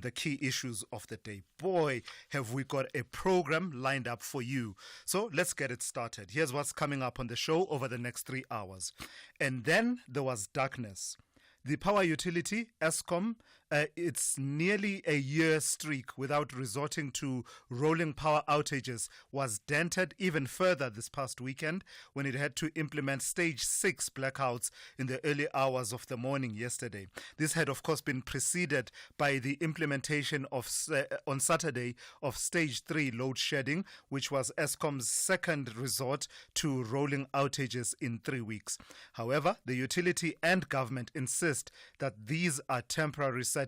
the key issues of the day. Boy, have we got a program lined up for you. So let's get it started. Here's what's coming up on the show over the next 3 hours. And then there was darkness. The power utility, Eskom, its nearly a year streak without resorting to rolling power outages was dented even further this past weekend when it had to implement stage 6 blackouts in the early hours of the morning yesterday. This had, of course, been preceded by the implementation of on Saturday of stage 3 load shedding, which was Eskom's second resort to rolling outages in 3 weeks. However, the utility and government insist that these are temporary setbacks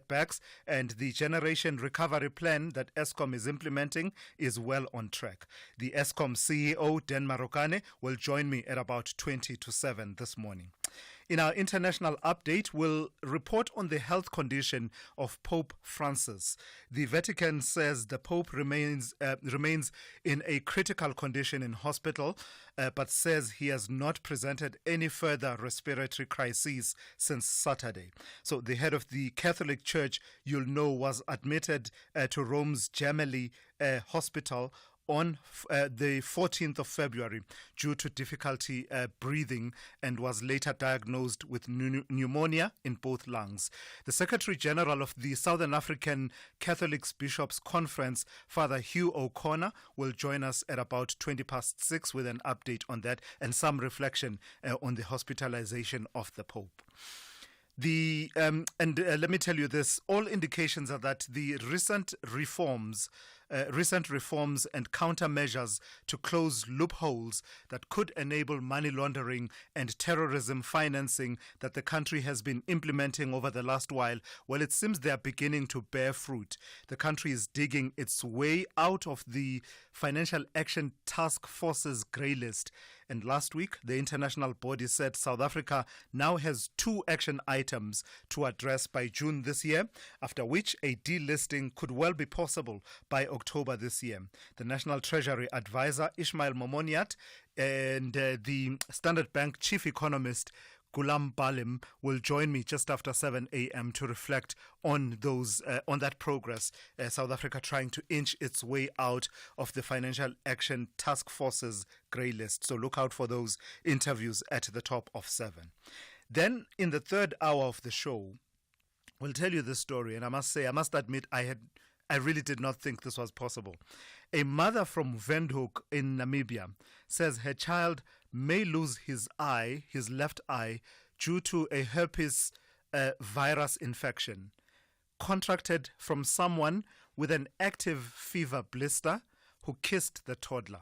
and the generation recovery plan that Eskom is implementing is well on track. The Eskom CEO, Den Marokane, will join me at about 20 to 7 this morning. In our international update, we'll report on the health condition of Pope Francis. The Vatican says the Pope remains in a critical condition in hospital, but says he has not presented any further respiratory crises since Saturday. So the head of the Catholic Church, you'll know, was admitted to Rome's Gemelli Hospital on the 14th of February due to difficulty breathing and was later diagnosed with pneumonia in both lungs. The Secretary General of the Southern African Catholic Bishops' Conference, Father Hugh O'Connor, will join us at about 20 past 6 with an update on that and some reflection on the hospitalization of the Pope. Let me tell you this, all indications are that the recent reforms and countermeasures to close loopholes that could enable money laundering and terrorism financing that the country has been implementing over the last while, well, it seems they are beginning to bear fruit. The country is digging its way out of the Financial Action Task Force's grey list. And last week, the international body said South Africa now has 2 action items to address by June this year, after which a delisting could well be possible by October this year. The National Treasury Advisor Ishmael Momoniat and the Standard Bank Chief Economist Gulam Balim will join me just after 7 a.m. to reflect on that progress. South Africa trying to inch its way out of the Financial Action Task Force's grey list. So look out for those interviews at the top of 7. Then in the third hour of the show, we'll tell you this story. And I must admit, I really did not think this was possible. A mother from Windhoek in Namibia says her child may lose his left eye, due to a herpes virus infection contracted from someone with an active fever blister who kissed the toddler.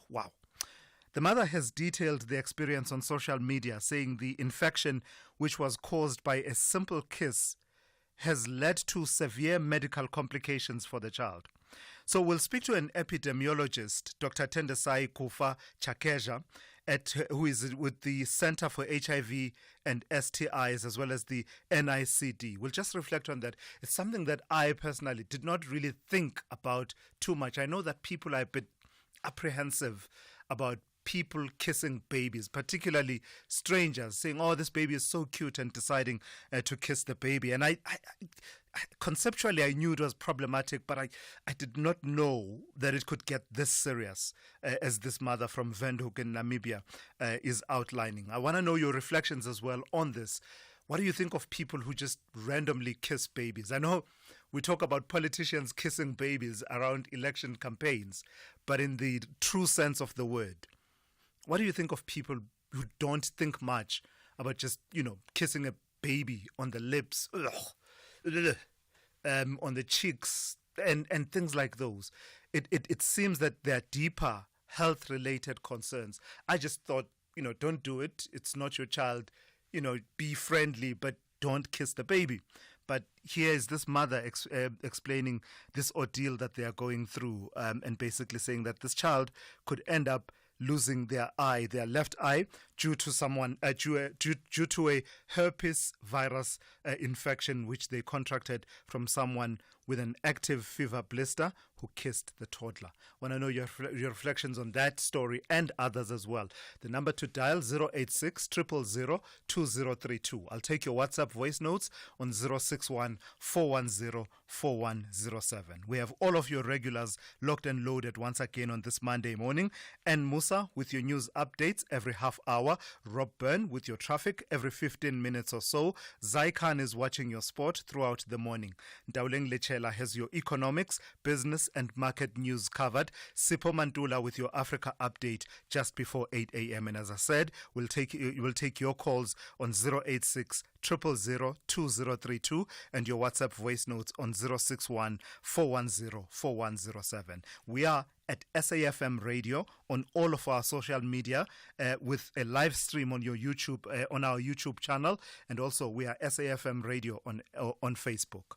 Wow. The mother has detailed the experience on social media, saying the infection, which was caused by a simple kiss, has led to severe medical complications for the child. So we'll speak to an epidemiologist, Dr. Tendesai Kufa Chakeja, who is with the Center for HIV and STIs, as well as the NICD. We'll just reflect on that. It's something that I personally did not really think about too much. I know that people are a bit apprehensive about people kissing babies, particularly strangers, saying, oh, this baby is so cute, and deciding to kiss the baby. And I conceptually, I knew it was problematic, but I did not know that it could get this serious, as this mother from Windhoek in Namibia is outlining. I want to know your reflections as well on this. What do you think of people who just randomly kiss babies? I know we talk about politicians kissing babies around election campaigns, but in the true sense of the word, what do you think of people who don't think much about just, kissing a baby on the lips, on the cheeks, and things like those? It seems that there are deeper health-related concerns. I just thought, don't do it. It's not your child. Be friendly, but don't kiss the baby. But here is this mother explaining this ordeal that they are going through, and basically saying that this child could end up losing their left eye, due to a herpes virus infection which they contracted from someone with an active fever blister who kissed the toddler. Want to know your reflections on that story and others as well. The number to dial 086 000 2032. I'll take your WhatsApp voice notes on 061 410 4107. We have all of your regulars locked and loaded once again on this Monday morning. And Musa with your news updates every half hour. Rob Byrne with your traffic every 15 minutes or so. Zai Khan is watching your sport throughout the morning. Ndauleng Lechela has your economics, business and market news covered. Sipho Mantula with your Africa update just before 8 a.m. And as I said, we'll take your calls on 086 000 2032 and your WhatsApp voice notes on 061 410 4107. We are at SAFM Radio on all of our social media with a live stream on your YouTube on our YouTube channel, and also we are SAFM Radio on Facebook.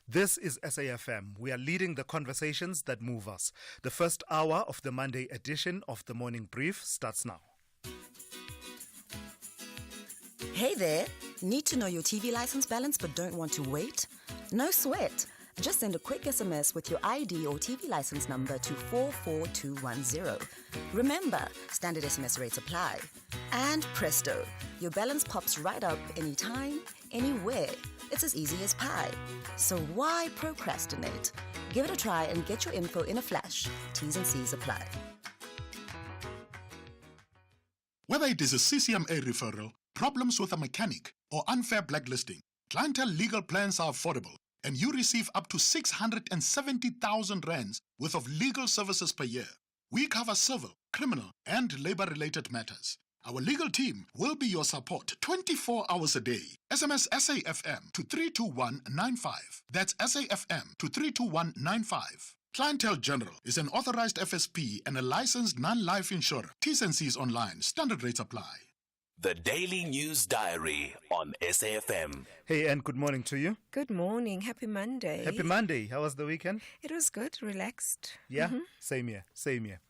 This is SAFM. We are leading the conversations that move us. The first hour of the Monday edition of the Morning Brief starts now. Hey there. Need to know your TV license balance but don't want to wait? No sweat. Just send a quick SMS with your ID or TV license number to 44210. Remember, standard SMS rates apply. And presto, your balance pops right up anytime, anywhere. It's as easy as pie. So why procrastinate? Give it a try and get your info in a flash. T's and C's apply. Whether it is a CCMA referral, problems with a mechanic, or unfair blacklisting, Clientele legal plans are affordable, and you receive up to 670,000 rands worth of legal services per year. We cover civil, criminal, and labor-related matters. Our legal team will be your support 24 hours a day. SMS SAFM to 32195. That's SAFM to 32195. Clientele General is an authorized FSP and a licensed non-life insurer. T's and C's online. Standard rates apply. The Daily News Diary on SAFM. Hey, and good morning to you. Good morning. Happy Monday. Happy Monday. How was the weekend? It was good. Relaxed. Yeah? Same here. Same here.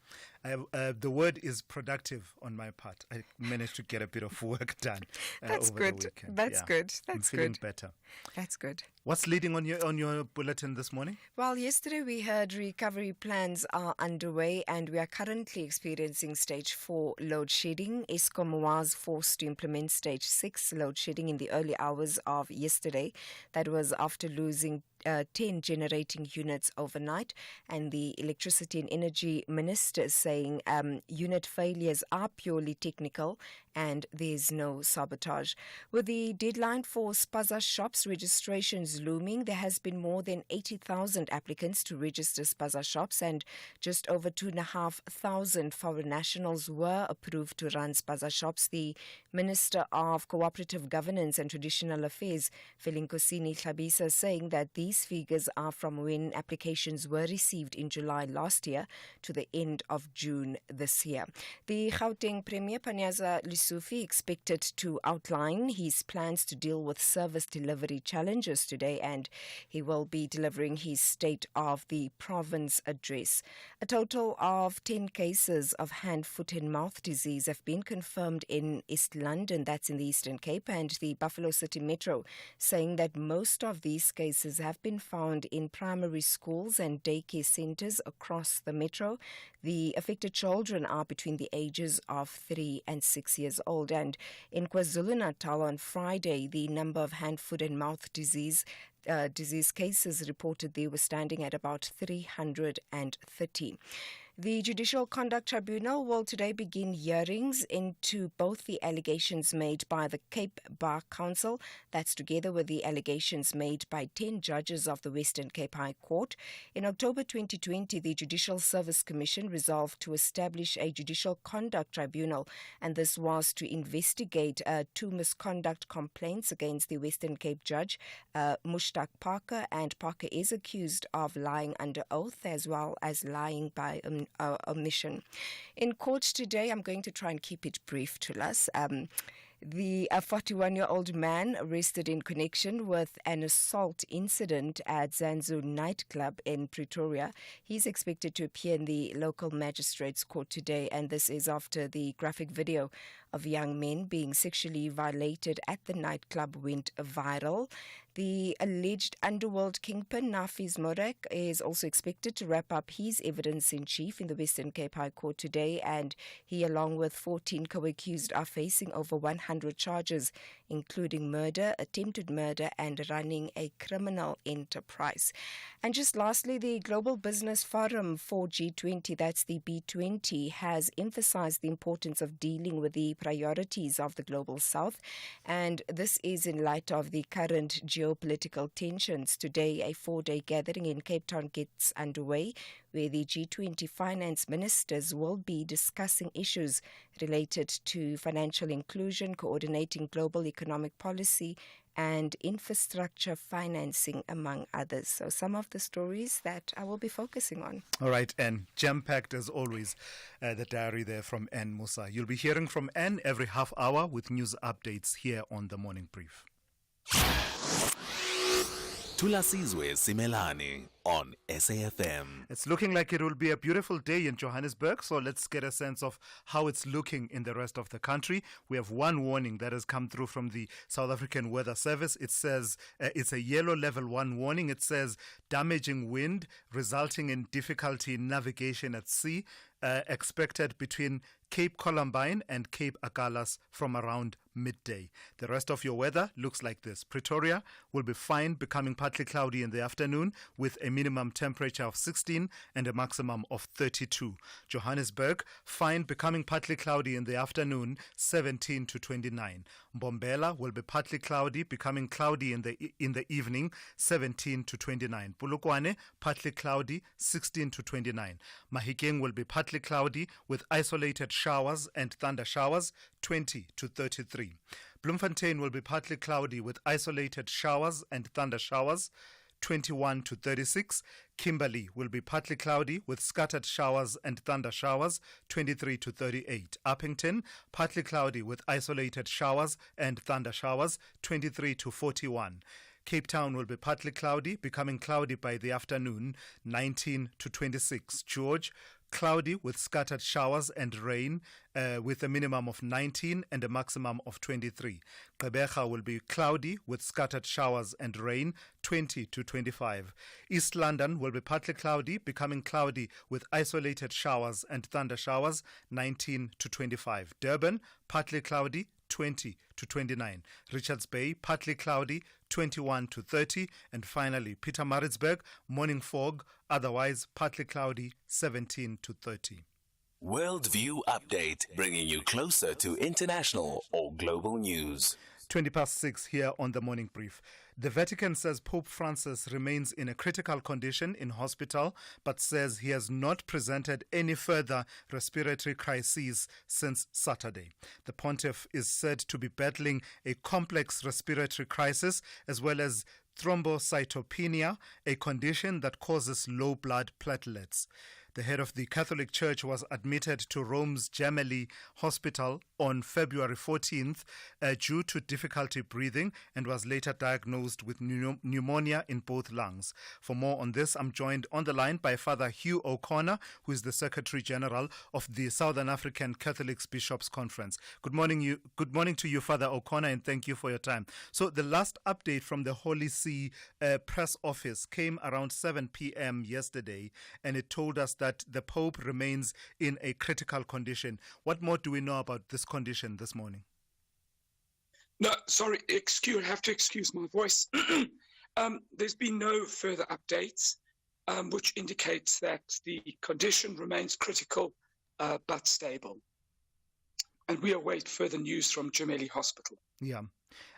The word is productive on my part. I managed to get a bit of work done. That's over good. The weekend. That's good. That's I'm feeling good. better. That's good. What's leading on your bulletin this morning? Well, yesterday we heard recovery plans are underway and we are currently experiencing stage 4 load shedding. Eskom was forced to implement stage 6 load shedding in the early hours of yesterday. That was after losing 10 generating units overnight, and the Electricity and Energy Minister saying unit failures are purely technical and there's no sabotage. With the deadline for spaza shops registrations looming, there has been more than 80,000 applicants to register spaza shops, and just over 2,500 foreign nationals were approved to run spaza shops. The Minister of Cooperative Governance and Traditional Affairs, Felinkosini Tlhabisa, saying that these figures are from when applications were received in July last year to the end of June this year. The Gauteng Premier Panyaza Lesufi expected to outline his plans to deal with service delivery challenges today, and he will be delivering his State of the Province address. A total of 10 cases of hand, foot and mouth disease have been confirmed in East London, that's in the Eastern Cape, and the Buffalo City Metro saying that most of these cases have been found in primary schools and daycare centres across the metro. The affected children are between the ages of 3 and 6 years old. And in KwaZulu-Natal on Friday, the number of hand, foot and mouth disease cases reported there were standing at about 330. The Judicial Conduct Tribunal will today begin hearings into both the allegations made by the Cape Bar Council, that's together with the allegations made by 10 judges of the Western Cape High Court. In October 2020, the Judicial Service Commission resolved to establish a Judicial Conduct Tribunal, and this was to investigate 2 misconduct complaints against the Western Cape judge, Mushtaq Parker, and Parker is accused of lying under oath as well as lying by omission. In court today, I'm going to try and keep it brief to us. The 41-year-old man arrested in connection with an assault incident at Zanzu nightclub in Pretoria. He's expected to appear in the local magistrates court today, and this is after the graphic video of young men being sexually violated at the nightclub went viral. The alleged underworld kingpin, Nafiz Morek, is also expected to wrap up his evidence in chief in the Western Cape High Court today, and he, along with 14 co-accused, are facing over 100 charges, including murder, attempted murder, and running a criminal enterprise. And just lastly, the Global Business Forum for G20, that's the B20, has emphasized the importance of dealing with the priorities of the Global South, and this is in light of the current geopolitical tensions. Today, a 4-day gathering in Cape Town gets underway, where the G20 finance ministers will be discussing issues related to financial inclusion, coordinating global economic policy, and infrastructure financing, among others. So some of the stories that I will be focusing on. All right, Anne, jam-packed as always, the diary there from Anne Musa. You'll be hearing from Anne every half hour with news updates here on The Morning Brief. Thulasizwe Simelane on SAFM. It's looking like it will be a beautiful day in Johannesburg, so let's get a sense of how it's looking in the rest of the country. We have one warning that has come through from the South African Weather Service. It says it's a yellow level 1 warning. It says damaging wind resulting in difficulty in navigation at sea, expected between Cape Columbine and Cape Agulhas from around midday. The rest of your weather looks like this. Pretoria will be fine, becoming partly cloudy in the afternoon with a minimum temperature of 16 and a maximum of 32. Johannesburg, fine, becoming partly cloudy in the afternoon, 17 to 29. Mbombela will be partly cloudy, becoming cloudy in the evening, 17 to 29. Polokwane, partly cloudy, 16 to 29. Mahikeng will be partly cloudy with isolated showers and thunder showers, 20 to 33. Bloemfontein will be partly cloudy with isolated showers and thunder showers, 21 to 36. Kimberley will be partly cloudy with scattered showers and thunder showers, 23 to 38. Uppington, partly cloudy with isolated showers and thunder showers, 23 to 41. Cape Town will be partly cloudy, becoming cloudy by the afternoon, 19 to 26. George, cloudy with scattered showers and rain with a minimum of 19 and a maximum of 23. Gqeberha will be cloudy with scattered showers and rain, 20 to 25. East London will be partly cloudy, becoming cloudy with isolated showers and thunder showers, 19 to 25. Durban, partly cloudy, 20 to 29. Richards Bay, partly cloudy, 21 to 30. And finally, Pietermaritzburg, morning fog, otherwise partly cloudy, 17 to 30. Worldview Update, bringing you closer to international or global news. 20 past 6 here on The Morning Brief. The Vatican says Pope Francis remains in a critical condition in hospital, but says he has not presented any further respiratory crises since Saturday. The pontiff is said to be battling a complex respiratory crisis as well as thrombocytopenia, a condition that causes low blood platelets. The head of the Catholic Church was admitted to Rome's Gemelli Hospital on February 14th due to difficulty breathing and was later diagnosed with pneumonia in both lungs. For more on this, I'm joined on the line by Father Hugh O'Connor, who is the Secretary General of the Southern African Catholics Bishops Conference. Good morning to you, Father O'Connor, and thank you for your time. So the last update from the Holy See press office came around 7 p.m. yesterday, and it told us that the Pope remains in a critical condition. What more do we know about this condition this morning? No, sorry, have to excuse my voice. There's been no further updates, which indicates that the condition remains critical but stable. And we await further news from Gemelli Hospital. Yeah.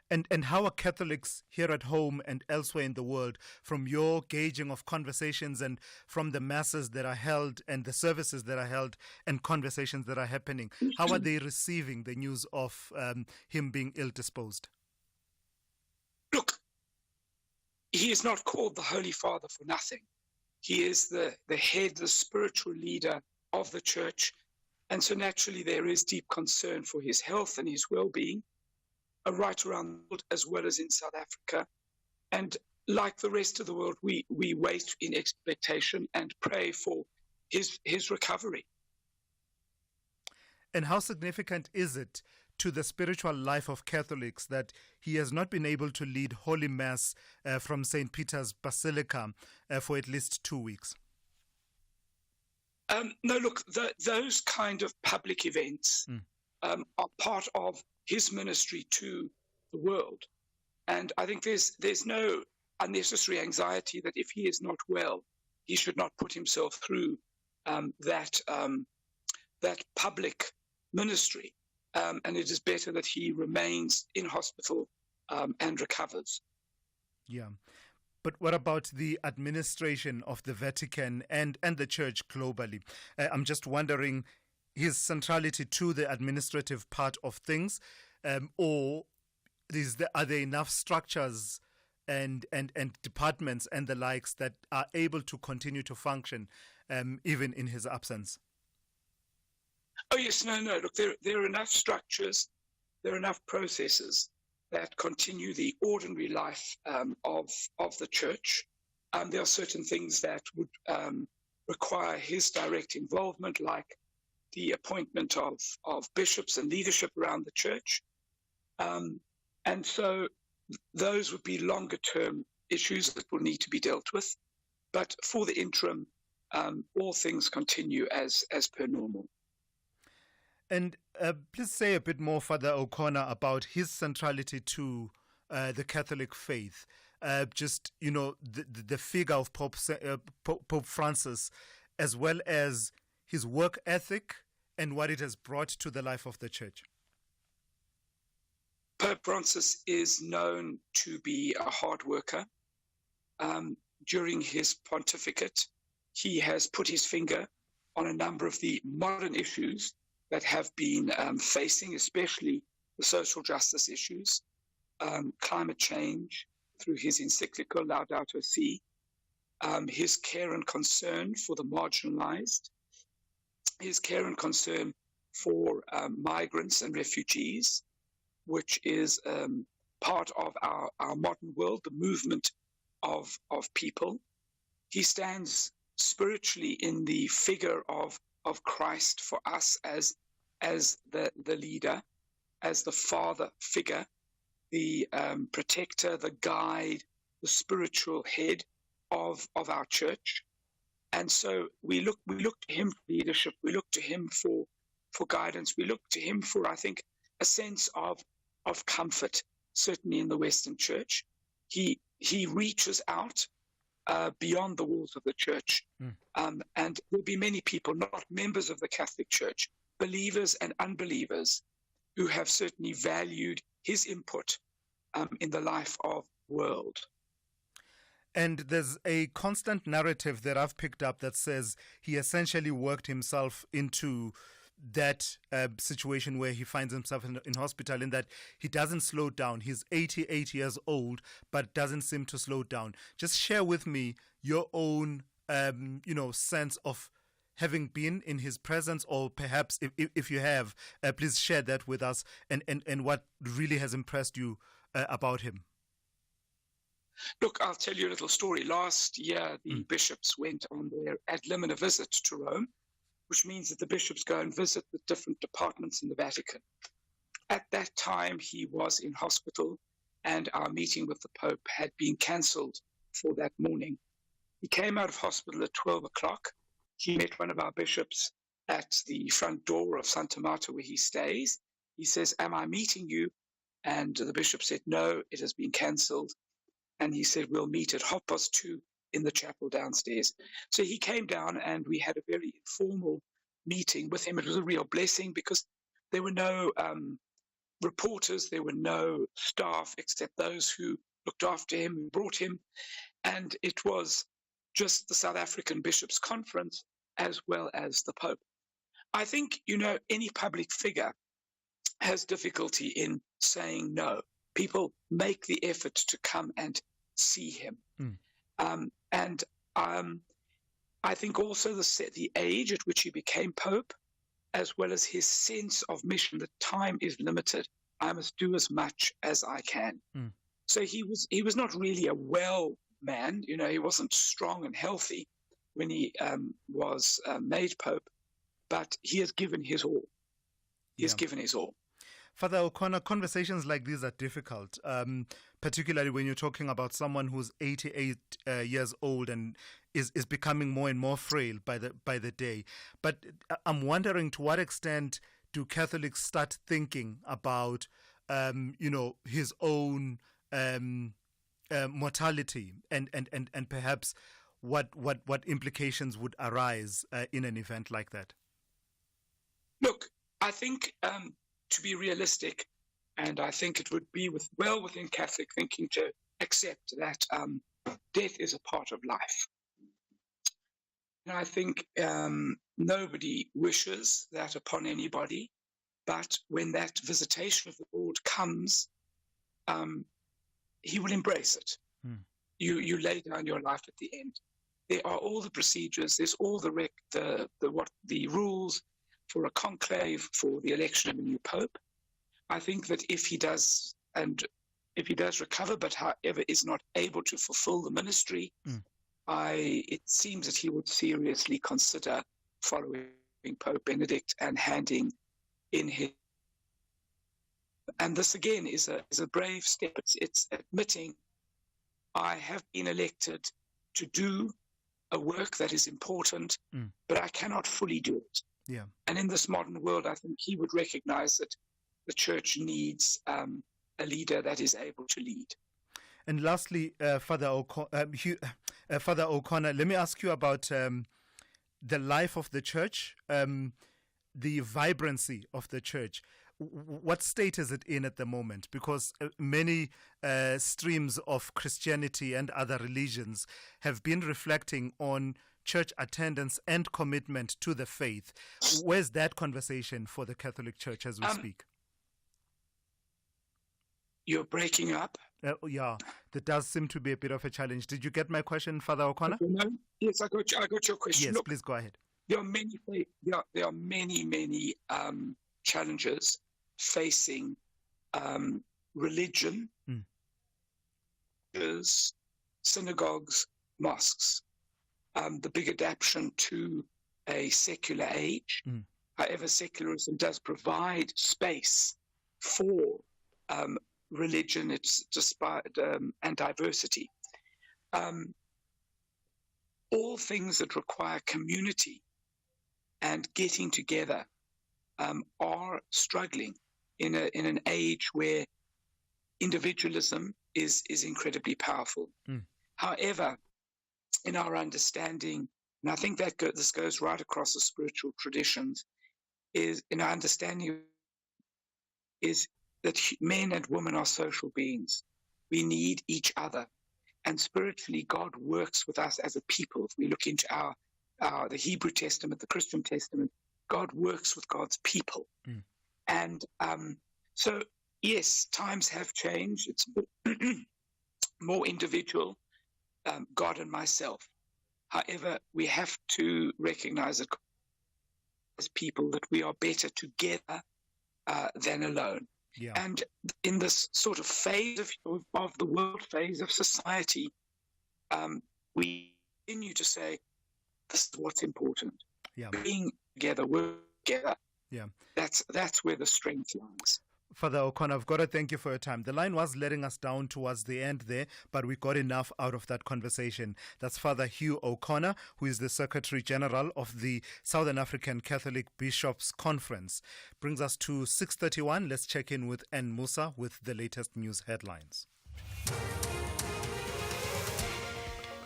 And how are Catholics here at home and elsewhere in the world, from your gauging of conversations and from the masses that are held and the services that are held and conversations that are happening, how are they receiving the news of him being ill-disposed? Look, he is not called the Holy Father for nothing. He is the head, the spiritual leader of the church. And so naturally there is deep concern for his health and his well-being. Right around the world as well as in South Africa. And like the rest of the world, we wait in expectation and pray for his recovery. And how significant is it to the spiritual life of Catholics that he has not been able to lead Holy Mass from St. Peter's Basilica for at least 2 weeks? No, look, those kind of public events are part of his ministry to the world. And I think there's no unnecessary anxiety that if he is not well, he should not put himself through that public ministry. And it is better that he remains in hospital and recovers. Yeah. But what about the administration of the Vatican and the Church globally? I'm just wondering his centrality to the administrative part of things, or are there enough structures and departments and the likes that are able to continue to function even in his absence? Oh, yes, no. Look, there are enough structures, there are enough processes that continue the ordinary life of the church. There are certain things that would require his direct involvement, like the appointment of bishops and leadership around the church. And so those would be longer-term issues that will need to be dealt with. But for the interim, all things continue as per normal. And please say a bit more, Father O'Connor, about his centrality to the Catholic faith. The figure of Pope Francis, as well as his work ethic and what it has brought to the life of the Church. Pope Francis is known to be a hard worker. During his pontificate, he has put his finger on a number of the modern issues that have been facing, especially the social justice issues, climate change through his encyclical Laudato Si, his care and concern for the marginalized, his care and concern for migrants and refugees, which is part of our modern world, the movement of people. He stands spiritually in the figure of Christ for us as the leader, as the father figure, the protector, the guide, the spiritual head of our church. And so we look to him for leadership, we look to him for guidance, we look to him for, I think, a sense of comfort, certainly in the Western Church. He reaches out beyond the walls of the church. And there'll be many people, not members of the Catholic Church, believers and unbelievers, who have certainly valued his input in the life of the world. And there's a constant narrative that I've picked up that says he essentially worked himself into that situation where he finds himself in hospital, in that he doesn't slow down. He's 88 years old, but doesn't seem to slow down. Just share with me your own, sense of having been in his presence, or perhaps if you have, please share that with us, and what really has impressed you about him. Look, I'll tell you a little story. Last year, the bishops went on their ad limina visit to Rome, which means that the bishops go and visit the different departments in the Vatican. At that time, he was in hospital, and our meeting with the Pope had been cancelled for that morning. He came out of hospital at 12 o'clock. He met one of our bishops at the front door of Santa Marta, where he stays. He says, "Am I meeting you?" And the bishop said, "No, it has been cancelled." And he said, "We'll meet at 2:30 in the chapel downstairs." So he came down, and we had a very informal meeting with him. It was a real blessing, because there were no reporters, there were no staff except those who looked after him and brought him. And it was just the South African Bishops' Conference as well as the Pope. I think, any public figure has difficulty in saying no. People make the effort to come and see him. I think also the age at which he became Pope, as well as his sense of mission, that time is limited. I must do as much as I can. So he was not really a well man. He wasn't strong and healthy when he was made Pope, but he has given his all. He has given his all. Father O'Connor, conversations like these are difficult, particularly when you're talking about someone who's 88 years old and is becoming more and more frail by the day. But I'm wondering, to what extent do Catholics start thinking about, his own mortality and perhaps what implications would arise in an event like that? Look, I think to be realistic, and I think it would be well within Catholic thinking to accept that death is a part of life. And I think nobody wishes that upon anybody, but when that visitation of the Lord comes, he will embrace it. You lay down your life at the end. There are all the procedures. There's all the rules for a conclave, for the election of a new pope. I think that if he does recover, but however is not able to fulfill the ministry, it seems that he would seriously consider following Pope Benedict and handing in his. And this again is a brave step. It's admitting, I have been elected to do a work that is important, but I cannot fully do it. Yeah. And in this modern world, I think he would recognize that the church needs a leader that is able to lead. And lastly, Father O'Connor, let me ask you about the life of the church, the vibrancy of the church. What state is it in at the moment? Because many streams of Christianity and other religions have been reflecting on church attendance and commitment to the faith. Where's that conversation for the Catholic Church as we speak? You're breaking up. Yeah, that does seem to be a bit of a challenge. Did you get my question, Father O'Connor? Yes, I got your question. Yes, Look, please go ahead. There are many challenges facing religion, synagogues, mosques. The big adaptation to a secular age. However, secularism does provide space for religion, and diversity. All things that require community and getting together are struggling in an age where individualism is incredibly powerful. However, in our understanding, and I think that this goes right across the spiritual traditions, is in our understanding is that men and women are social beings. We need each other. And spiritually, God works with us as a people. If we look into the Hebrew Testament, the Christian Testament, God works with God's people. And so, yes, times have changed. It's more individual, God and myself. However, we have to recognize that as people that we are better together than alone. Yeah. And in this sort of phase of the world phase of society, we continue to say, this is what's important. Yeah. Being together, working together. Yeah. That's where the strength lies. Father O'Connor, I've got to thank you for your time. The line was letting us down towards the end there, but we got enough out of that conversation. That's Father Hugh O'Connor, who is the Secretary General of the Southern African Catholic Bishops' Conference. Brings us to 6:31. Let's check in with N. Musa with the latest news headlines.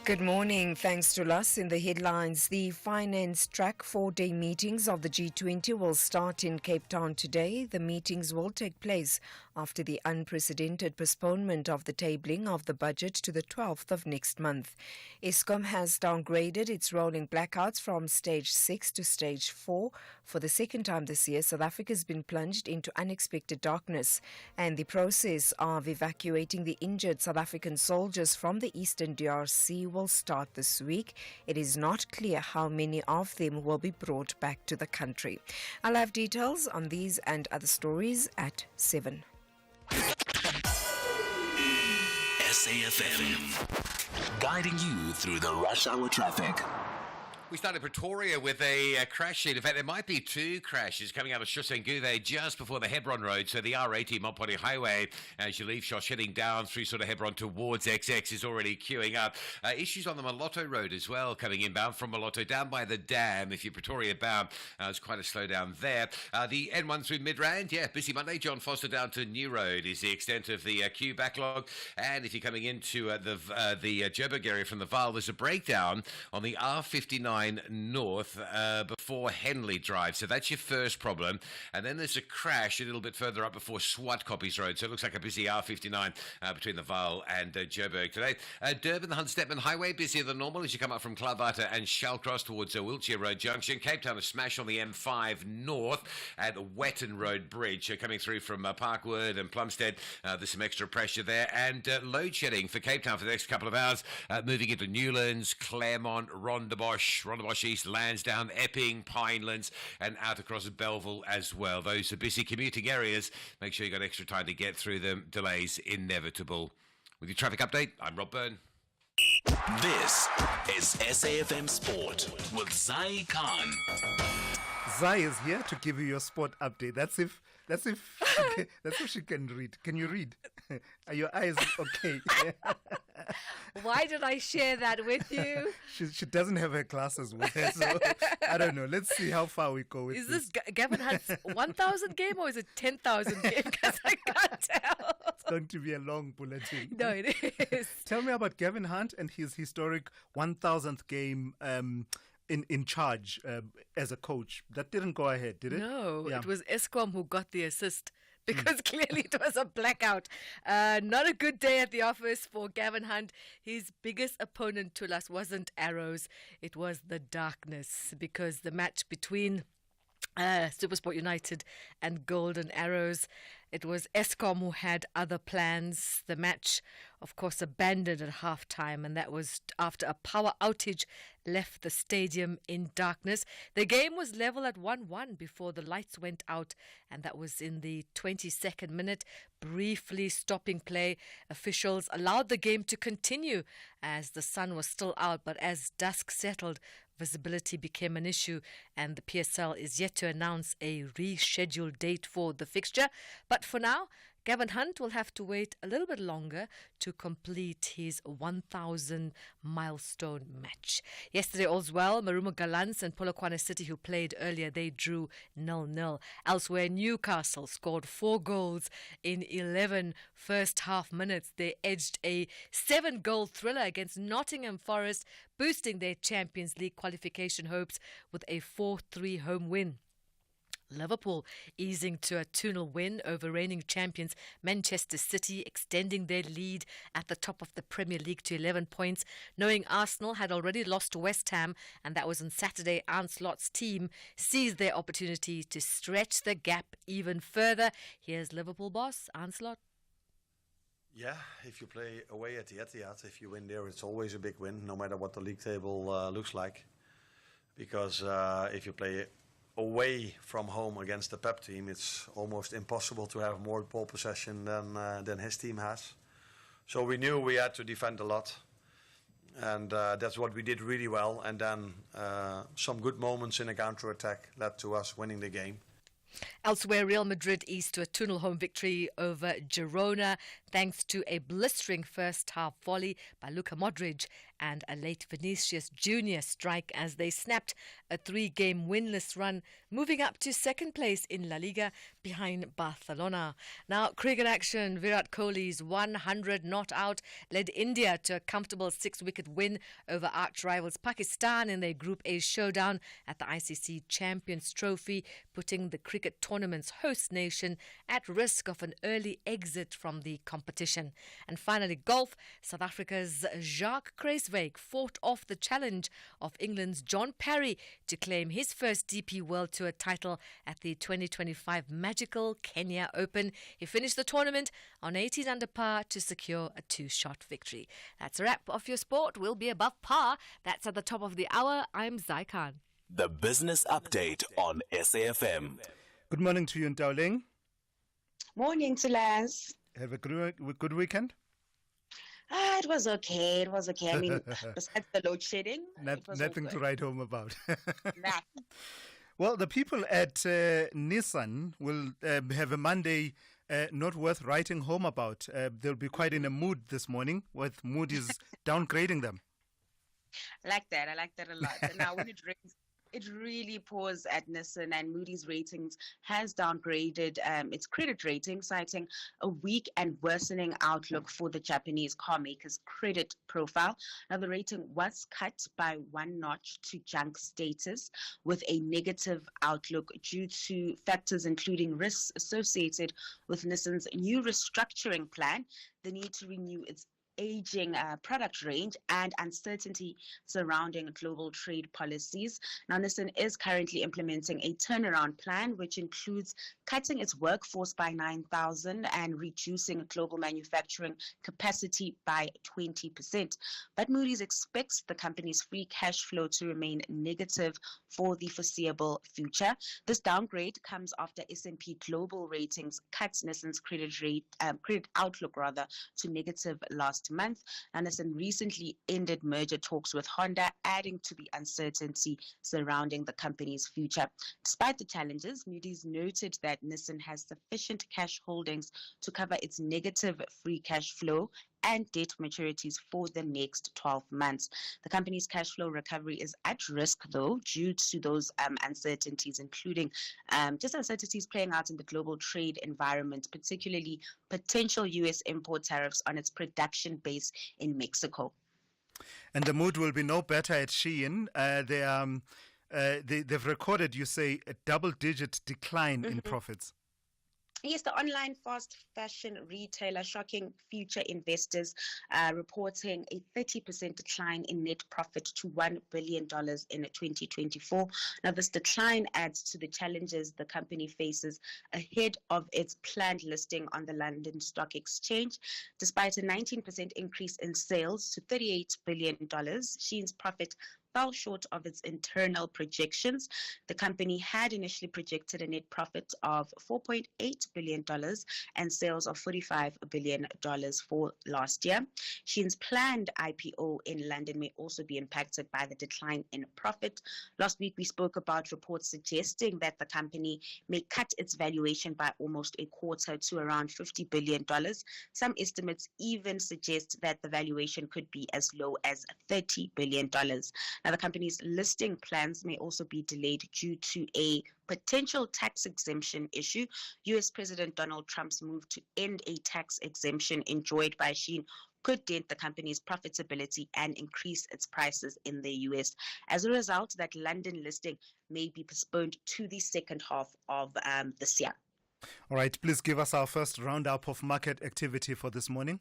Good morning. Thanks to us. In the headlines, the finance track 4-day meetings of the G20 will start in Cape Town today. The meetings will take place after the unprecedented postponement of the tabling of the budget to the 12th of next month. Eskom has downgraded its rolling blackouts from stage 6 to stage 4. For the second time this year, South Africa has been plunged into unexpected darkness, and the process of evacuating the injured South African soldiers from the eastern DRC will start this week. It is not clear how many of them will be brought back to the country. I'll have details on these and other stories at 7. SAFM, guiding you through the rush hour traffic. We started Pretoria with a crash sheet. In fact, there might be two crashes coming out of Soshanguve just before the Hebron Road. So the R80 Mopani Highway, as you leave Shosh heading down through sort of Hebron towards XX, is already queuing up. Issues on the Maloto Road as well, coming inbound from Maloto down by the dam. If you're Pretoria bound, it's quite a slowdown there. The N1 through Midrand, busy Monday. John Foster down to New Road is the extent of the queue backlog. And if you're coming into the Joburg area from the Vaal, there's a breakdown on the R59 North before Henley Drive. So that's your first problem. And then there's a crash a little bit further up before Swat Copies Road. So it looks like a busy R59 between the Vaal and Joburg today. Durban, the Hunt-Stepman Highway, busier than normal as you come up from Clavata and Shallcross towards Wiltshire Road Junction. Cape Town, a smash on the M5 North at the Wetton Road Bridge. Coming through from Parkwood and Plumstead, there's some extra pressure there. And load shedding for Cape Town for the next couple of hours, moving into Newlands, Claremont, Rondebosch East, Lansdowne, Epping, Pinelands, and out across Belleville as well. Those are busy commuting areas. Make sure you got extra time to get through them. Delays inevitable. With your traffic update, I'm Rob Byrne. This is SAFM Sport with Zai Khan. Zai is here to give you your sport update. That's if she can read. Can you read? Are your eyes okay? Why did I share that with you? She doesn't have her glasses with her, so I don't know. Let's see how far we go with this. Is this Gavin Hunt's 1,000 game or is it 10,000 game? Because I can't tell. It's going to be a long bulletin. No, it is. Tell me about Gavin Hunt and his historic 1,000th game in charge as a coach. That didn't go ahead, did it? No, It was Eskom who got the assist. Because clearly it was a blackout. Not a good day at the office for Gavin Hunt. His biggest opponent, Thulas, wasn't arrows. It was the darkness. Because the match between SuperSport United and Golden Arrows, it was Eskom who had other plans. The match, of course, abandoned at halftime, and that was after a power outage left the stadium in darkness. The game was level at 1-1 before the lights went out, and that was in the 22nd minute. Briefly stopping play, officials allowed the game to continue as the sun was still out, but as dusk settled, visibility became an issue, and the PSL is yet to announce a rescheduled date for the fixture. But for now, Gavin Hunt will have to wait a little bit longer to complete his 1,000 milestone match. Yesterday, all's well. Marumo Gallants and Polokwane City, who played earlier, they drew 0-0. Elsewhere, Newcastle scored 4 goals in 11 first half minutes. They edged a 7-goal thriller against Nottingham Forest, boosting their Champions League qualification hopes with a 4-3 home win. Liverpool easing to a 2-0 win over reigning champions Manchester City, extending their lead at the top of the Premier League to 11 points, knowing Arsenal had already lost to West Ham, and that was on Saturday. Arne Slot's team seized their opportunity to stretch the gap even further. Here's Liverpool boss Arne Slot. Yeah, if you play away at the Etihad, if you win there, it's always a big win, no matter what the league table looks like. Because if you play away from home against the Pep team, it's almost impossible to have more ball possession than his team has. So we knew we had to defend a lot, and that's what we did really well. And then some good moments in a counter-attack led to us winning the game. Elsewhere, Real Madrid eased to a 2-0 home victory over Girona thanks to a blistering first-half volley by Luka Modric and a late Vinicius Junior strike as they snapped a 3-game winless run, moving up to second place in La Liga behind Barcelona. Now, cricket action. Virat Kohli's 100 not out led India to a comfortable 6-wicket win over arch-rivals Pakistan in their Group A showdown at the ICC Champions Trophy, putting the cricket tournament's host nation at risk of an early exit from the competition. And finally, golf. South Africa's Jacques Kruiswijk fought off the challenge of England's John Parry to claim his first DP World Tour title at the 2025 Magical Kenya Open. He finished the tournament on 18 under par to secure a 2-shot victory. That's a wrap of your sport. We'll be above par. That's at the top of the hour. I'm Zai Khan. The Business Update on SAFM. Good morning to you, Ntaoleng. Morning, Thulas. Have a good weekend? It was okay. It was okay. I mean, besides the load shedding, it was all Nothing to good. write home about. Nah. Well, the people at Nissan will have a Monday not worth writing home about. They'll be quite in a mood this morning, with Moody's downgrading them. I like that. I like that a lot. And now when it really pours at Nissan, and Moody's Ratings has downgraded its credit rating, citing a weak and worsening outlook for the Japanese car maker's credit profile. Now, the rating was cut by one notch to junk status, with a negative outlook due to factors including risks associated with Nissan's new restructuring plan, the need to renew its aging product range, and uncertainty surrounding global trade policies. Now, Nissan is currently implementing a turnaround plan, which includes cutting its workforce by 9,000 and reducing global manufacturing capacity by 20%. But Moody's expects the company's free cash flow to remain negative for the foreseeable future. This downgrade comes after S&P Global Ratings cut Nissan's credit outlook to negative last month. And Nissan recently ended merger talks with Honda, adding to the uncertainty surrounding the company's future. Despite the challenges, Moody's noted that Nissan has sufficient cash holdings to cover its negative free cash flow and debt maturities for the next 12 months. The company's cash flow recovery is at risk, though, due to those uncertainties, including just uncertainties playing out in the global trade environment, particularly potential U.S. import tariffs on its production base in Mexico. And the mood will be no better at Shein. They've recorded, you say, a double-digit decline in profits. Yes, the online fast fashion retailer shocking future investors, reporting a 30% decline in net profit to $1 billion in 2024. Now, this decline adds to the challenges the company faces ahead of its planned listing on the London Stock Exchange. Despite a 19% increase in sales to $38 billion, Shein's profit fell short of its internal projections. The company had initially projected a net profit of $4.8 billion and sales of $45 billion for last year. Shein's planned IPO in London may also be impacted by the decline in profit. Last week, we spoke about reports suggesting that the company may cut its valuation by almost a quarter to around $50 billion. Some estimates even suggest that the valuation could be as low as $30 billion. Now, the company's listing plans may also be delayed due to a potential tax exemption issue. U.S. President Donald Trump's move to end a tax exemption enjoyed by Shein could dent the company's profitability and increase its prices in the U.S. As a result, that London listing may be postponed to the second half of this year. All right, please give us our first roundup of market activity for this morning.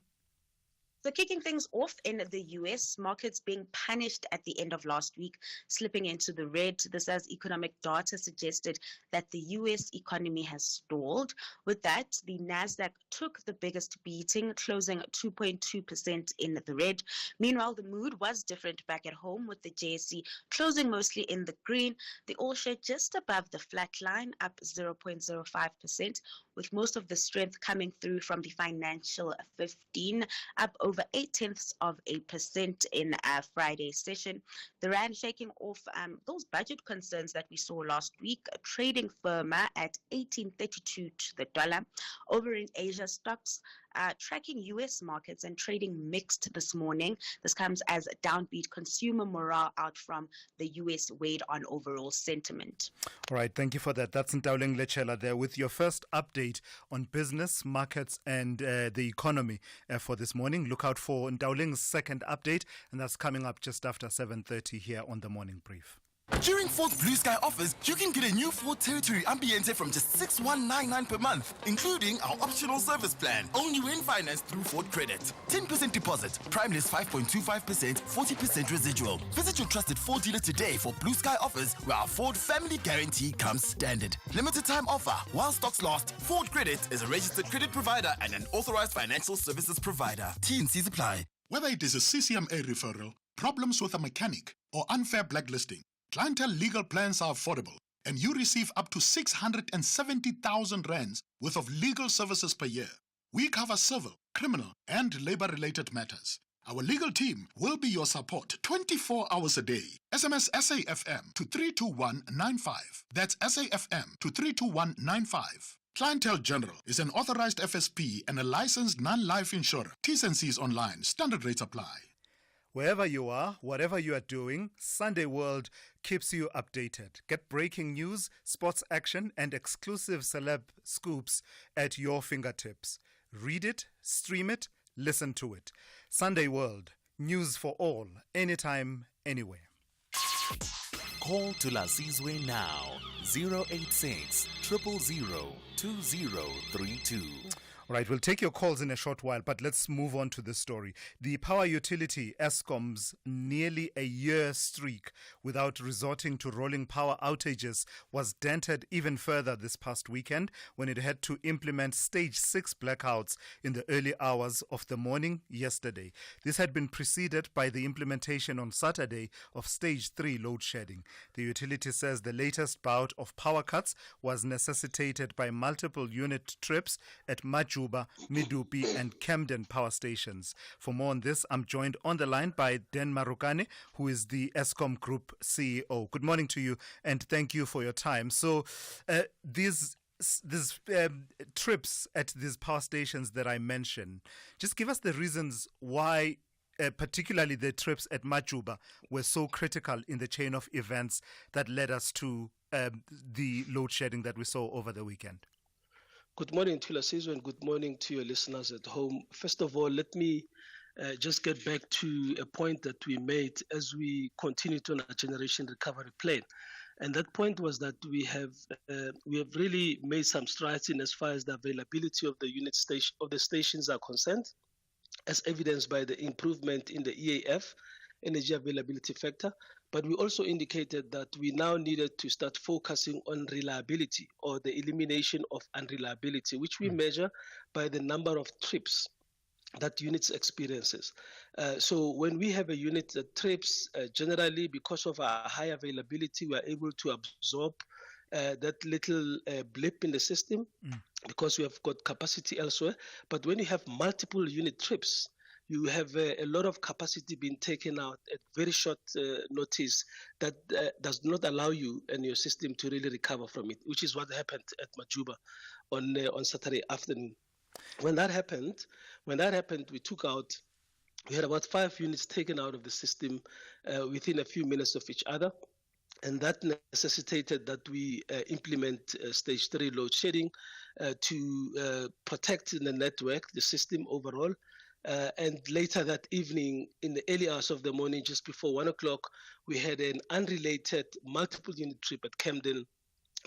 So kicking things off in the U.S., markets being punished at the end of last week, slipping into the red. This as economic data suggested that the U.S. economy has stalled. With that, the Nasdaq took the biggest beating, closing 2.2% in the red. Meanwhile, the mood was different back at home, with the JSE closing mostly in the green. The all-share just above the flat line, up 0.05%, with most of the strength coming through from the financial 15, up over 0.8% in Friday's session. The rand shaking off those budget concerns that we saw last week, trading firmer at 18.32 to the dollar. Over in Asia, stocks tracking U.S. markets and trading mixed this morning. This comes as downbeat consumer morale out from the U.S. weighed on overall sentiment. All right, thank you for that. That's Ntauleng Lechela there with your first update on business, markets and the economy for this morning. Look out for Ntauleng's second update, and that's coming up just after 7:30 here on the Morning Brief. During Ford's Blue Sky offers, you can get a new Ford Territory Ambiente from just $6,199 per month, including our optional service plan. Only when financed through Ford Credit. 10% deposit, primeless 5.25%, 40% residual. Visit your trusted Ford dealer today for Blue Sky offers, where our Ford Family Guarantee comes standard. Limited time offer while stocks last. Ford Credit is a registered credit provider and an authorized financial services provider. T&Cs apply. Whether it is a CCMA referral, problems with a mechanic, or unfair blacklisting, clientele legal plans are affordable, and you receive up to 670,000 rands worth of legal services per year. We cover civil, criminal, and labor-related matters. Our legal team will be your support 24 hours a day. SMS SAFM to 32195. That's SAFM to 32195. Clientele General is an authorized FSP and a licensed non-life insurer. T's and C's online. Standard rates apply. Wherever you are, whatever you are doing, Sunday World keeps you updated. Get breaking news, sports action, and exclusive celeb scoops at your fingertips. Read it, stream it, listen to it. Sunday World, news for all, anytime, anywhere. Call Thulasizwe now, 086 000 2032. Right, we'll take your calls in a short while, but let's move on to this story. The power utility, Eskom's nearly a year streak without resorting to rolling power outages was dented even further this past weekend when it had to implement stage 6 blackouts in the early hours of the morning yesterday. This had been preceded by the implementation on Saturday of stage 3 load shedding. The utility says the latest bout of power cuts was necessitated by multiple unit trips at Majuba, Midupi and Camden power stations. For more on this, I'm joined on the line by Dan Marukane, who is the Eskom Group CEO. Good morning to you and thank you for your time. So these trips at these power stations that I mentioned, just give us the reasons why particularly the trips at Majuba were so critical in the chain of events that led us to the load shedding that we saw over the weekend. Good morning, Thulasizwe, and good morning to your listeners at home. First of all, let me just get back to a point that we made as we continued on our generation recovery plan. And that point was that we have really made some strides in as far as the availability of the unit station of the stations are concerned, as evidenced by the improvement in the EAF, energy availability factor. But we also indicated that we now needed to start focusing on reliability or the elimination of unreliability, which we measure by the number of trips that units experiences. So when we have a unit that trips, generally because of our high availability, we are able to absorb that little blip in the system because we have got capacity elsewhere. But when you have multiple unit trips, you have a lot of capacity being taken out at very short notice that does not allow you and your system to really recover from it, which is what happened at Majuba on Saturday afternoon. When that happened, we had about 5 units taken out of the system within a few minutes of each other. And that necessitated that we implement stage 3 load shedding to protect the network, the system overall. And later that evening, in the early hours of the morning, just before 1 o'clock, we had an unrelated multiple unit trip at Camden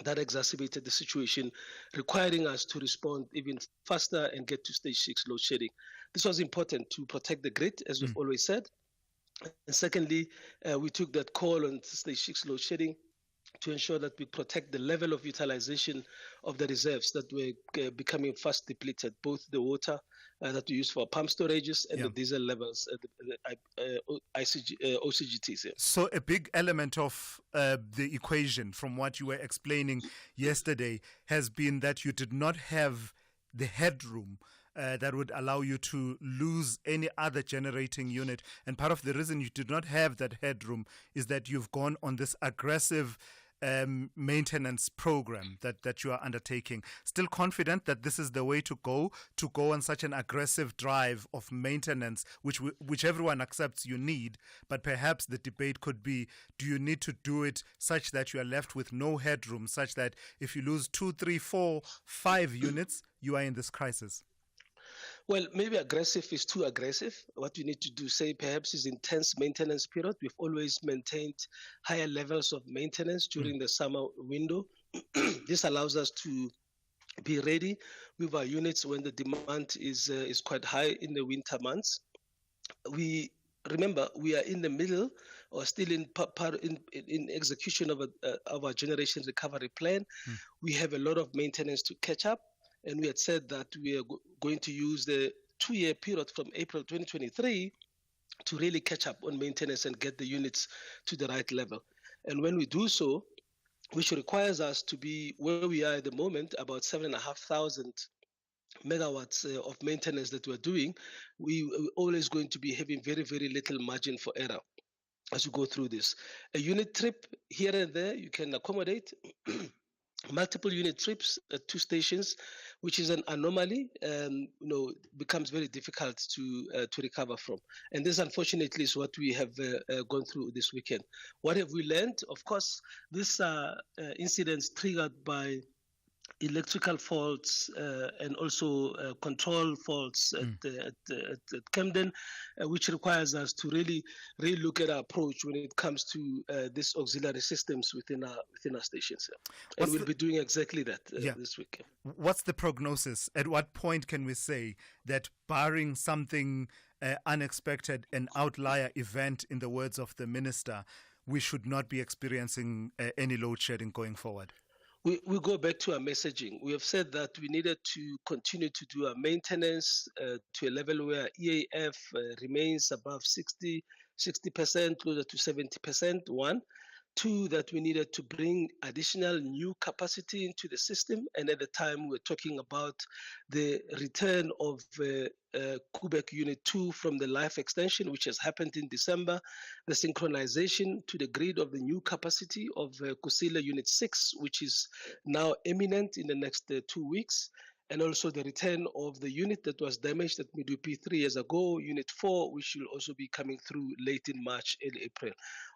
that exacerbated the situation, requiring us to respond even faster and get to stage 6 load shedding. This was important to protect the grid, as we've always said. And secondly, we took that call on stage 6 load shedding to ensure that we protect the level of utilization of the reserves that were becoming fast depleted, both the water that we use for pump storages and the diesel levels, OCGTs. Yeah. So a big element of the equation from what you were explaining yesterday has been that you did not have the headroom that would allow you to lose any other generating unit. And part of the reason you did not have that headroom is that you've gone on this aggressive maintenance program that you are undertaking. Still confident that this is the way to go on such an aggressive drive of maintenance, which everyone accepts you need, but perhaps the debate could be, do you need to do it such that you are left with no headroom, such that if you lose 2, 3, 4, 5 units, you are in this crisis? Well, maybe aggressive is too aggressive. What we need to do, say, perhaps is intense maintenance period. We've always maintained higher levels of maintenance during the summer window. This allows us to be ready with our units when the demand is quite high in the winter months. Remember, we are in the middle or still in execution of our generation recovery plan. We have a lot of maintenance to catch up. And we had said that we are going to use the 2-year period from April 2023 to really catch up on maintenance and get the units to the right level. And when we do so, which requires us to be where we are at the moment, about 7,500 megawatts of maintenance that we're doing, we're always going to be having very, very little margin for error as you go through this. A unit trip here and there, you can accommodate multiple unit trips at 2 stations, which is an anomaly, becomes very difficult to recover from. And this, unfortunately, is what we have gone through this weekend. What have we learned? Of course, these incidents triggered by electrical faults and also control faults at Camden, which requires us to really look at our approach when it comes to these auxiliary systems within our stations. And we'll be doing exactly that this week. What's the prognosis? At what point can we say that, barring something unexpected, an outlier event, in the words of the minister, we should not be experiencing any load shedding going forward? We go back to our messaging. We have said that we needed to continue to do our maintenance to a level where EAF remains above 60%, closer to 70%, 1. 2, that we needed to bring additional new capacity into the system. And at the time, we're talking about the return of Quebec Unit 2 from the life extension, which has happened in December, the synchronization to the grid of the new capacity of Kusile Unit 6, which is now imminent in the next 2 weeks, and also the return of the unit that was damaged at Medupi 3 years ago, Unit 4, which will also be coming through late in March, early April.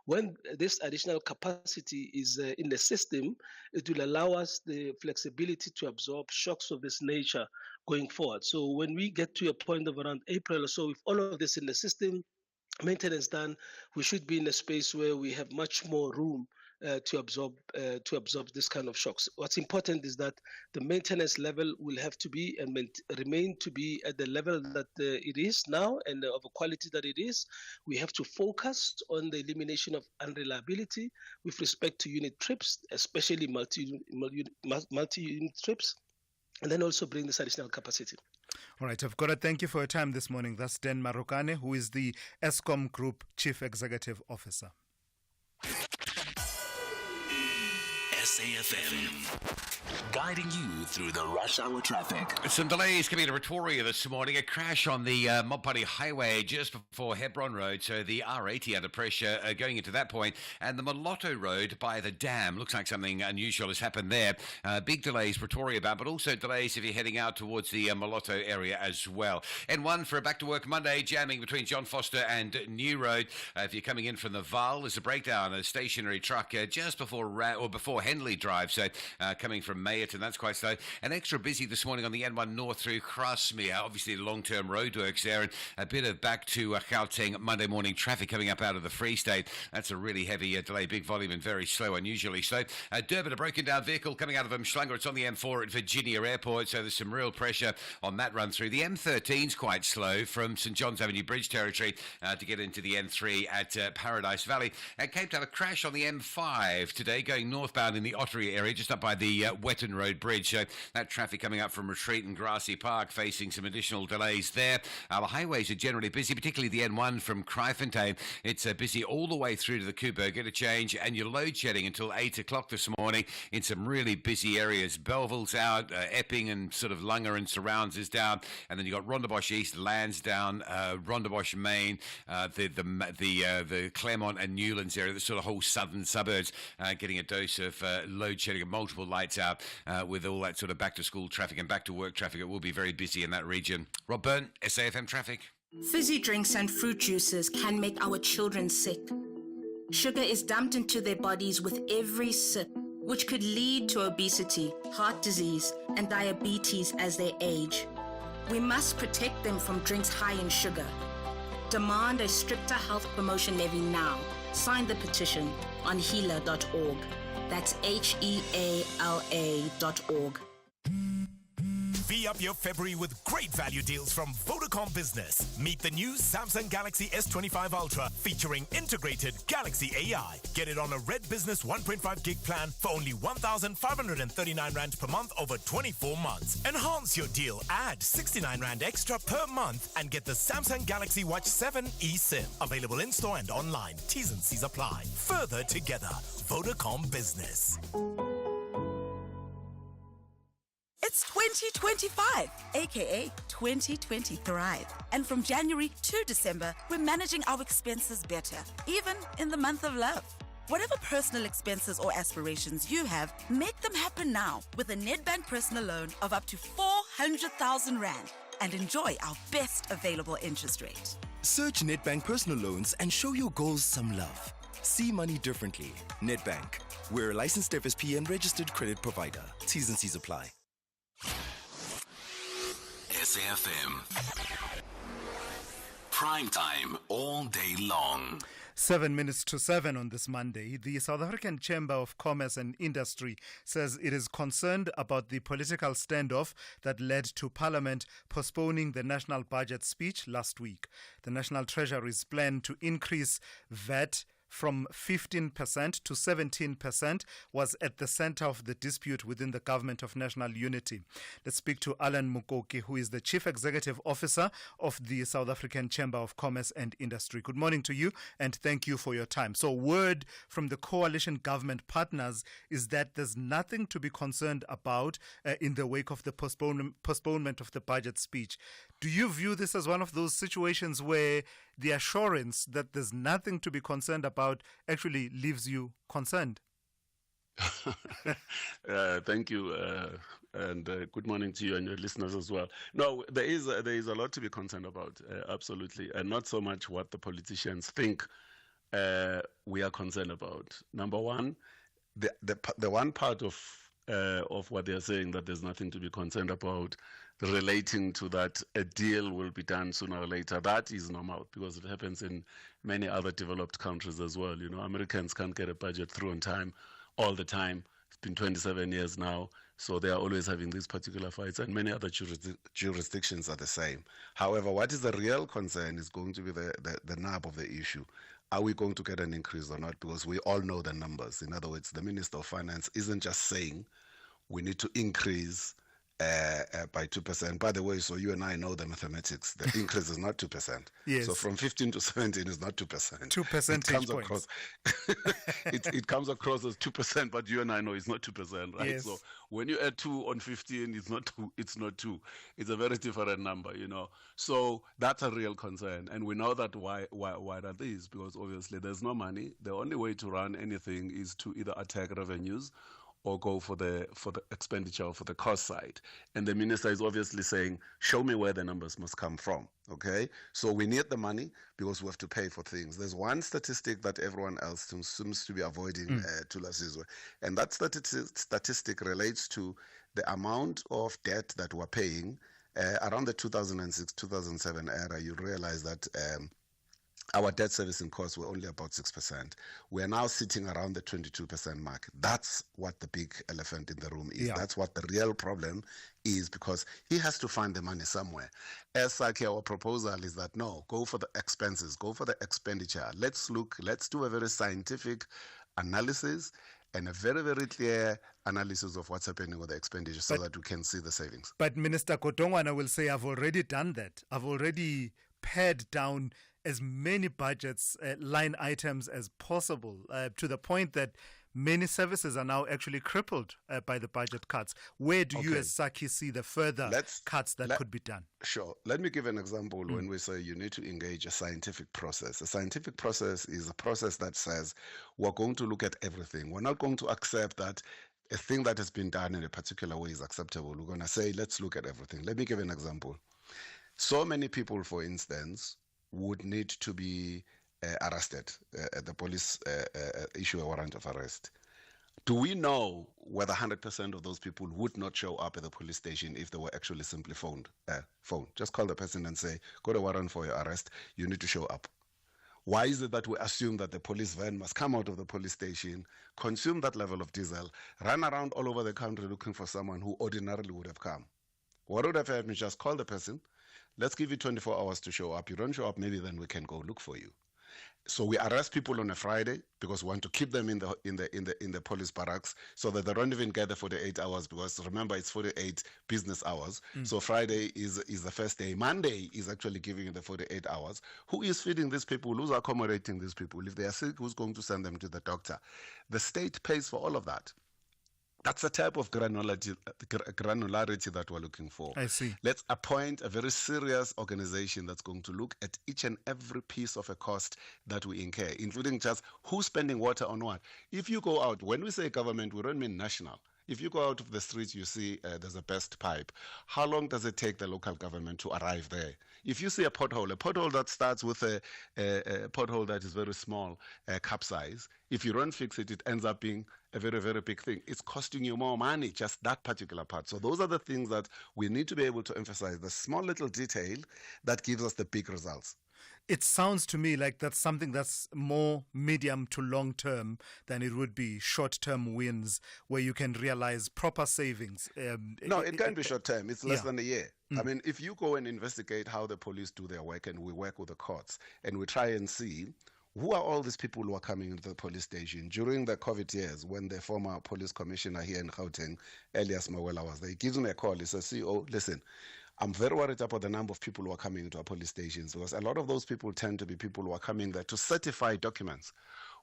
When this additional capacity is in the system, it will allow us the flexibility to absorb shocks of this nature going forward. So when we get to a point of around April or so, with all of this in the system, maintenance done, we should be in a space where we have much more room to absorb this kind of shocks. What's important is that the maintenance level will have to be and remain to be at the level that it is now and of a quality that it is. We have to focus on the elimination of unreliability with respect to unit trips, especially multi-unit trips, and then also bring this additional capacity. All right, I've got to thank you for your time this morning. That's Dan Marokane, who is the Eskom Group Chief Executive Officer. SAFM, guiding you through the rush hour traffic. Some delays coming to Pretoria this morning. A crash on the Mopani Highway just before Hebron Road, so the R80 under pressure going into that point, and the Molotto Road by the dam. Looks like something unusual has happened there. Big delays Pretoria bound, but also delays if you're heading out towards the Molotto area as well. And for a back to work Monday, jamming between John Foster and New Road. If you're coming in from the Vaal, there's a breakdown, a stationary truck just before Henley Drive, so coming from Mayerton, that's quite slow. And extra busy this morning on the N1 North through Grasmere, obviously long-term roadworks there, and a bit of back to Gauteng Monday morning traffic coming up out of the Free State. That's a really heavy delay, big volume and very slow, unusually slow. Durban, a broken down vehicle coming out of Umhlanga. It's on the M4 at Virginia Airport, so there's some real pressure on that run through. The M13's quite slow from St John's Avenue Bridge territory to get into the N3 at Paradise Valley. And Cape Town, a crash on the M5 today going northbound in the Ottery area, just up by the Wetton Road Bridge. So that traffic coming up from Retreat and Grassy Park facing some additional delays there. The highways are generally busy, particularly the N1 from Kraaifontein. It's busy all the way through to the Kuiper interchange, and you're load shedding until 8 o'clock this morning in some really busy areas. Belleville's out, Epping and sort of Lunga and surrounds is down, and then you've got Rondebosch East, Lansdowne, Rondebosch Main, the Claremont and Newlands area, the sort of whole southern suburbs getting a dose of load shedding and multiple lights out with all that sort of back to school traffic and back to work traffic. It will be very busy in that region. Rob Byrne, SAFM Traffic. Fizzy drinks and fruit juices can make our children sick. Sugar is dumped into their bodies with every sip, which could lead to obesity, heart disease, and diabetes as they age. We must protect them from drinks high in sugar. Demand a stricter health promotion levy now. Sign the petition on heala.org. That's HEALA.org. V up your February with great value deals from Vodacom Business. Meet the new Samsung Galaxy S25 Ultra featuring integrated Galaxy AI. Get it on a Red Business 1.5 gig plan for only 1,539 Rand per month over 24 months. Enhance your deal. Add 69 Rand extra per month and get the Samsung Galaxy Watch 7 eSIM. Available in-store and online. T's and C's apply. Further together. Vodacom Business. It's 2025, aka 2020 Thrive. And from January to December, we're managing our expenses better, even in the month of love. Whatever personal expenses or aspirations you have, make them happen now with a Nedbank personal loan of up to 400,000 Rand and enjoy our best available interest rate. Search Nedbank personal loans and show your goals some love. See money differently. Nedbank. We're a licensed FSP and registered credit provider. T's and C's apply. SAFM. Prime time all day long. 7 minutes to 7 on this Monday. The South African Chamber of Commerce and Industry says it is concerned about the political standoff that led to Parliament postponing the national budget speech last week. The National Treasury's plan to increase VAT from 15% to 17% was at the center of the dispute within the Government of National Unity. Let's speak to Alan Mukoki, who is the Chief Executive Officer of the South African Chamber of Commerce and Industry. Good morning to you, and thank you for your time. So, word from the coalition government partners is that there's nothing to be concerned about in the wake of the postponement of the budget speech. Do you view this as one of those situations where the assurance that there's nothing to be concerned about actually leaves you concerned? Thank you, and good morning to you and your listeners as well. No, there is a lot to be concerned about, absolutely, and not so much what the politicians think we are concerned about. Number one, the one part of what they are saying that there's nothing to be concerned about relating to that a deal will be done sooner or later. That is normal because it happens in many other developed countries as well. You know, Americans can't get a budget through on time all the time. It's been 27 years now, so they are always having these particular fights, and many other jurisdictions are the same. However, what is the real concern is going to be the nub of the issue. Are we going to get an increase or not? Because we all know the numbers. In other words, the Minister of Finance isn't just saying we need to increase by 2%. By the way, so you and I know the mathematics. The increase is not 2%. Yes. So from 15 to 17 is not 2%. 2 percentage points. Across, it comes across as 2%, but you and I know it's not 2%, right? Yes. So when you add 2 on 15, it's not 2. It's not 2. It's a very different number, you know. So that's a real concern, and we know that why that is, because obviously there's no money. The only way to run anything is to either attack revenues or go for the expenditure, for the cost side. And the minister is obviously saying, show me where the numbers must come from, okay? So we need the money because we have to pay for things. There's one statistic that everyone else seems to be avoiding, Thulasizwe, and that statistic relates to the amount of debt that we're paying. Around the 2006-2007 era, you realize that our debt servicing costs were only about 6%. We are now sitting around the 22% mark. That's what the big elephant in the room is. Yeah. That's what the real problem is, because he has to find the money somewhere. As such, our proposal is that no, go for the expenses, go for the expenditure. Let's do a very scientific analysis and a very, very clear analysis of what's happening with the expenditure so that we can see the savings. But Minister Kotongwana will say, I've already done that. I've already pared down as many budgets, line items as possible, to the point that many services are now actually crippled by the budget cuts. Where do you as Saki see the further cuts that could be done? Sure. Let me give an example when we say you need to engage a scientific process. A scientific process is a process that says we're going to look at everything. We're not going to accept that a thing that has been done in a particular way is acceptable. We're going to say, let's look at everything. Let me give an example. So many people, for instance, would need to be arrested. The police issue a warrant of arrest. Do we know whether 100% of those people would not show up at the police station if they were actually simply phoned? Just call the person and say, got a warrant for your arrest, you need to show up. Why is it that we assume that the police van must come out of the police station, consume that level of diesel, run around all over the country looking for someone who ordinarily would have come? What would have happened is just call the person, let's give you 24 hours to show up. You don't show up, maybe then we can go look for you. So we arrest people on a Friday because we want to keep them in the police barracks so that they don't even get the 48 hours, because remember it's 48 business hours. So Friday is the first day. Monday is actually giving you the 48 hours. Who is feeding these people? Who's accommodating these people? If they are sick, who's going to send them to the doctor? The state pays for all of that, That's the type of granularity that we're looking for. I see. Let's appoint a very serious organization that's going to look at each and every piece of a cost that we incur, including just who's spending water on what. If you go out, when we say government, we don't mean national. If you go out of the streets, you see there's a burst pipe. How long does it take the local government to arrive there? If you see a pothole that starts with a pothole that is very small, cup size, if you don't fix it, it ends up being a very, very big thing. It's costing you more money, just that particular part. So those are the things that we need to be able to emphasize, the small little detail that gives us the big results. It sounds to me like that's something that's more medium to long term than it would be short term wins where you can realize proper savings. No, it can be short term. It's less yeah. than a year. I mean, if you go and investigate how the police do their work, and we work with the courts, and we try and see who are all these people who are coming into the police station during the COVID years, when the former police commissioner here in Gauteng, Elias Mawela, was there. He gives me a call. He says, CEO, listen, I'm very worried about the number of people who are coming into our police stations, because a lot of those people tend to be people who are coming there to certify documents.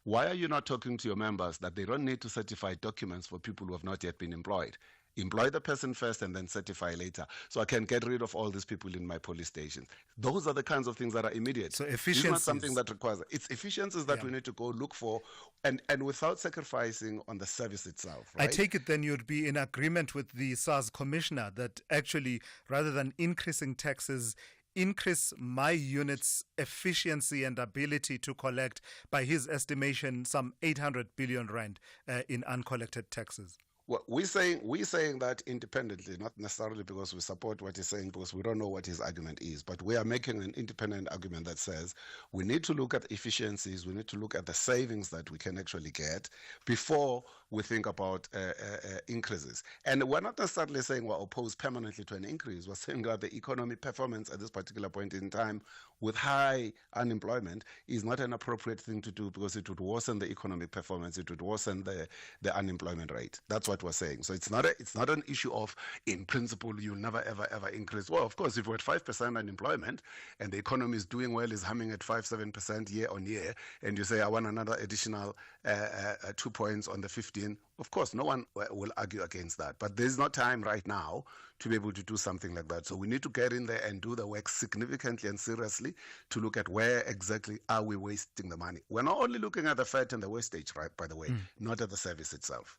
Why are you not talking to your members that they don't need to certify documents for people who have not yet been employed? Employ the person first and then certify later, so I can get rid of all these people in my police stations. Those are the kinds of things that are immediate. So efficiency is not something that requires. It's efficiencies that we need to go look for, and without sacrificing on the service itself. Right? I take it then you'd be in agreement with the SARS commissioner that actually, rather than increasing taxes, increase my unit's efficiency and ability to collect, by his estimation, some 800 billion rand in uncollected taxes. Well, we're saying that independently, not necessarily because we support what he's saying, because we don't know what his argument is. But we are making an independent argument that says we need to look at efficiencies, we need to look at the savings that we can actually get before we think about increases. And we're not necessarily saying we're opposed permanently to an increase. We're saying that the economic performance at this particular point in time with high unemployment is not an appropriate thing to do, because it would worsen the economic performance, it would worsen the unemployment rate. That's what we're saying. So it's not an issue of, in principle, you'll never, ever increase. Well, of course, if we're at 5% unemployment and the economy is doing well, is humming at 5-7% year on year, and you say, I want another additional 2 points on the 15, of course, no one will argue against that. But there's no time right now to be able to do something like that. So we need to get in there and do the work significantly and seriously to look at where exactly are we wasting the money. We're not only looking at the fat and the wastage, right, by the way, not at the service itself.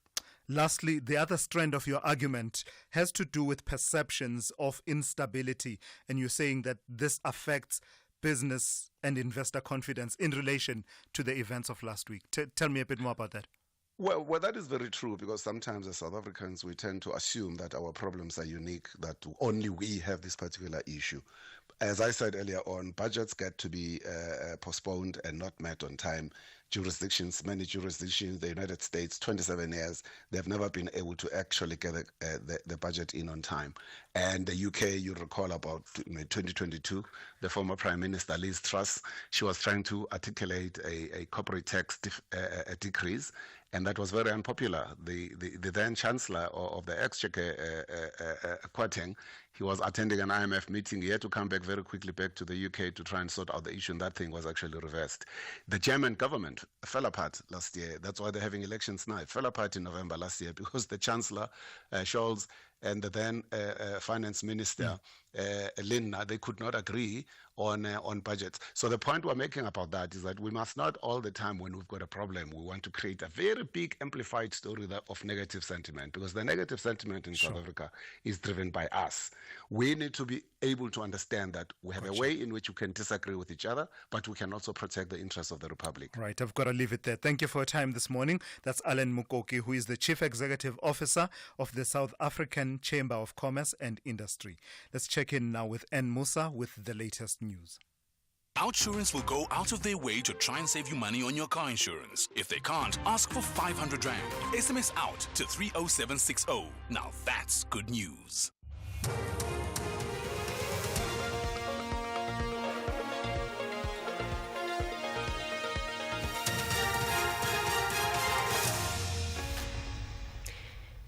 Lastly, the other strand of your argument has to do with perceptions of instability. And you're saying that this affects business and investor confidence in relation to the events of last week. Tell me a bit more about that. Well, that is very true, because sometimes as South Africans, we tend to assume that our problems are unique, that only we have this particular issue. As I said earlier on, budgets get to be postponed and not met on time. Many jurisdictions, the United States, 27 years, they've never been able to actually get the budget in on time. And the UK, you recall about 2022, the former Prime Minister, Liz Truss, she was trying to articulate a corporate tax decrease, and that was very unpopular. The then Chancellor of the Exchequer, Kwateng, he was attending an IMF meeting. He had to come back very quickly back to the UK to try and sort out the issue, and that thing was actually reversed. The German government fell apart last year. That's why they're having elections now. It fell apart in November last year because the Chancellor, Scholz, and the then Finance Minister, Lindner, they could not agree on budgets. So the point we're making about that is that we must not all the time, when we've got a problem, we want to create a very big amplified story of negative sentiment, because the negative sentiment in South Africa is driven by us. We need to be able to understand that we have a way in which we can disagree with each other, but we can also protect the interests of the Republic. Right, I've got to leave it there. Thank you for your time this morning. That's Alan Mukoki, who is the Chief Executive Officer of the South African Chamber of Commerce and Industry. Let's check in now with N. Musa with the latest news. Outsurance will go out of their way to try and save you money on your car insurance. If they can't, ask for 500 Rand. SMS out to 30760. Now that's good news.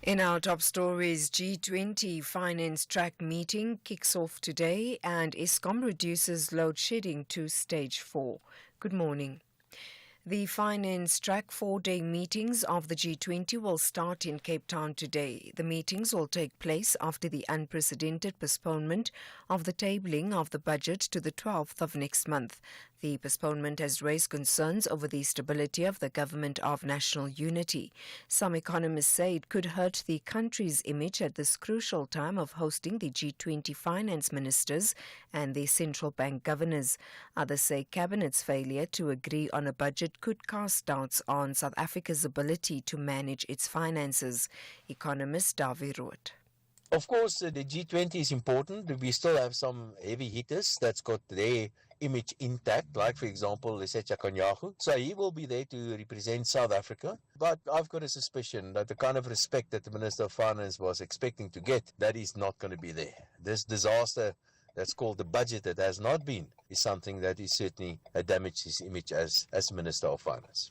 In our top stories, G20 finance track meeting kicks off today and Eskom reduces load shedding to stage 4. Good morning. The finance track 4-day meetings of the G20 will start in Cape Town today. The meetings will take place after the unprecedented postponement of the tabling of the budget to the 12th of next month. The postponement has raised concerns over the stability of the government of national unity. Some economists say it could hurt the country's image at this crucial time of hosting the G20 finance ministers and the central bank governors. Others say Cabinet's failure to agree on a budget could cast doubts on South Africa's ability to manage its finances. Economist Davi Rood. Of course, the G20 is important. We still have some heavy hitters that's got their image intact, like, for example, Lesetja Kganyago. So he will be there to represent South Africa. But I've got a suspicion that the kind of respect that the Minister of Finance was expecting to get, that is not going to be there. This disaster that's called the budget that has not been is something that is certainly damaged his image as Minister of Finance.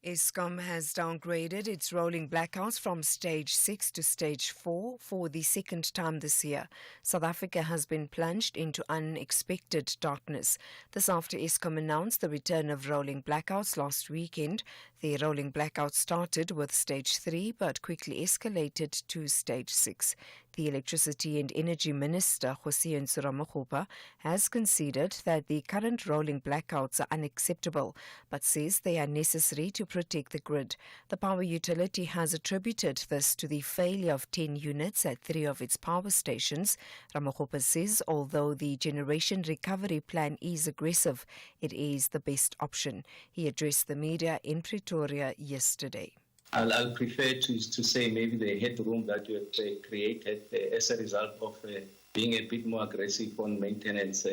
Eskom has downgraded its rolling blackouts from stage 6 to stage 4 for the second time this year. South Africa has been plunged into unexpected darkness. This after Eskom announced the return of rolling blackouts last weekend. The rolling blackout started with stage 3 but quickly escalated to stage 6. The Electricity and Energy Minister, Hosian Suramakgopa, has conceded that the current rolling blackouts are unacceptable, but says they are necessary to protect the grid. The power utility has attributed this to the failure of 10 units at 3 of its power stations. Ramakgopa says although the generation recovery plan is aggressive, it is the best option. He addressed the media in Pretoria yesterday. I'll prefer to say maybe the headroom that you have created as a result of being a bit more aggressive on maintenance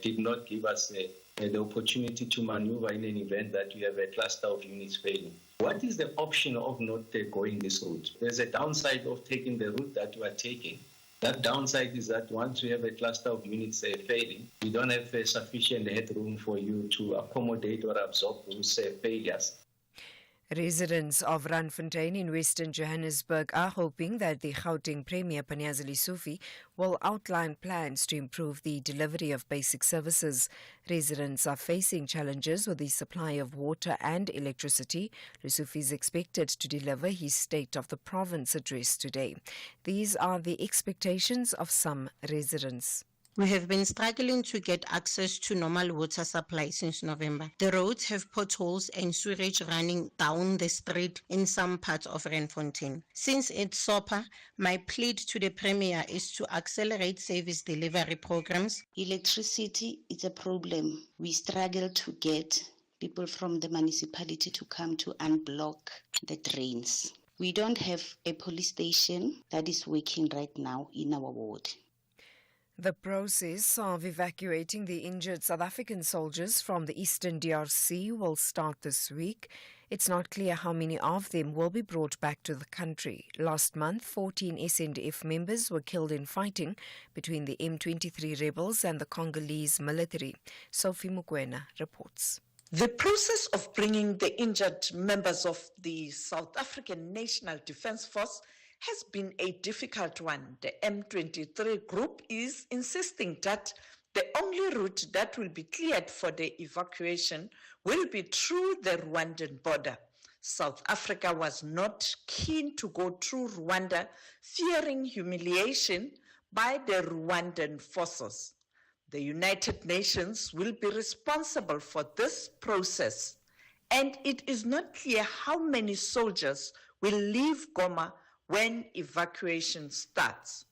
did not give us the opportunity to maneuver in an event that you have a cluster of units failing. What is the option of not going this route? There's a downside of taking the route that you are taking. That downside is that once you have a cluster of units failing, you don't have sufficient headroom for you to accommodate or absorb those failures. Residents of Randfontein in Western Johannesburg are hoping that the Gauteng Premier Panyaza Lesufi will outline plans to improve the delivery of basic services. Residents are facing challenges with the supply of water and electricity. Lesufi is expected to deliver his State of the Province address today. These are the expectations of some residents. We have been struggling to get access to normal water supply since November. The roads have potholes and sewage running down the street in some parts of Randfontein. Since it's SOPA, my plea to the Premier is to accelerate service delivery programs. Electricity is a problem. We struggle to get people from the municipality to come to unblock the drains. We don't have a police station that is working right now in our ward. The process of evacuating the injured South African soldiers from the eastern DRC will start this week. It's not clear how many of them will be brought back to the country. Last month, 14 SNDF members were killed in fighting between the M23 rebels and the Congolese military. Sophie Mukwena reports. The process of bringing the injured members of the South African National Defence Force has been a difficult one. The M23 group is insisting that the only route that will be cleared for the evacuation will be through the Rwandan border. South Africa was not keen to go through Rwanda, fearing humiliation by the Rwandan forces. The United Nations will be responsible for this process, and it is not clear how many soldiers will leave Goma when evacuation starts.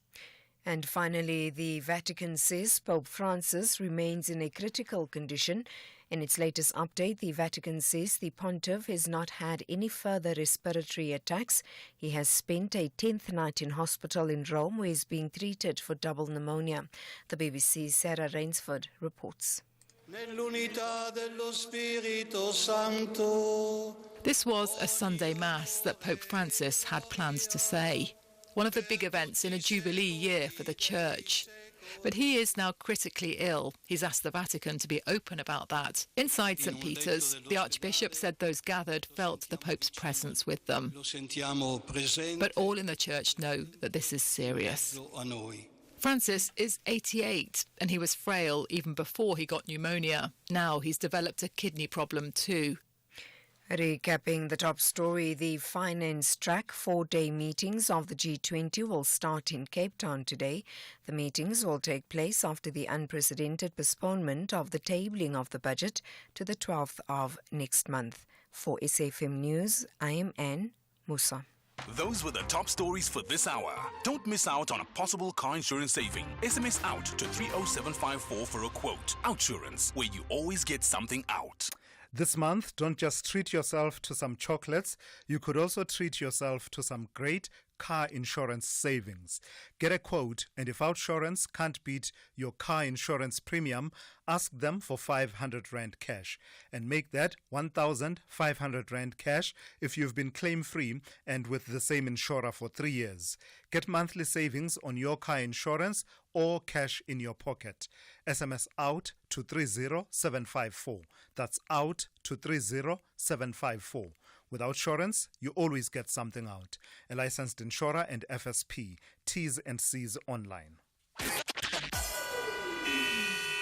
And finally, the Vatican says Pope Francis remains in a critical condition. In its latest update, the Vatican says the pontiff has not had any further respiratory attacks. He has spent a 10th night in hospital in Rome where he is being treated for double pneumonia. The BBC's Sarah Rainsford reports. This was a Sunday Mass that Pope Francis had plans to say, one of the big events in a Jubilee year for the Church. But he is now critically ill. He's asked the Vatican to be open about that. Inside St. Peter's, the Archbishop said those gathered felt the Pope's presence with them. But all in the Church know that this is serious. Francis is 88 and he was frail even before he got pneumonia. Now he's developed a kidney problem too. Recapping the top story, the finance track 4-day meetings of the G20 will start in Cape Town today. The meetings will take place after the unprecedented postponement of the tabling of the budget to the 12th of next month. For SAFM News, I am Anne Musa. Those were the top stories for this hour. Don't miss out on a possible car insurance saving. SMS out to 30754 for a quote. Outsurance, where you always get something out. This month, don't just treat yourself to some chocolates. You could also treat yourself to some great car insurance savings. Get a quote, and if Outsurance can't beat your car insurance premium, ask them for 500 Rand cash. And make that 1,500 Rand cash if you've been claim-free and with the same insurer for 3 years. Get monthly savings on your car insurance or cash in your pocket. SMS out to 30754. That's out to 30754. With Outsurance, you always get something out. A licensed insurer and FSP. T's and C's online.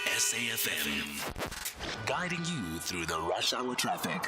SAFM, guiding you through the rush hour traffic.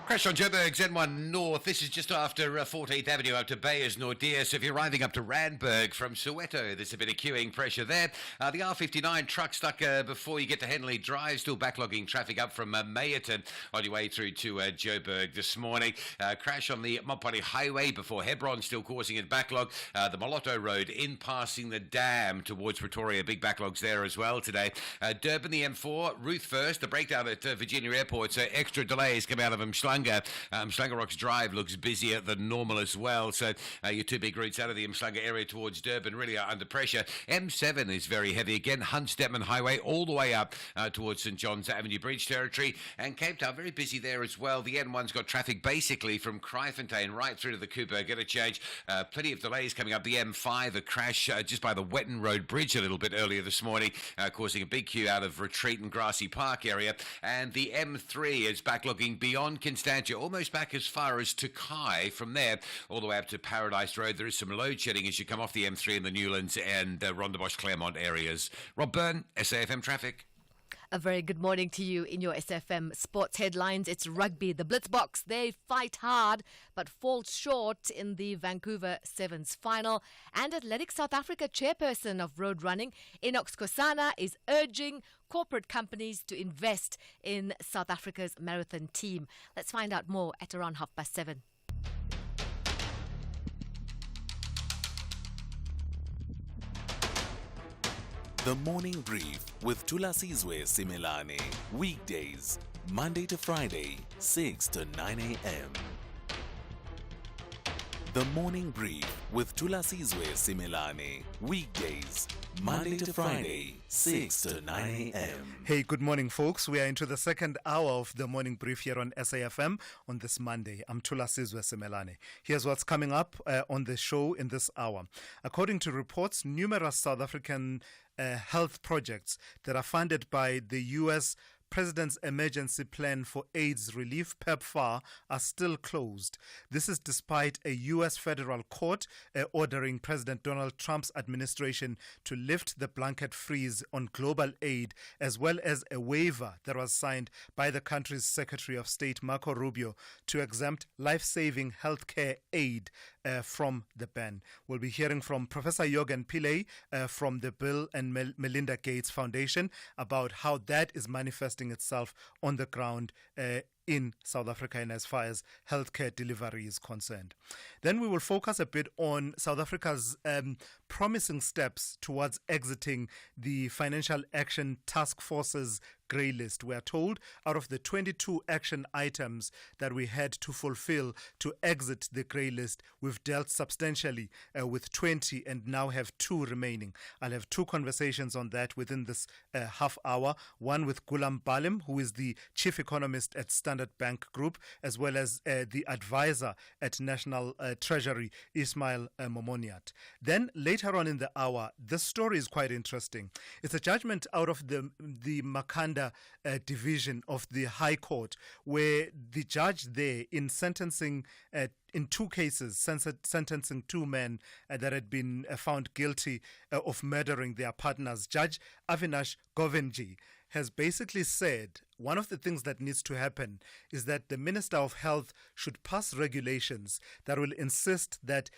Crash on Joburg's N1 North. This is just after 14th Avenue up to Bayers Nordia. So if you're arriving up to Randburg from Soweto, there's a bit of queuing pressure there. The R59 truck stuck before you get to Henley Drive, still backlogging traffic up from Mayerton on your way through to Joburg this morning. Crash on the Mopani Highway before Hebron, still causing a backlog. The Molotto Road in passing the dam towards Pretoria, big backlogs there as well today. Durban, the M4, Ruth first, the breakdown at Virginia Airport, so extra delays come out of Mshlanga. Mshlanga Rocks Drive looks busier than normal as well, so your two big routes out of the Mshlanga area towards Durban really are under pressure. M7 is very heavy again, Hunt-Stepman Highway all the way up towards St John's Avenue Bridge territory, and Cape Town very busy there as well. The N1's got traffic basically from Kraaifontein right through to the Cooper Interchange. Plenty of delays coming up. The M5, a crash just by the Wetton Road Bridge a little bit earlier this morning, causing a big queue out of Retreat and Grassy Park area, and the M3 is backlogging beyond Constantia, almost back as far as Tokai. From there all the way up to Paradise Road, there is some load shedding as you come off the M3 in the Newlands and Rondebosch Claremont areas. Rob Byrne, SAFM Traffic. A very good morning to you in your SFM sports headlines. It's rugby. The Blitzboks, they fight hard but fall short in the Vancouver Sevens final. And Athletics South Africa chairperson of road running, Enoch Skosana, is urging corporate companies to invest in South Africa's marathon team. Let's find out more at around 7:30. The Morning Brief with Thulasizwe Simelane. Weekdays, Monday to Friday, 6 to 9 a.m. The Morning Brief with Thulasizwe Simelane. Weekdays, Monday to Friday, 6 to 9 a.m. Hey, good morning, folks. We are into the second hour of the Morning Brief here on SAFM on this Monday. I'm Thulasizwe Simelane. Here's what's coming up on the show in this hour. According to reports, numerous South African health projects that are funded by the U.S. President's Emergency Plan for AIDS Relief, PEPFAR, are still closed. This is despite a U.S. federal court ordering President Donald Trump's administration to lift the blanket freeze on global aid, as well as a waiver that was signed by the country's Secretary of State, Marco Rubio, to exempt life-saving healthcare aid from the ban. We'll be hearing from Professor Jorgen Pillay from the Bill and Melinda Gates Foundation about how that is manifesting itself on the ground in South Africa and as far as healthcare delivery is concerned. Then we will focus a bit on South Africa's promising steps towards exiting the Financial Action Task Force's grey list. We are told out of the 22 action items that we had to fulfill to exit the grey list, we've dealt substantially with 20 and now have 2 remaining. I'll have 2 conversations on that within this half hour. One with Gulam Balim, who is the chief economist at Standard Bank Group, as well as the advisor at National Treasury, Ismail Momoniat. Then later on in the hour, this story is quite interesting. It's a judgment out of the Makanda division of the High Court, where the judge there in sentencing in 2 cases, sentencing 2 men that had been found guilty of murdering their partners. Judge Avinash Govenji has basically said one of the things that needs to happen is that the Minister of Health should pass regulations that will insist that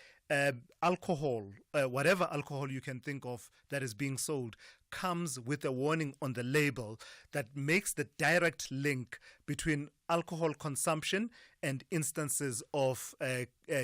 alcohol, whatever alcohol you can think of that is being sold, comes with a warning on the label that makes the direct link between alcohol consumption and instances of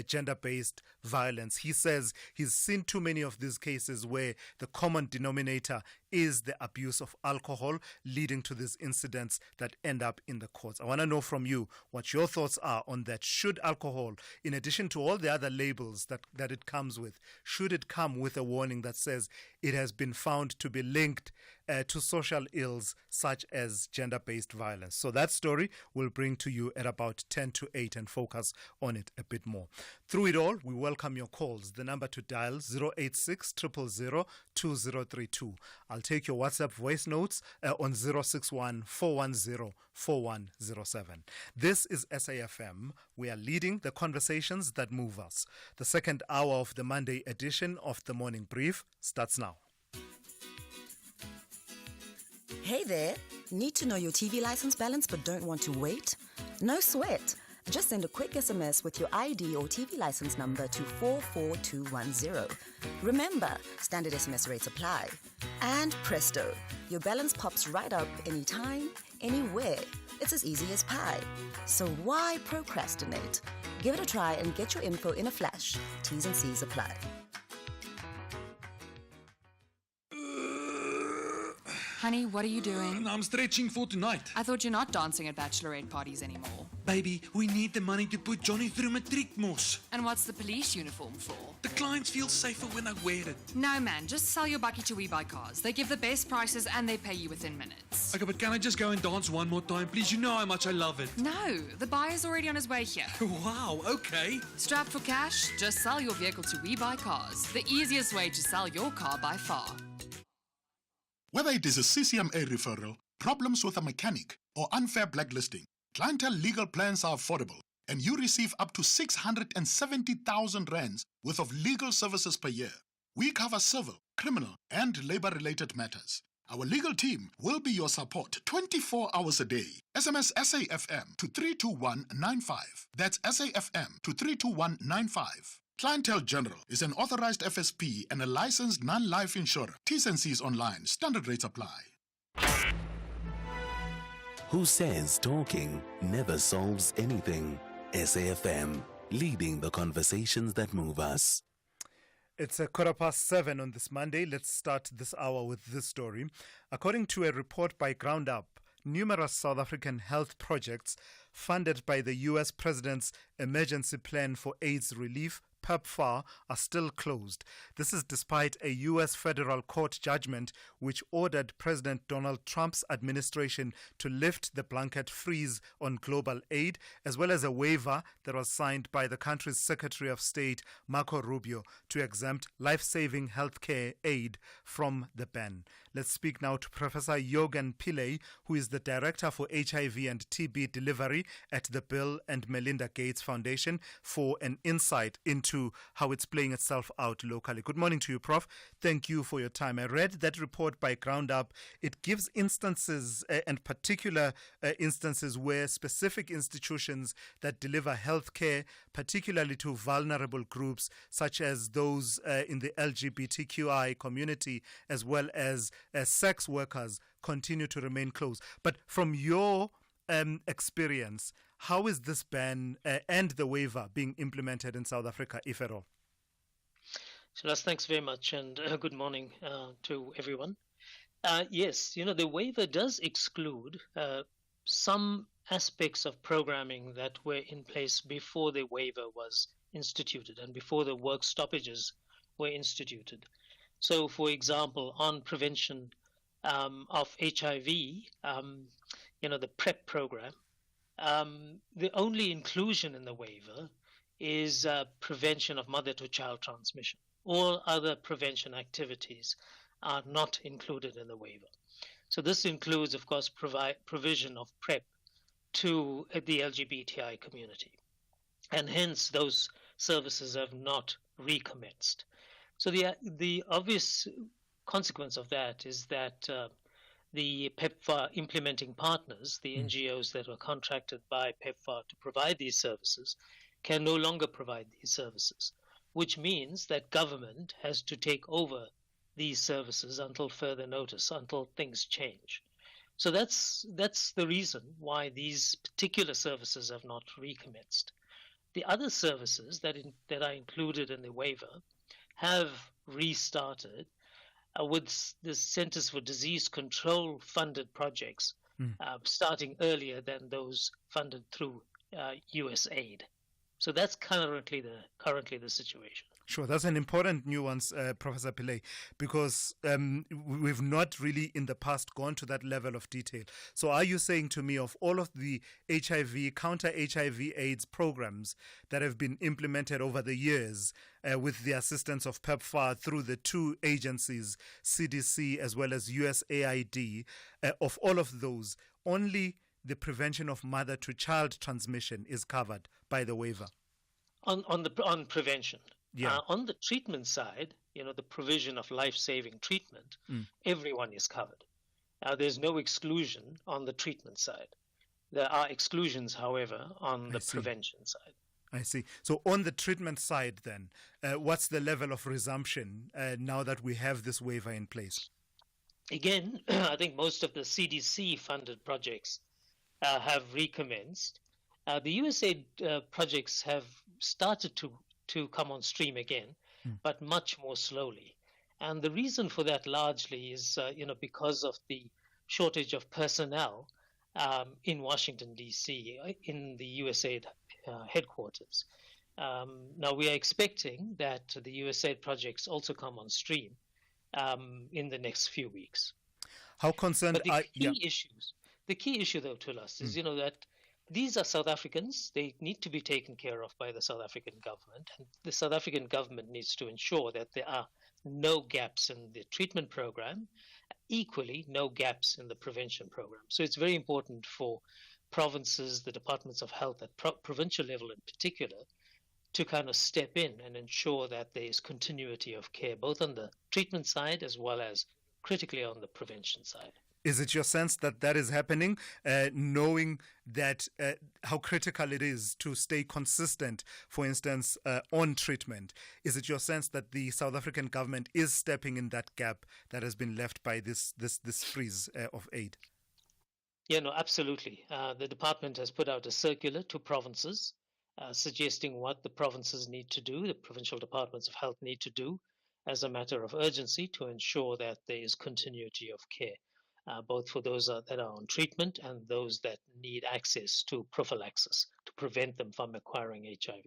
gender-based violence. He says he's seen too many of these cases where the common denominator is the abuse of alcohol, leading to these incidents that end up in the courts. I want to know from you what your thoughts are on that. Should alcohol, in addition to all the other labels that it comes with, should it come with a warning that says it has been found to be linked to social ills such as gender-based violence? So that story we'll bring to you at about 10 to 8 and focus on it a bit more. Through it all, we welcome your calls. The number to dial 086 000 2032. I'll take your WhatsApp voice notes on 061 410 4107. This is SAFM. We are leading the conversations that move us. The second hour of the Monday edition of the Morning Brief starts now. Hey there, need to know your TV license balance but don't want to wait? No sweat. Just send a quick SMS with your ID or TV license number to 44210. Remember, standard SMS rates apply. And presto, your balance pops right up anytime, anywhere. It's as easy as pie. So why procrastinate? Give it a try and get your info in a flash. T's and C's apply. Honey, what are you doing? I'm stretching for tonight. I thought you're not dancing at bachelorette parties anymore. Baby, we need the money to put Johnny through matric mos. And what's the police uniform for? The clients feel safer when I wear it. No, man, just sell your bucky to We Buy Cars. They give the best prices and they pay you within minutes. Okay, but can I just go and dance one more time, please? You know how much I love it. No, the buyer's already on his way here. Wow, okay. Strapped for cash? Just sell your vehicle to We Buy Cars. The easiest way to sell your car by far. Whether it is a CCMA referral, problems with a mechanic, or unfair blacklisting, clientele legal plans are affordable, and you receive up to 670,000 rands worth of legal services per year. We cover civil, criminal, and labor-related matters. Our legal team will be your support 24 hours a day. SMS SAFM to 32195. That's SAFM to 32195. Clientele General is an authorized FSP and a licensed non-life insurer. T's and C's online. Standard rates apply. Who says talking never solves anything? SAFM, leading the conversations that move us. It's 7:15 on this Monday. Let's start this hour with this story. According to a report by Roundup, numerous South African health projects funded by the U.S. President's Emergency Plan for AIDS Relief, PEPFAR, are still closed. This is despite a U.S. federal court judgment which ordered President Donald Trump's administration to lift the blanket freeze on global aid, as well as a waiver that was signed by the country's Secretary of State, Marco Rubio, to exempt life-saving healthcare aid from the ban. Let's speak now to Professor Yogan Pillay, who is the Director for HIV and TB Delivery at the Bill and Melinda Gates Foundation, for an insight into how it's playing itself out locally. Good morning to you, Prof. Thank you for your time. I read that report by Roundup. It gives instances and particular instances where specific institutions that deliver healthcare, particularly to vulnerable groups, such as those in the LGBTQI community, as well as sex workers, continue to remain closed. But from your experience, how is this ban and the waiver being implemented in South Africa, if at all? Silas, thanks very much, and good morning to everyone. Yes, the waiver does exclude some aspects of programming that were in place before the waiver was instituted and before the work stoppages were instituted. So, for example, on prevention of HIV, the PrEP program, the only inclusion in the waiver is prevention of mother-to-child transmission. All other prevention activities are not included in the waiver. So this includes, of course, provision of PrEP to the LGBTI community. And hence, those services have not recommenced. So the obvious consequence of that is that the PEPFAR implementing partners, the NGOs that are contracted by PEPFAR to provide these services, can no longer provide these services, which means that government has to take over these services until further notice, until things change. So that's the reason why these particular services have not recommenced. The other services that are included in the waiver have restarted with the Centers for Disease Control funded projects, starting earlier than those funded through US aid. So that's currently the situation. Sure, that's an important nuance, Professor Pillay, because we've not really in the past gone to that level of detail. So are you saying to me, of all of the counter-HIV AIDS programs that have been implemented over the years with the assistance of PEPFAR through the two agencies, CDC as well as USAID, of all of those, only the prevention of mother-to-child transmission is covered by the waiver? On prevention. Yeah. On the treatment side, the provision of life-saving treatment, everyone is covered. There's no exclusion on the treatment side. There are exclusions, however, on the prevention side. I see. So on the treatment side then, what's the level of resumption now that we have this waiver in place? Again, I think most of the CDC-funded projects have recommenced. The USAID projects have started to come on stream again, but much more slowly. And the reason for that largely is, because of the shortage of personnel in Washington, D.C., in the USAID headquarters. Now, we are expecting that the USAID projects also come on stream in the next few weeks. How concerned are you? The key issue, though, Thulas, is, that these are South Africans. They need to be taken care of by the South African government. And the South African government needs to ensure that there are no gaps in the treatment program, equally no gaps in the prevention program. So it's very important for provinces, the departments of health at provincial level in particular, to kind of step in and ensure that there is continuity of care, both on the treatment side as well as critically on the prevention side. Is it your sense that that is happening, knowing that how critical it is to stay consistent, for instance, on treatment? Is it your sense that the South African government is stepping in that gap that has been left by this freeze of aid? Yeah, no, absolutely. The department has put out a circular to provinces suggesting what the provinces need to do, the provincial departments of health need to do as a matter of urgency to ensure that there is continuity of care. Both for those that are on treatment and those that need access to prophylaxis to prevent them from acquiring HIV.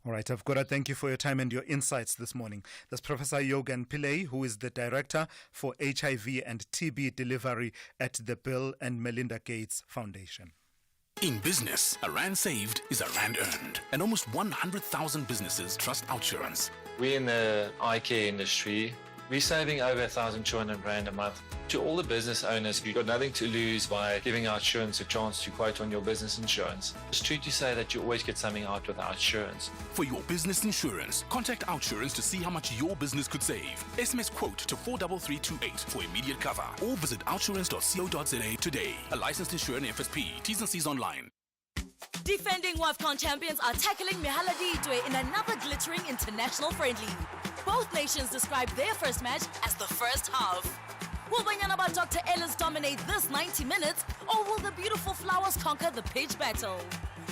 All right, I've got to thank you for your time and your insights this morning. That's Professor Yogan Pillay, who is the Director for HIV and TB Delivery at the Bill and Melinda Gates Foundation. In business, a rand saved is a rand earned. And almost 100,000 businesses trust OUTsurance. We in the eye care industry, we're saving over 1,200 Rand a month. To all the business owners, you've got nothing to lose by giving OUTsurance a chance to quote on your business insurance. It's true to say that you always get something out with OUTsurance. For your business insurance, contact OUTsurance to see how much your business could save. SMS quote to 43328 for immediate cover or visit outsurance.co.za today. A licensed insurer in FSP. T's and C's online. Defending WAFCON champions are tackling Mehaladitwe in another glittering international friendly. Both nations describe their first match as the first half. Will Banyana Dr. Ellis dominate this 90 minutes, or will the beautiful flowers conquer the pitch battle?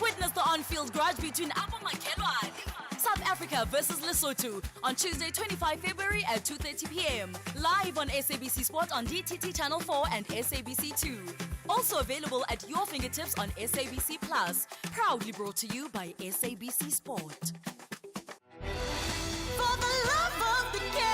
Witness the on-field grudge between Abu Makelwa, South Africa versus Lesotho on Tuesday, 25 February at 2:30 p.m. Live on SABC Sport on DTT Channel 4 and SABC 2. Also available at your fingertips on SABC Plus. Proudly brought to you by SABC Sport. For the love of the game.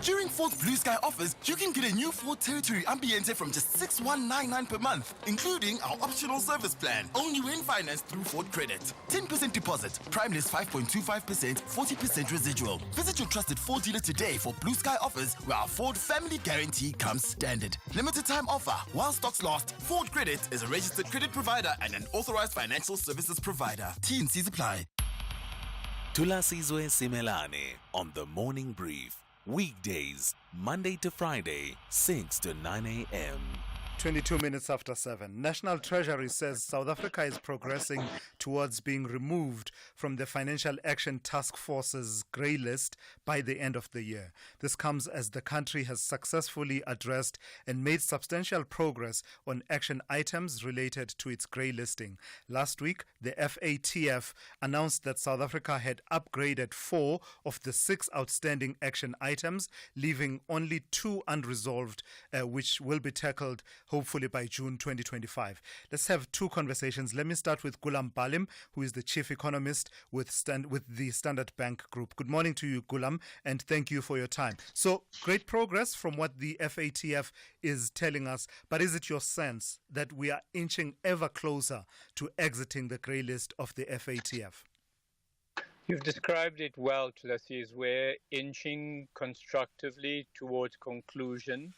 During Ford Blue Sky offers, you can get a new Ford Territory Ambiente from just 6,199 per month, including our optional service plan. Only when financed through Ford Credit. 10% deposit, primeless 5.25%, 40% residual. Visit your trusted Ford dealer today for Blue Sky offers, where our Ford Family Guarantee comes standard. Limited time offer while stocks last. Ford Credit is a registered credit provider and an authorized financial services provider. T&Cs apply. Thulasizwe Simelane on the Morning Brief. Weekdays, Monday to Friday, 6 to 9 a.m. 22 minutes after 7. National Treasury says South Africa is progressing towards being removed from the Financial Action Task Force's grey list by the end of the year. This comes as the country has successfully addressed and made substantial progress on action items related to its grey listing. Last week, the FATF announced that South Africa had upgraded 4 of the 6 outstanding action items, leaving only 2 unresolved, which will be tackled hopefully by June 2025. Let's have 2 conversations. Let me start with Gulam Balim, who is the chief economist with the Standard Bank Group. Good morning to you, Gulam, and thank you for your time. So, great progress from what the FATF is telling us, but is it your sense that we are inching ever closer to exiting the grey list of the FATF? You've described it well, Thulasizwe. We're inching constructively towards conclusion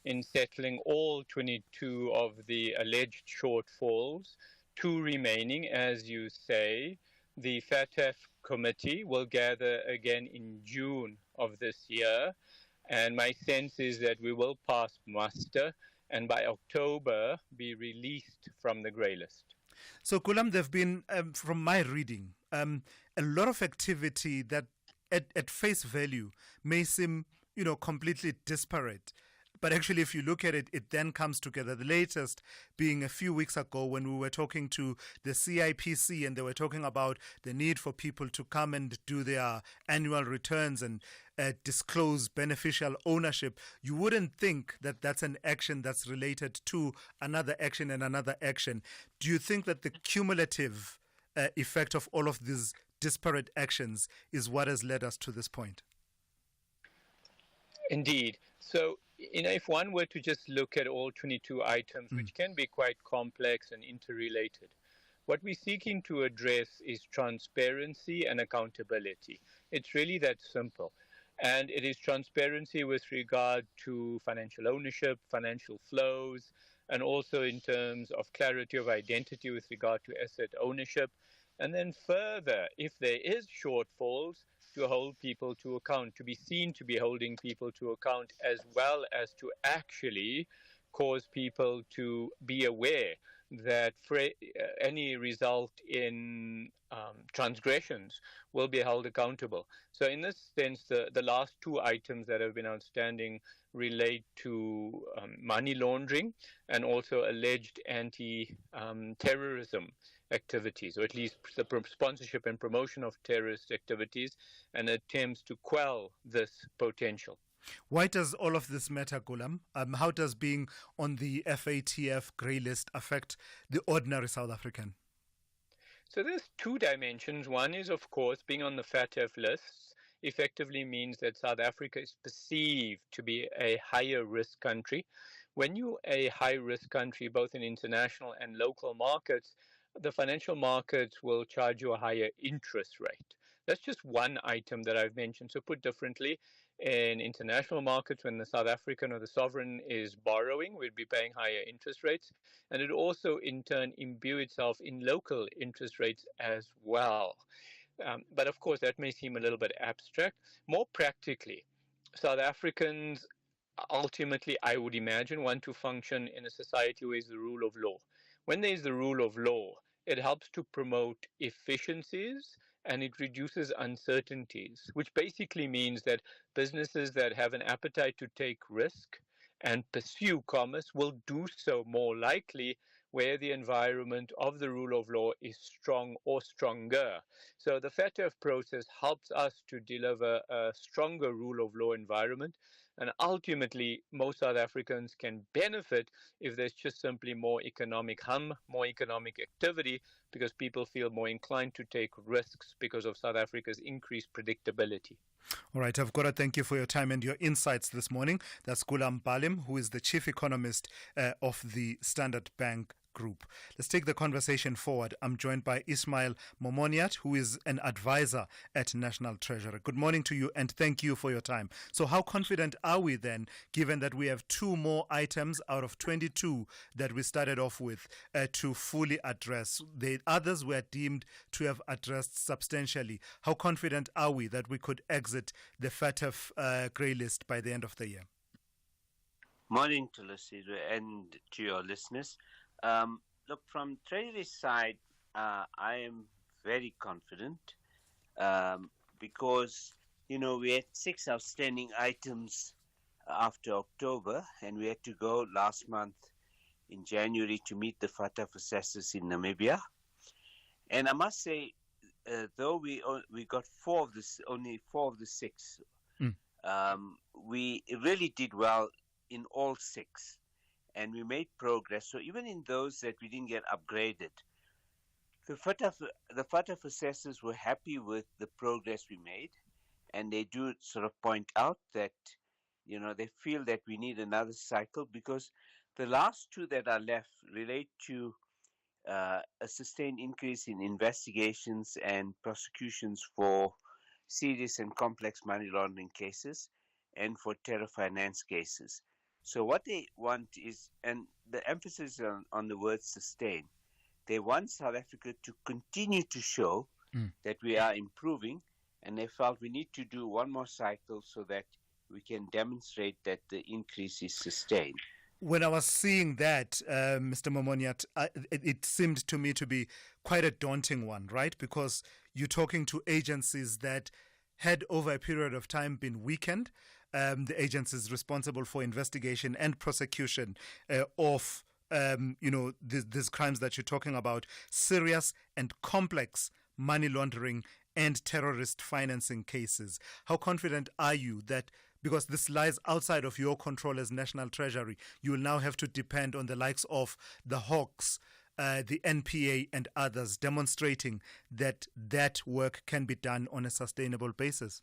in settling all 22 of the alleged shortfalls, 2 remaining, as you say. The FATF committee will gather again in June of this year, and my sense is that we will pass muster and by October be released from the grey list. So, Gulam, there have been, from my reading, a lot of activity that at face value may seem, completely disparate. But actually, if you look at it, it then comes together. The latest being a few weeks ago when we were talking to the CIPC and they were talking about the need for people to come and do their annual returns and disclose beneficial ownership. You wouldn't think that that's an action that's related to another action and another action. Do you think that the cumulative effect of all of these disparate actions is what has led us to this point? Indeed. So, if one were to just look at all 22 items, which can be quite complex and interrelated, what we're seeking to address is transparency and accountability. It's really that simple. And it is transparency with regard to financial ownership, financial flows, and also in terms of clarity of identity with regard to asset ownership. And then further, if there is shortfalls, to hold people to account, to be seen to be holding people to account, as well as to actually cause people to be aware that any result in transgressions will be held accountable. So in this sense, the last 2 items that have been outstanding relate to money laundering and also alleged anti-terrorism activities, or at least the sponsorship and promotion of terrorist activities, and attempts to quell this potential. Why does all of this matter, Gulam? How does being on the FATF grey list affect the ordinary South African? So there's 2 dimensions. One is, of course, being on the FATF lists effectively means that South Africa is perceived to be a higher risk country. When you're a high risk country, both in international and local markets, the financial markets will charge you a higher interest rate. That's just one item that I've mentioned. So put differently, in international markets, when the South African or the sovereign is borrowing, we'd be paying higher interest rates. And it also, in turn, imbue itself in local interest rates as well. But of course, that may seem a little bit abstract. More practically, South Africans ultimately, I would imagine, want to function in a society where there's the rule of law. When there's the rule of law, it helps to promote efficiencies and it reduces uncertainties, which basically means that businesses that have an appetite to take risk and pursue commerce will do so more likely where the environment of the rule of law is strong or stronger. So the FATF process helps us to deliver a stronger rule of law environment. And ultimately, most South Africans can benefit if there's just simply more economic more economic activity, because people feel more inclined to take risks because of South Africa's increased predictability. All right, I've got to thank you for your time and your insights this morning. That's Gulam Balim, who is the chief economist of the Standard Bank Group. Let's take the conversation forward. I'm joined by Ismail Momoniat, who is an advisor at National Treasury. Good morning to you and thank you for your time. So how confident are we then, given that we have 2 more items out of 22 that we started off with to fully address? The others were deemed to have addressed substantially. How confident are we that we could exit the FATF grey list by the end of the year? Morning to Thulasizwe and to your listeners. Look, from Treasury's side, I am very confident because, we had 6 outstanding items after October, and we had to go last month in January to meet the FATF assessors in Namibia. And I must say, though we got only 4 of the 6, we really did well in all 6, and we made progress. So even in those that we didn't get upgraded, the FATF assessors were happy with the progress we made, and they do sort of point out that, they feel that we need another cycle because the last 2 that are left relate to a sustained increase in investigations and prosecutions for serious and complex money laundering cases and for terror finance cases. So what they want is, and the emphasis on the word sustain, they want South Africa to continue to show that we are improving, and they felt we need to do 1 more cycle so that we can demonstrate that the increase is sustained. When I was seeing that, Mr. Momoniat, it seemed to me to be quite a daunting one, right? Because you're talking to agencies that had over a period of time been weakened. The agencies responsible for investigation and prosecution of, these crimes that you're talking about, serious and complex money laundering and terrorist financing cases. How confident are you that, because this lies outside of your control as National Treasury, you will now have to depend on the likes of the Hawks, the NPA and others, demonstrating that work can be done on a sustainable basis?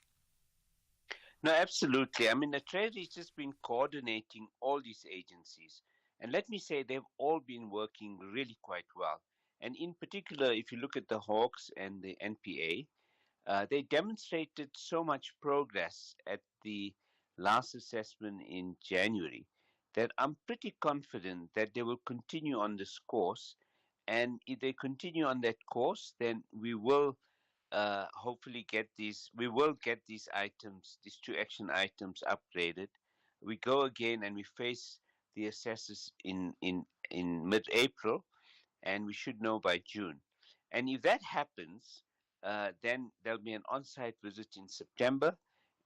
No, absolutely. I mean, the Treasury has just been coordinating all these agencies. And let me say, they've all been working really quite well. And in particular, if you look at the Hawks and the NPA, they demonstrated so much progress at the last assessment in January that I'm pretty confident that they will continue on this course. And if they continue on that course, then we will hopefully get these items, these 2 action items upgraded. We go again and we face the assessors in mid-April, and we should know by June. And if that happens, then there'll be an on-site visit in September,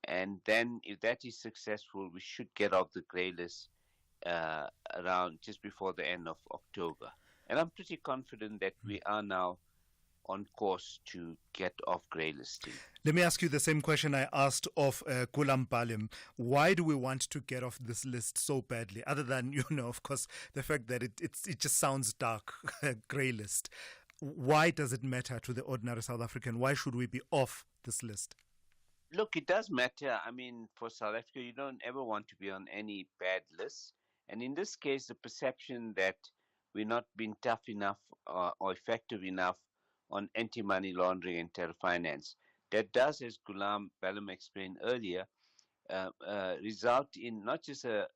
and then if that is successful, we should get off the grey list around just before the end of October. And I'm pretty confident that we are now on course to get off grey listing. Let me ask you the same question I asked of Gulam Balim. Why do we want to get off this list so badly? Other than, of course, the fact that it just sounds dark, grey list. Why does it matter to the ordinary South African? Why should we be off this list? Look, it does matter. I mean, for South Africa, you don't ever want to be on any bad list. And in this case, the perception that we're not being tough enough or effective enough on anti-money laundering and terror finance, that does, as Gulam Balim explained earlier, result in not just a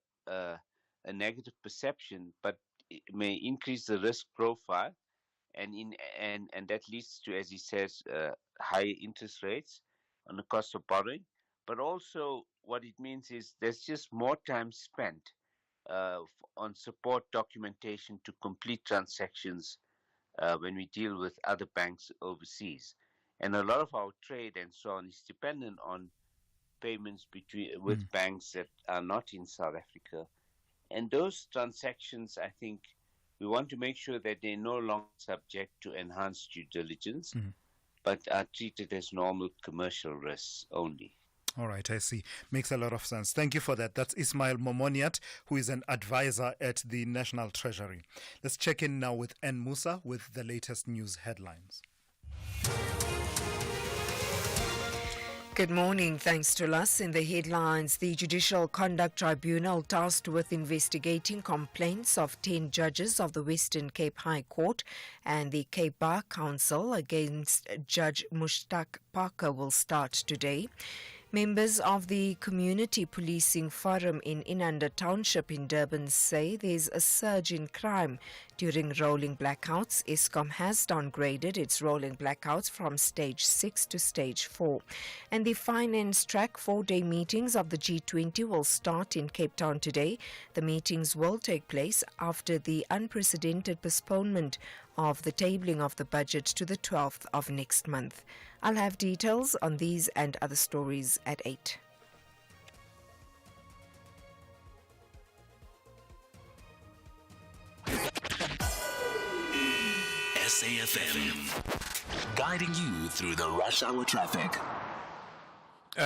negative perception, but it may increase the risk profile, and that leads to, as he says, higher interest rates on the cost of borrowing. But also, what it means is there's just more time spent on support documentation to complete transactions when we deal with other banks overseas. And a lot of our trade and so on is dependent on payments with banks that are not in South Africa. And those transactions, I think, we want to make sure that they're no longer subject to enhanced due diligence, but are treated as normal commercial risks only. All right, I see. Makes a lot of sense. Thank you for that. That's Ismail Momoniat, who is an advisor at the National Treasury. Let's check in now with N. Musa with the latest news headlines. Good morning. Thanks to us. In the headlines, the Judicial Conduct Tribunal tasked with investigating complaints of 10 judges of the Western Cape High Court and the Cape Bar Council against Judge Mushtaq Parker will start today. Members of the Community Policing Forum in Inanda Township in Durban say there's a surge in crime during rolling blackouts. Eskom has downgraded its rolling blackouts from stage 6 to stage 4. And the finance track 4-day meetings of the G20 will start in Cape Town today. The meetings will take place after the unprecedented postponement of the tabling of the budget to the 12th of next month. I'll have details on these and other stories at 8. SAFM, guiding you through the rush hour traffic.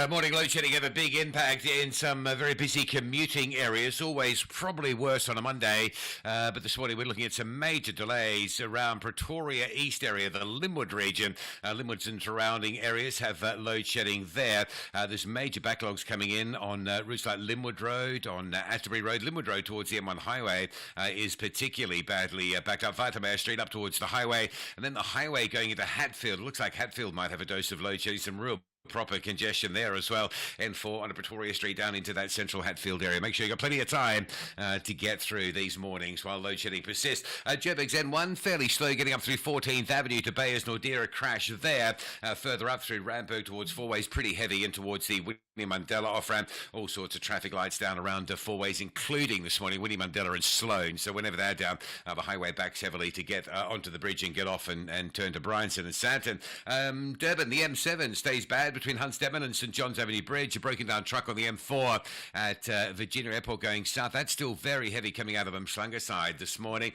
Morning load shedding have a big impact in some very busy commuting areas, always probably worse on a Monday, but this morning we're looking at some major delays around Pretoria East area, the Linwood region. Linwood's and surrounding areas have load shedding there. There's major backlogs coming in on routes like Linwood Road, on Atterbury Road. Linwood Road towards the M1 highway is particularly badly backed up. Vitameyer Street up towards the highway, and then the highway going into Hatfield. It looks like Hatfield might have a dose of load shedding, some real proper congestion there as well. N4 on Pretoria Street down into that central Hatfield area. Make sure you've got plenty of time to get through these mornings while load shedding persists. Joburg's N1 fairly slow getting up through 14th Avenue to Bayers Nordera crash there. Further up through Randburg towards Four Ways, pretty heavy in towards the Winnie Mandela off-ramp. All sorts of traffic lights down around Four Ways, including this morning Winnie Mandela and Sloane. So whenever they're down, the highway backs heavily to get onto the bridge and get off and turn to Bryanston and Sandton. Durban, the M7 stays bad between Hunstedman and St John's Avenue Bridge. A broken down truck on the M4 at Virginia Airport going south. That's still very heavy coming out of Mhlanga side this morning.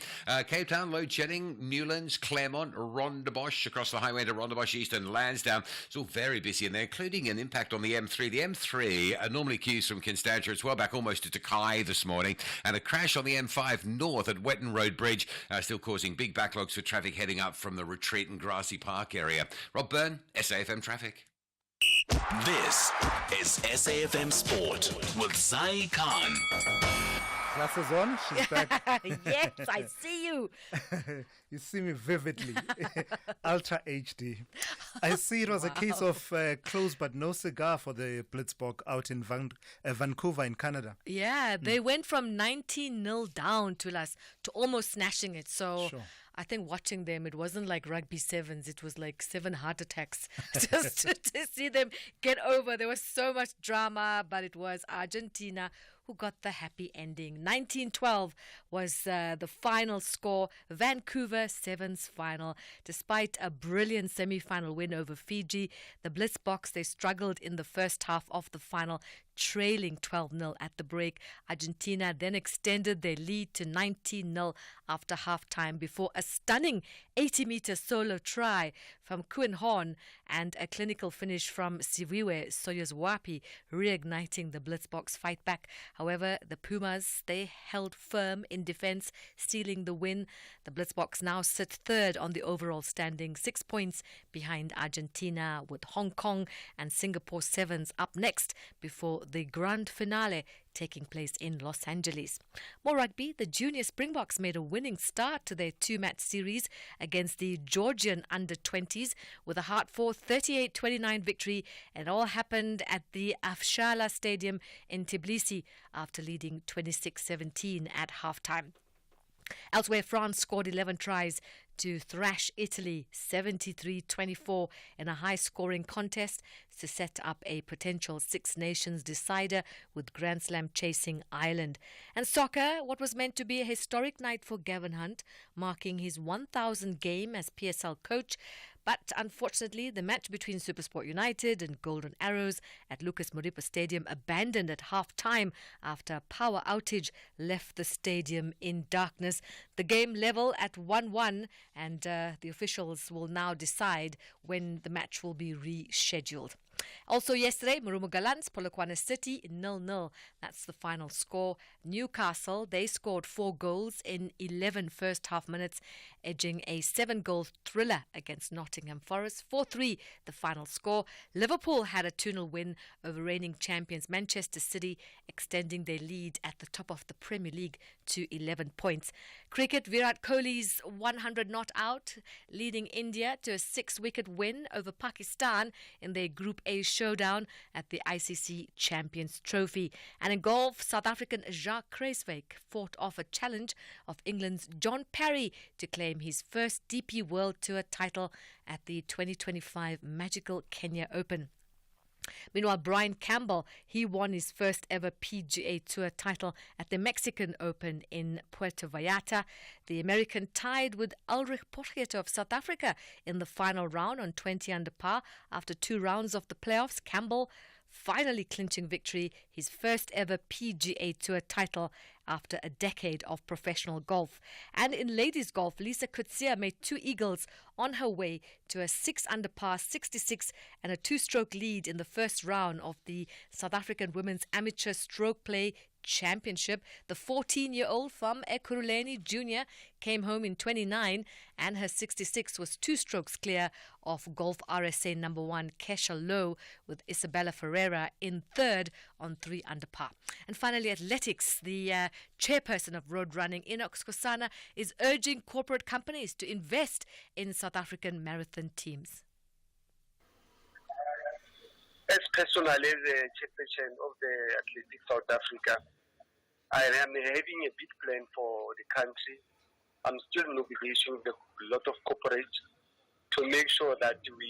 Cape Town load shedding, Newlands, Claremont, Rondebosch across the highway to Rondebosch East and Lansdowne. It's all very busy in there, including an impact on the M3. The M3 normally queues from Constantia. It's well back almost to Takai this morning. And a crash on the M5 north at Wetton Road Bridge, still causing big backlogs for traffic heading up from the Retreat and Grassy Park area. Rob Byrne, SAFM Traffic. This is SAFM Sport with Zai Khan. Glasses on, she's back. Yes, I see you. You see me vividly. Ultra HD. I see it was a case of close but no cigar for the Blitzbock out in Vancouver in Canada. Yeah, they went from 19-0 down to almost snatching it. So Sure. I think watching them, it wasn't like rugby sevens. It was like 7 heart attacks just to see them get over. There was so much drama, but it was Argentina who got the happy ending. 19-12 was the final score. Vancouver Sevens final. Despite a brilliant semi-final win over Fiji, the Blitzboks, they struggled in the first half of the final, trailing 12-0 at the break. Argentina then extended their lead to 19-0 after halftime before a stunning 80-meter solo try from Kuan Horn and a clinical finish from Siviwe Soyuzwapi, reigniting the Blitzboks fight back. However, the Pumas, they held firm in defense, stealing the win. The Blitzboks now sit third on the overall standing, 6 points behind Argentina, with Hong Kong and Singapore Sevens up next before the grand finale taking place in Los Angeles. More rugby, the junior Springboks made a winning start to their 2-match series against the Georgian under-20s with a hard-fought 38-29 victory, and it all happened at the Afshala Stadium in Tbilisi after leading 26-17 at halftime. Elsewhere, France scored 11 tries to thrash Italy 73-24 in a high-scoring contest to set up a potential Six Nations decider with Grand Slam chasing Ireland. And soccer, what was meant to be a historic night for Gavin Hunt, marking his 1,000th game as PSL coach. But unfortunately, the match between SuperSport United and Golden Arrows at Lucas Moripa Stadium abandoned at half-time after a power outage left the stadium in darkness. The game level at 1-1, and the officials will now decide when the match will be rescheduled. Also yesterday, Marumo Gallants, Polokwane City, 0-0. That's the final score. Newcastle, they scored 4 goals in 11 first half minutes, edging a 7-goal thriller against Nottingham Forest. 4-3, the final score. Liverpool had a 2-0 win over reigning champions Manchester City, extending their lead at the top of the Premier League to 11 points. Cricket, Virat Kohli's 100 not out, leading India to a 6-wicket win over Pakistan in their Group A showdown at the ICC Champions Trophy. And in golf, South African Jacques Kruiswijk fought off a challenge of England's John Parry to claim his first DP World Tour title at the 2025 Magical Kenya Open. Meanwhile, Brian Campbell, he won his first ever PGA Tour title at the Mexican Open in Puerto Vallarta. The American tied with Ulrich Porchetta of South Africa in the final round on 20 under par after 2 rounds of the playoffs. Campbell finally clinching victory, his first ever PGA Tour title after a decade of professional golf. And in ladies golf, Lisa Coetzee made 2 eagles on her way to a 6 under par 66 and a 2-stroke lead in the first round of the South African Women's Amateur Stroke Play Championship. The 14-year-old from Ekurhuleni Junior came home in 29 and her 66 was 2 strokes clear of Golf RSA number 1 Kesha Lowe, with Isabella Ferreira in third on 3 under par. And finally, athletics. The chairperson of road running, Enoch Skosana, is urging corporate companies to invest in South African marathon teams. As personally as the chairperson of the Athletics South Africa, I am having a big plan for the country. I'm still in obligation with a lot of corporates to make sure that we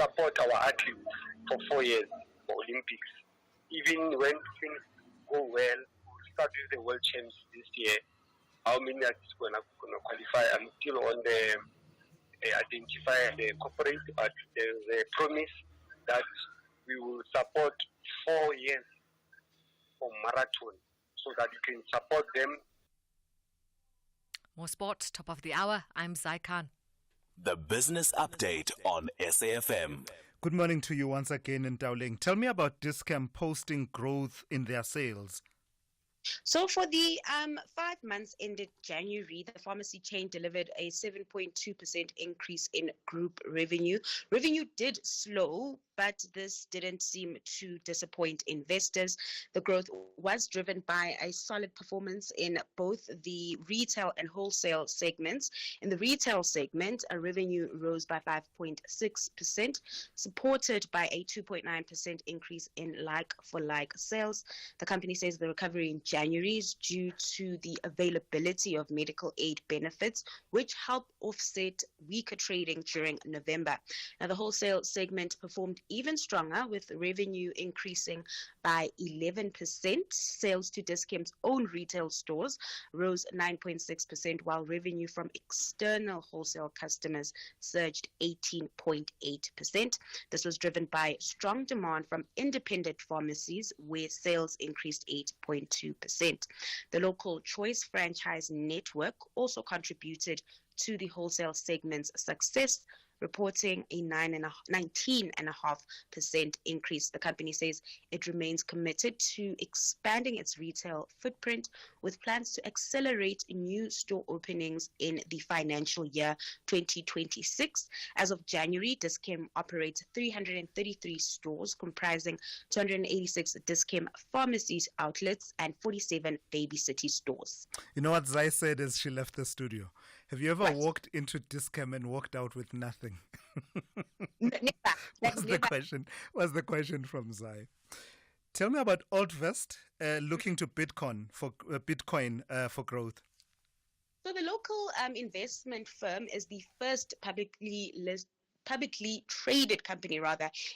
support our athletes for 4 years for Olympics. Even when things go well, we'll start with the World Champs this year. How many are going to qualify? I'm still on the identify the corporate, but there's a promise that we will support 4 years for marathon so that we can support them. More sport, top of the hour. I'm Zai Khan. The Business Update on SAFM. Good morning to you once again in Dowling. Tell me about Dis-Chem posting growth in their sales. So for the 5 months ended January, the pharmacy chain delivered a 7.2% increase in group revenue. Revenue did slow, but this didn't seem to disappoint investors. The growth was driven by a solid performance in both the retail and wholesale segments. In the retail segment, a revenue rose by 5.6%, supported by a 2.9% increase in like-for-like sales. The company says the recovery in January is due to the availability of medical aid benefits, which help offset weaker trading during November. Now, the wholesale segment performed even stronger, with revenue increasing by 11%. Sales to Dis-Chem's own retail stores rose 9.6%, while revenue from external wholesale customers surged 18.8%. This was driven by strong demand from independent pharmacies, where sales increased 8.2%. The local choice franchise network also contributed to the wholesale segment's success, reporting a 19.5% increase. The company says it remains committed to expanding its retail footprint, with plans to accelerate new store openings in the financial year 2026. As of January, Dis-Chem operates 333 stores, comprising 286 Dis-Chem pharmacies outlets and 47 Baby City stores. You know what Zai said as she left the studio? Have you ever walked into Dis-Chem and walked out with nothing? Never. What's the question from Zai? Tell me about Altvest looking to Bitcoin for growth. So the local investment firm is the first publicly traded company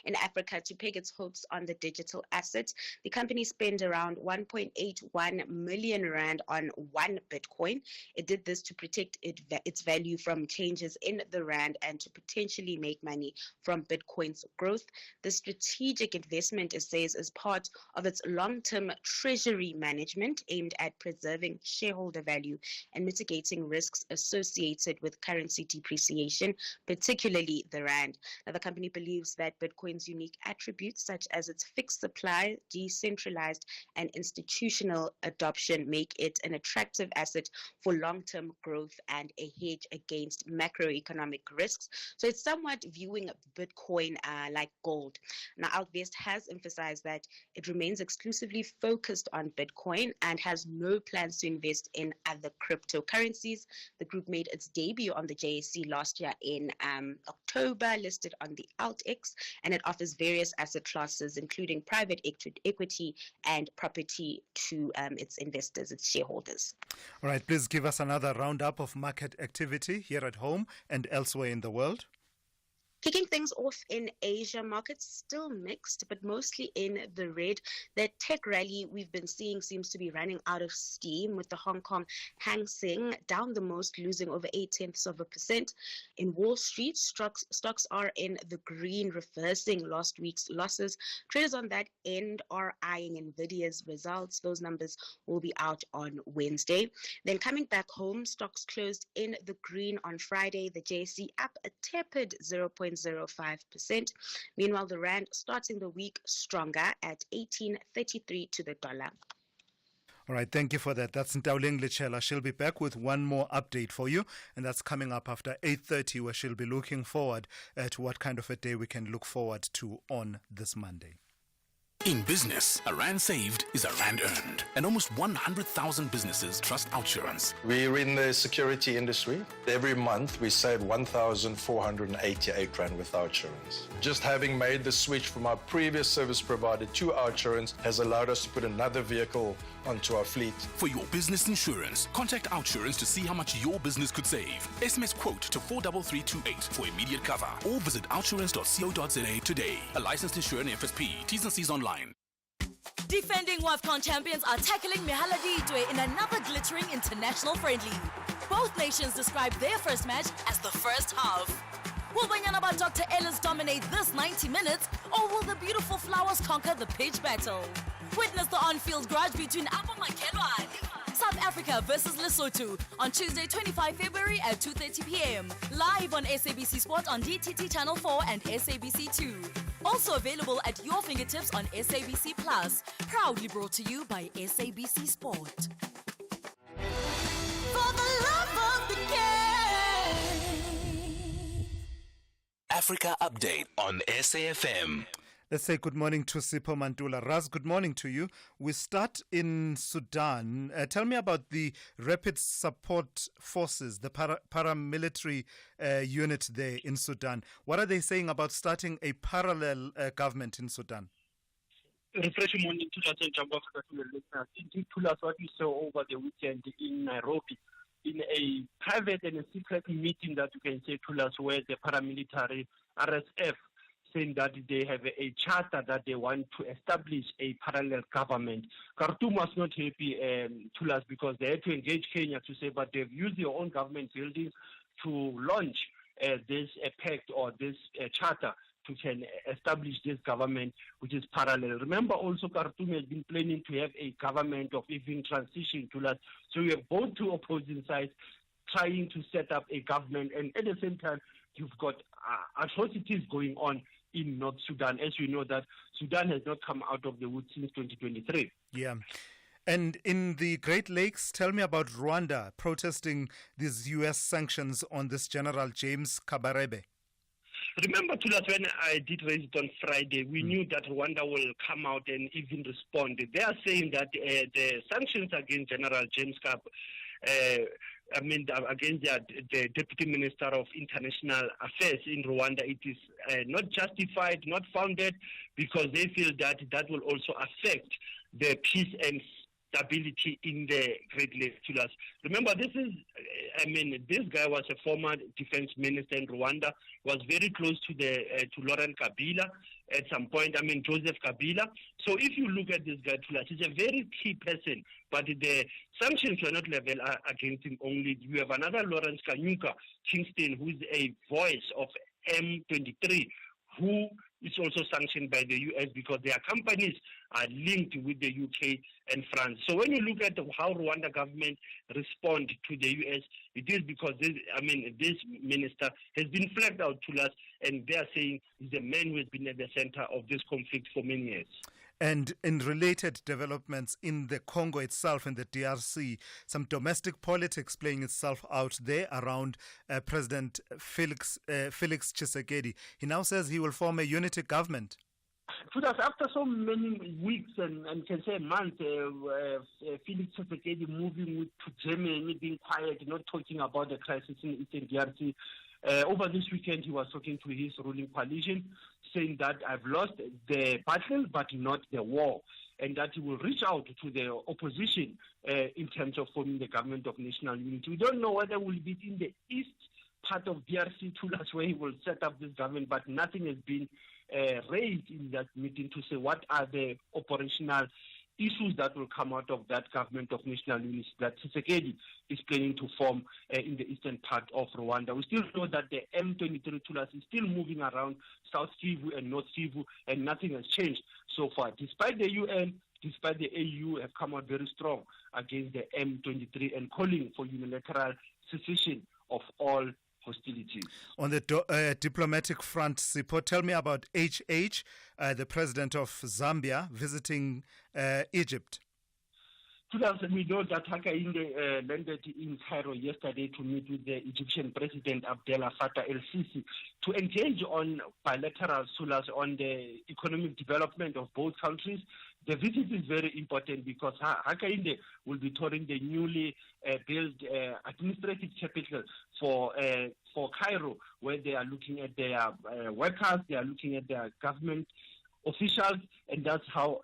in Africa to peg its hopes on the digital assets. The company spent around 1.81 million rand on 1 Bitcoin. It did this to protect its value from changes in the rand and to potentially make money from Bitcoin's growth. The strategic investment, it says, is part of its long-term treasury management aimed at preserving shareholder value and mitigating risks associated with currency depreciation, particularly the the rand. Now, the company believes that Bitcoin's unique attributes, such as its fixed supply, decentralized, and institutional adoption, make it an attractive asset for long-term growth and a hedge against macroeconomic risks. So it's somewhat viewing Bitcoin like gold. Now, Altvest has emphasized that it remains exclusively focused on Bitcoin and has no plans to invest in other cryptocurrencies. The group made its debut on the JSE last year in October, listed on the AltX, and it offers various asset classes, including private equity and property to its investors, its shareholders. All right, please give us another roundup of market activity here at home and elsewhere in the world. Kicking things off in Asia, markets still mixed, but mostly in the red. The tech rally we've been seeing seems to be running out of steam, with the Hong Kong Hang Seng down the most, losing over 0.8%. In Wall Street, stocks are in the green, reversing last week's losses. Traders on that end are eyeing Nvidia's results. Those numbers will be out on Wednesday. Then coming back home, stocks closed in the green on Friday. The JSE up a tepid 0.05%. Meanwhile, the rand starting the week stronger at 18.33 to the dollar. All right, thank you for that. That's Ntauleng Lichela. She'll be back with one more update for you, and that's coming up after 8:30, where she'll be looking forward to what kind of a day we can look forward to on this Monday. In business, a rand saved is a rand earned, and almost 100,000 businesses trust Outsurance. We're in the security industry. Every month we save 1,488 Rand with Outsurance. Just having made the switch from our previous service provider to Outsurance has allowed us to put another vehicle onto our fleet. For your business insurance, contact Outsurance to see how much your business could save. SMS quote to 43328 for immediate cover, or visit outsurance.co.za today. A licensed insurer in FSP. T's and C's online. Defending WAFCON champions are tackling Mehaladitwe in another glittering international friendly. Both nations describe their first match as the first half. Will Banyana Dr. Ellis dominate this 90 minutes, or will the beautiful flowers conquer the pitch battle? Witness the on-field grudge between Abu Makelwane, South Africa versus Lesotho on Tuesday, 25 February at 2:30 p.m. Live on SABC Sport on DTT Channel 4 and SABC 2. Also available at your fingertips on SABC Plus. Proudly brought to you by SABC Sport. For the love of the game. Africa Update on SAFM. Let's say good morning to Sipho Mantula. Raz, good morning to you. We start in Sudan. Tell me about the Rapid Support Forces, the paramilitary unit there in Sudan. What are they saying about starting a parallel government in Sudan? Refreshing morning to us and Jumbo Africa to your listeners. Indeed, to us what we saw over the weekend in Nairobi, in a private and a secret meeting that you can say to us, where the paramilitary RSF saying that they have a charter that they want to establish a parallel government. Khartoum was not happy to us because they had to engage Kenya to say, but they've used their own government buildings to launch this pact or this charter to can establish this government, which is parallel. Remember also Khartoum has been planning to have a government of even transition to us. So we have both two opposing sides trying to set up a government, and at the same time, you've got atrocities going on in North Sudan. As you know, that Sudan has not come out of the woods since 2023. Yeah. And in the Great Lakes, tell me about Rwanda protesting these U.S. sanctions on this General James Kabarebe. Remember, Tulas, when I did raise it on Friday, we knew that Rwanda will come out and even respond. They are saying that the sanctions against General James Kabarebe, against the Deputy Minister of International Affairs in Rwanda, it is not justified, not founded, because they feel that that will also affect the peace and stability in the Great Lakes. Remember, this guy was a former defense minister in Rwanda, was very close to Laurent Kabila at some point, Joseph Kabila. So if you look at this guy, he's a very key person, but the sanctions were not leveled against him only. You have another Lawrence Kanyuka, Kingston, who's a voice of M23, who it's also sanctioned by the US because their companies are linked with the UK and France. So when you look at how Rwanda government respond to the US, it is because this minister has been flagged out to us, and they are saying he's a man who has been at the center of this conflict for many years. And in related developments in the Congo itself, in the DRC, some domestic politics playing itself out there around President Felix Tshisekedi. He now says he will form a unity government. After so many weeks and can say months, Felix Tshisekedi moving to Germany, being quiet, not talking about the crisis in Eastern DRC. Over this weekend, he was talking to his ruling coalition, saying that I've lost the battle, but not the war, and that he will reach out to the opposition in terms of forming the government of national unity. We don't know whether we'll be in the east part of DRC, Thulas, where he will set up this government, but nothing has been raised in that meeting to say what are the operational issues that will come out of that government of national unity that Tshisekedi is planning to form in the eastern part of Rwanda. We still know that the M23 Thulas is still moving around South Kivu and North Kivu, and nothing has changed so far. Despite the UN, despite the AU have come out very strong against the M23 and calling for unilateral cessation of all hostilities. On the diplomatic front, Sipho, tell me about HH, the president of Zambia, visiting Egypt. We know that Hakainde landed in Cairo yesterday to meet with the Egyptian President Abdel Fattah el-Sisi to engage on bilateral sulas on the economic development of both countries. The visit is very important because Hakainde will be touring the newly built administrative capital for Cairo, where they are looking at their workers, they are looking at their government officials, and that's how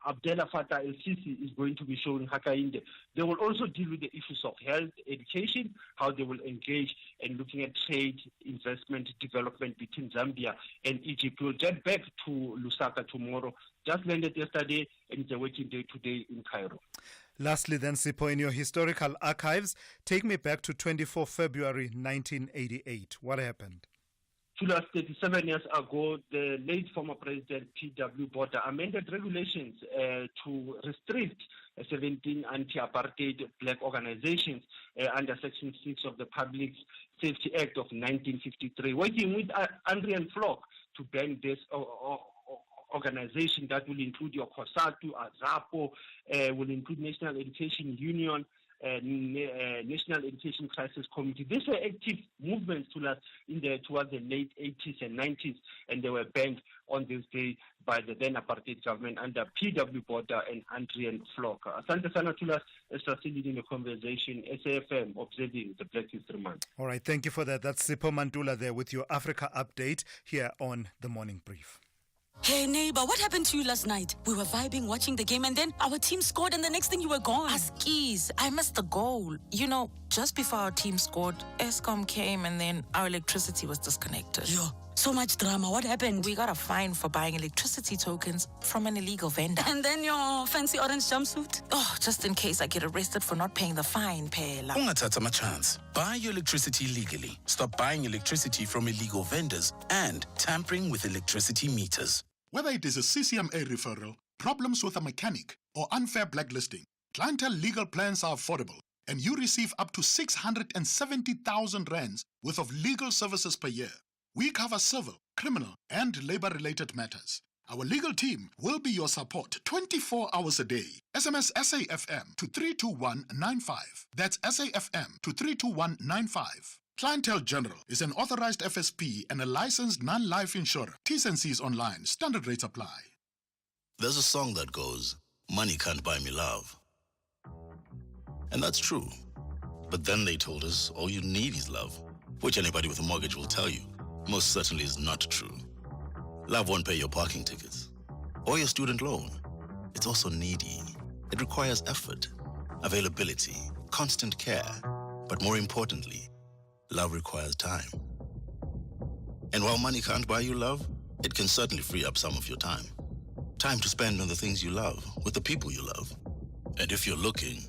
Abdel Fattah el-Sisi is going to be showing Hakainde. They will also deal with the issues of health, education, how they will engage and looking at trade, investment, development between Zambia and Egypt. We'll get back to Lusaka tomorrow. Just landed yesterday, and it's a working day today in Cairo. Lastly then, Sipho, in your historical archives, take me back to 24 February 1988. What happened? 37 years ago, the late former President P.W. Botha amended regulations to restrict 17 anti-apartheid black organizations under Section 6 of the Public Safety Act of 1953, working with Andrian Flock to ban this organization that will include your COSATU, AZAPO, will include National Education Union, National Education Crisis Committee. These were active movements towards the late 80s and 90s, and they were banned on this day by the then apartheid government under P.W. Botha and Andrian Flock. Asante sana Thulas, leading the conversation, SAFM, observing the Black History Month. All right, thank you for that. That's Sipho Mantula there with your Africa update here on The Morning Brief. Hey neighbor, what happened to you last night? We were vibing, watching the game, and then our team scored, and the next thing you were gone. Askies, I missed the goal. You know, just before our team scored, Eskom came and then our electricity was disconnected. Yo, so much drama. What happened? We got a fine for buying electricity tokens from an illegal vendor. And then your fancy orange jumpsuit? Oh, just in case I get arrested for not paying the fine, Pela. Ungathatha chance. Buy your electricity legally. Stop buying electricity from illegal vendors and tampering with electricity meters. Whether it is a CCMA referral, problems with a mechanic, or unfair blacklisting, clientele legal plans are affordable, and you receive up to 670,000 rands worth of legal services per year. We cover civil, criminal, and labor-related matters. Our legal team will be your support 24 hours a day. SMS SAFM to 32195. That's SAFM to 32195. Clientele General is an authorized FSP and a licensed non-life insurer. T's and C's online. Standard rates apply. There's a song that goes, "Money can't buy me love." And that's true. But then they told us all you need is love, which anybody with a mortgage will tell you most certainly is not true. Love won't pay your parking tickets or your student loan. It's also needy. It requires effort, availability, constant care. But more importantly, love requires time. And while money can't buy you love, it can certainly free up some of your time. Time to spend on the things you love, with the people you love. And if you're looking,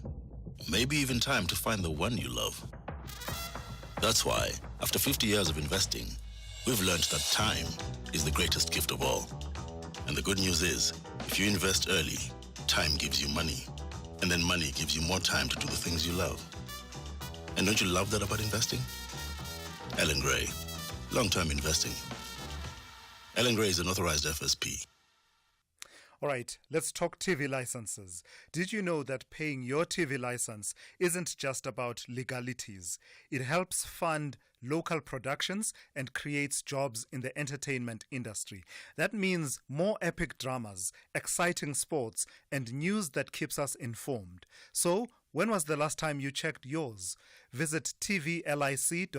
maybe even time to find the one you love. That's why, after 50 years of investing, We've learned that time is the greatest gift of all. And the good news is, if you invest early, time gives you money. And then money gives you more time to do the things you love. And don't you love that about investing? Ellen Gray, long-term investing. Ellen Gray is an authorized FSP. All right, let's talk TV licenses. Did you know that paying your TV license isn't just about legalities? It helps fund local productions and creates jobs in the entertainment industry. That means more epic dramas, exciting sports, and news that keeps us informed. So, when was the last time you checked yours? Visit tvlic.co.za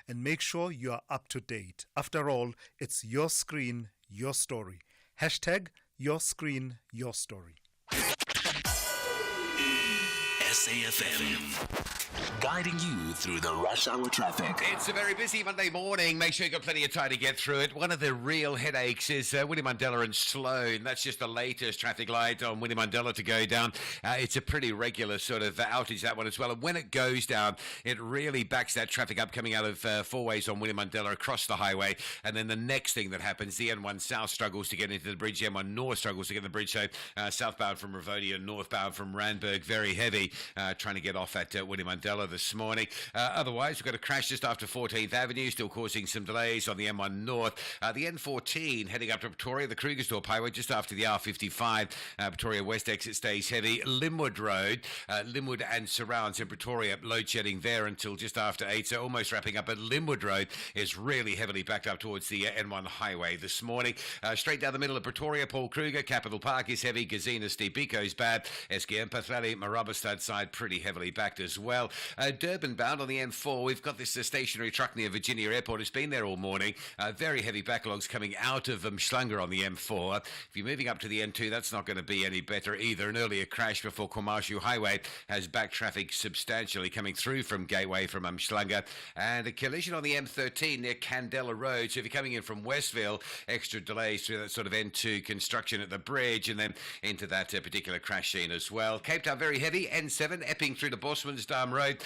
and make sure you are up to date. After all, it's your screen, your story. Hashtag your screen, your story. SAFM, guiding you through the rush hour traffic. It's a very busy Monday morning. Make sure you've got plenty of time to get through it. One of the real headaches is William Mandela and Sloane. That's just the latest traffic light on William Mandela to go down. It's a pretty regular sort of outage, that one as well. And when it goes down, it really backs that traffic up coming out of four ways on William Mandela across the highway. And then the next thing that happens, the N1 South struggles to get into the bridge. The N1 North struggles to get in the bridge. So southbound from Ravonia, northbound from Randburg, very heavy. Trying to get off at William Mandela this morning. Otherwise, we've got a crash just after 14th Avenue, still causing some delays on the M1 North. The N14 heading up to Pretoria, the Krugersdorp Highway, just after the R55. Pretoria West exit stays heavy. Linwood Road, Linwood and surrounds in Pretoria, load shedding there until just after 8, so almost wrapping up. But Linwood Road is really heavily backed up towards the N1 Highway this morning. Straight down the middle of Pretoria, Paul Kruger, Capital Park is heavy. Gazina, Steve Biko's bad. SKM, Pathlali, Marabastad side pretty heavily backed as well. Durban bound on the M4, we've got this stationary truck near Virginia Airport. It's been there all morning. Very heavy backlogs coming out of Mshlanga on the M4. If you're moving up to the N2, that's not going to be any better either. An earlier crash before Kwamashu Highway has back traffic substantially coming through from Gateway from Mshlanga. And a collision on the M13 near Candela Road. So if you're coming in from Westville, extra delays through that sort of N2 construction at the bridge and then into that particular crash scene as well. Cape Town very heavy. N7 Epping through to Bosmansdam Road.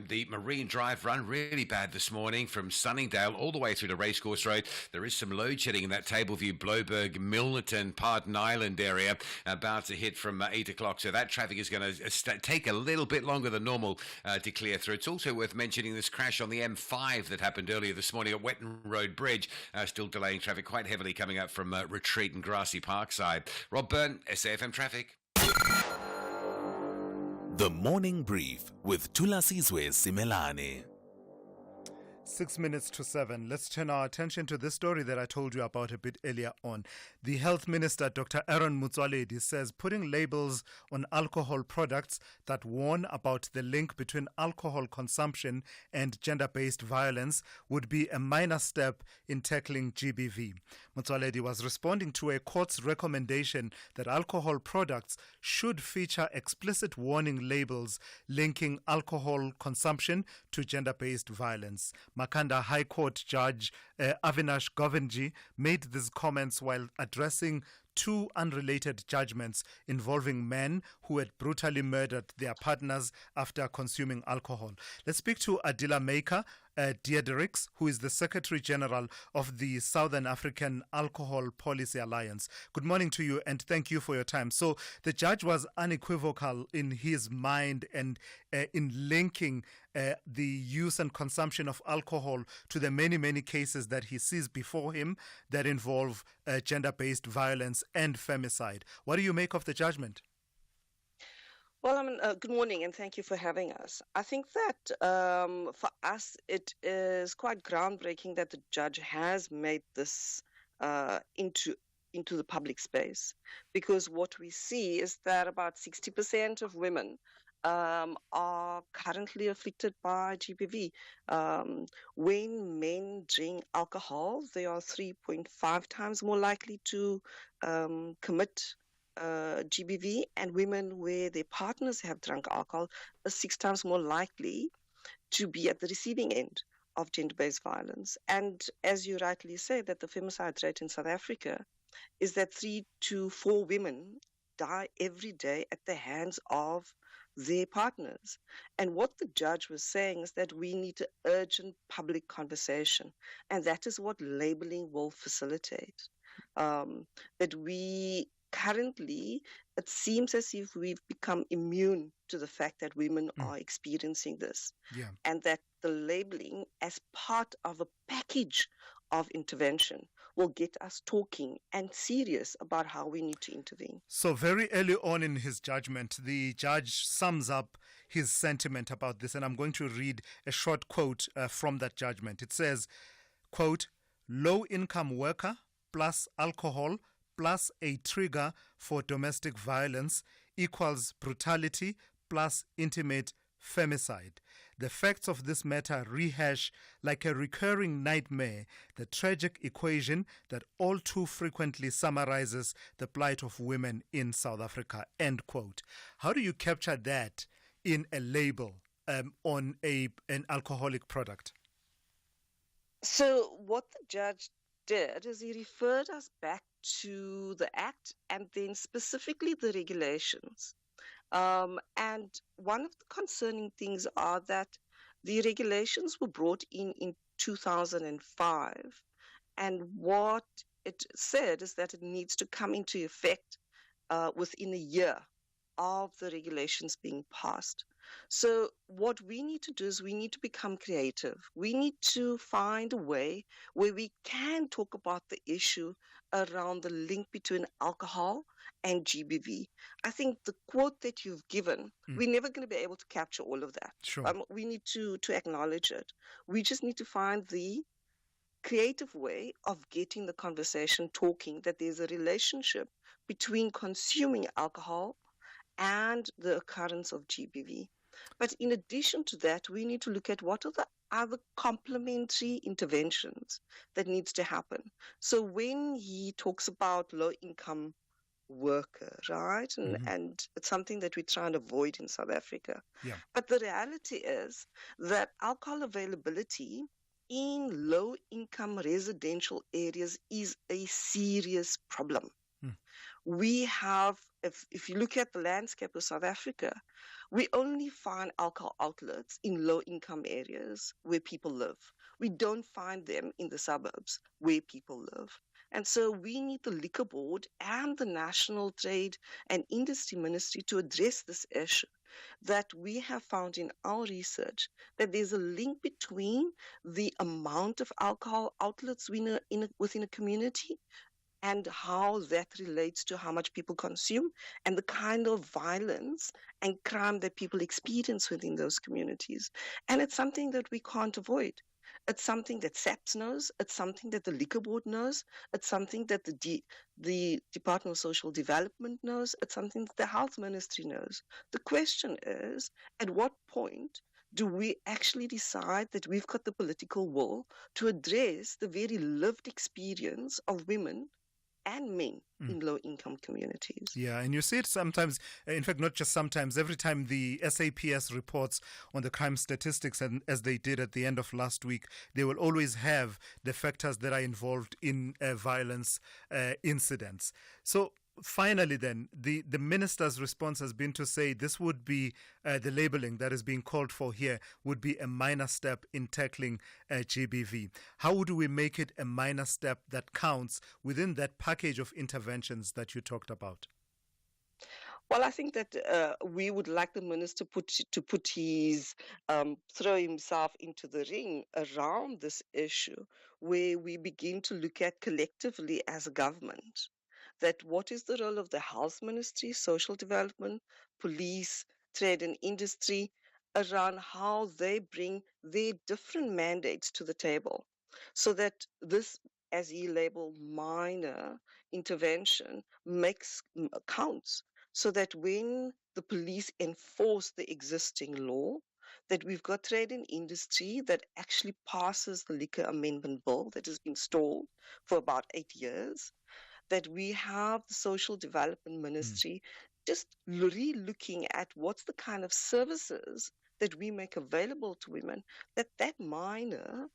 The Marine Drive run really bad this morning from Sunningdale all the way through to Racecourse Road. There is some load shedding in that Tableview, Bloberg, Milnerton, Parton Island area about to hit from 8 o'clock. So that traffic is going to take a little bit longer than normal to clear through. It's also worth mentioning this crash on the M5 that happened earlier this morning at Wetton Road Bridge. Still delaying traffic quite heavily coming up from Retreat and Grassy Park side. Rob Byrne, SAFM Traffic. The Morning Brief with Thulasizwe Simelane. 6 minutes to 7. Let's turn our attention to this story that I told you about a bit earlier on. The Health Minister, Dr. Aaron Motsoaledi, says putting labels on alcohol products that warn about the link between alcohol consumption and gender-based violence would be a minor step in tackling GBV. Motsoaledi was responding to a court's recommendation that alcohol products should feature explicit warning labels linking alcohol consumption to gender-based violence. Makanda High Court Judge Avinash Govinji made these comments while addressing two unrelated judgments involving men who had brutally murdered their partners after consuming alcohol. Let's speak to Adila Maker Diedericks, who is the Secretary General of the Southern African Alcohol Policy Alliance. Good morning to you and thank you for your time. So the judge was unequivocal in his mind and in linking the use and consumption of alcohol to the many, many cases that he sees before him that involve gender-based violence and femicide. What do you make of the judgment? Well, good morning and thank you for having us. I think that for us it is quite groundbreaking that the judge has made this into the public space, because what we see is that about 60% of women are currently afflicted by GBV. When men drink alcohol, they are 3.5 times more likely to commit GBV, and women where their partners have drunk alcohol are 6 times more likely to be at the receiving end of gender-based violence. And as you rightly say, that the femicide rate in South Africa is that 3 to 4 women die every day at the hands of their partners. And what the judge was saying is that we need an urgent public conversation, and that is what labeling will facilitate. That we currently, it seems as if we've become immune to the fact that women are experiencing this, Yeah. and that the labeling as part of a package of intervention will get us talking and serious about how we need to intervene. So very early on in his judgment, the judge sums up his sentiment about this, and I'm going to read a short quote from that judgment. It says, quote, "Low-income worker plus alcohol plus a trigger for domestic violence equals brutality plus intimate femicide. The facts of this matter rehash like a recurring nightmare the tragic equation that all too frequently summarizes the plight of women in South Africa." End quote. How do you capture that in a label on an alcoholic product? So what the judge did is he referred us back to the Act and then specifically the regulations. And one of the concerning things are that the regulations were brought in 2005. And what it said is that it needs to come into effect within a year of the regulations being passed. So what we need to do is we need to become creative. We need to find a way where we can talk about the issue around the link between alcohol and GBV. I think the quote that you've given, we're never going to be able to capture all of that. Sure. We need to acknowledge it. We just need to find the creative way of getting the conversation talking, that there's a relationship between consuming alcohol and the occurrence of GBV. But in addition to that, we need to look at what are the other complementary interventions that needs to happen. So when he talks about low-income worker, right? And it's something that we try and avoid in South Africa. Yeah. But the reality is that alcohol availability in low-income residential areas is a serious problem. We have, if you look at the landscape of South Africa, we only find alcohol outlets in low-income areas where people live. We don't find them in the suburbs where people live. And so we need the Liquor Board and the National Trade and Industry Ministry to address this issue, that we have found in our research that there's a link between the amount of alcohol outlets within a community and how that relates to how much people consume and the kind of violence and crime that people experience within those communities. And it's something that we can't avoid. It's something that SAPS knows. It's something that the Liquor Board knows. It's something that the Department of Social Development knows. It's something that the Health Ministry knows. The question is, at what point do we actually decide that we've got the political will to address the very lived experience of women and men in low-income communities? Yeah, and you see it sometimes, in fact, not just sometimes, every time the SAPS reports on the crime statistics, and as they did at the end of last week, they will always have the factors that are involved in violence incidents. So finally then, the minister's response has been to say this would be, the labeling that is being called for here would be a minor step in tackling GBV. How would we make it a minor step that counts within that package of interventions that you talked about? Well, I think that we would like the minister to put his, throw himself into the ring around this issue, where we begin to look at collectively as a government that what is the role of the Health Ministry, Social Development, Police, Trade and Industry around how they bring their different mandates to the table, so that this, as he labeled, minor intervention counts, so that when the police enforce the existing law, that we've got Trade and Industry that actually passes the Liquor Amendment Bill that has been stalled for about 8 years, that we have the Social Development Ministry just re-looking at what's the kind of services that we make available to women, that minor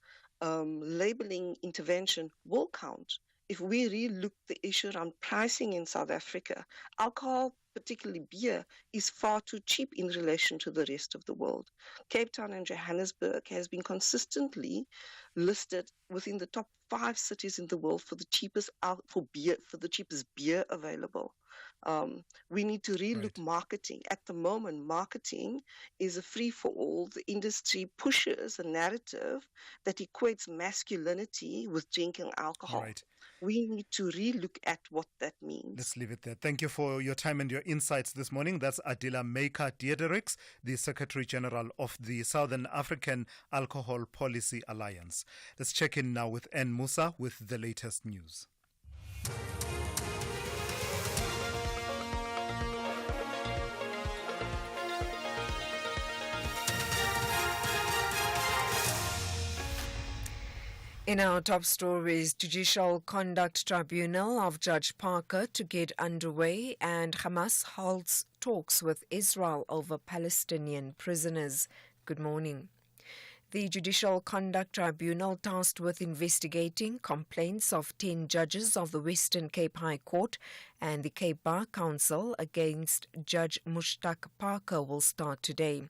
labeling intervention will count. If we re-look the issue around pricing in South Africa, alcohol particularly beer, is far too cheap in relation to the rest of the world. Cape Town and Johannesburg has been consistently listed within the top 5 cities in the world for the cheapest beer available. We need to relook marketing. At the moment, marketing is a free-for-all. The industry pushes a narrative that equates masculinity with drinking alcohol. Right. We need to relook at what that means. Let's leave it there. Thank you for your time and your insights this morning. That's Adila Meika Diedericks, the Secretary General of the Southern African Alcohol Policy Alliance. Let's check in now with N. Musa with the latest news. In our top stories, Judicial Conduct Tribunal of Judge Parker to get underway, and Hamas halts talks with Israel over Palestinian prisoners. Good morning. The Judicial Conduct Tribunal, tasked with investigating complaints of 10 judges of the Western Cape High Court and the Cape Bar Council against Judge Mushtaq Parker, will start today.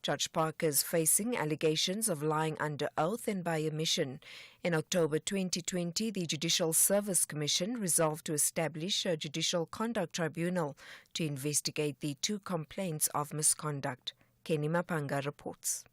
Judge Parker is facing allegations of lying under oath and by omission. In October 2020, the Judicial Service Commission resolved to establish a Judicial Conduct Tribunal to investigate the 2 complaints of misconduct. Kenny Mapanga reports.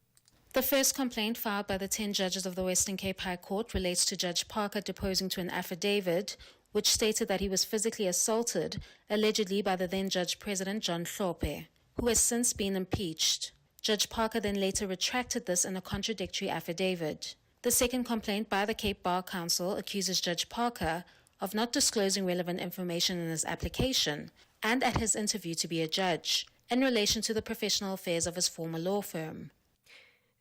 The first complaint filed by the 10 judges of the Western Cape High Court relates to Judge Parker deposing to an affidavit which stated that he was physically assaulted, allegedly by the then Judge President John Hlophe, who has since been impeached. Judge Parker then later retracted this in a contradictory affidavit. The second complaint by the Cape Bar Council accuses Judge Parker of not disclosing relevant information in his application and at his interview to be a judge in relation to the professional affairs of his former law firm.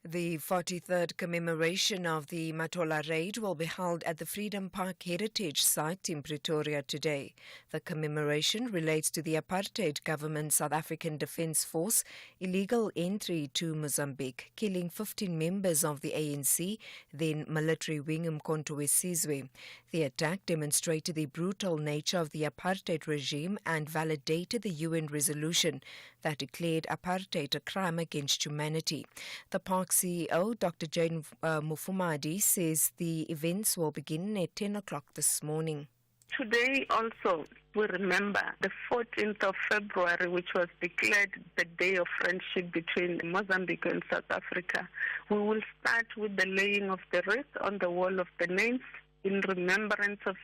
The 43rd commemoration of the Matola raid will be held at the Freedom Park Heritage Site in Pretoria today. The commemoration relates to the apartheid government's South African Defence Force illegal entry to Mozambique, killing 15 members of the ANC, then military wing Umkhonto we Sizwe. The attack demonstrated the brutal nature of the apartheid regime and validated the UN resolution that declared apartheid a crime against humanity. The park CEO, Dr. Jane Mufumadi, says the events will begin at 10 o'clock this morning. Today also we remember the 14th of February, which was declared the Day of Friendship between Mozambique and South Africa. We will start with the laying of the wreath on the wall of the names in remembrance of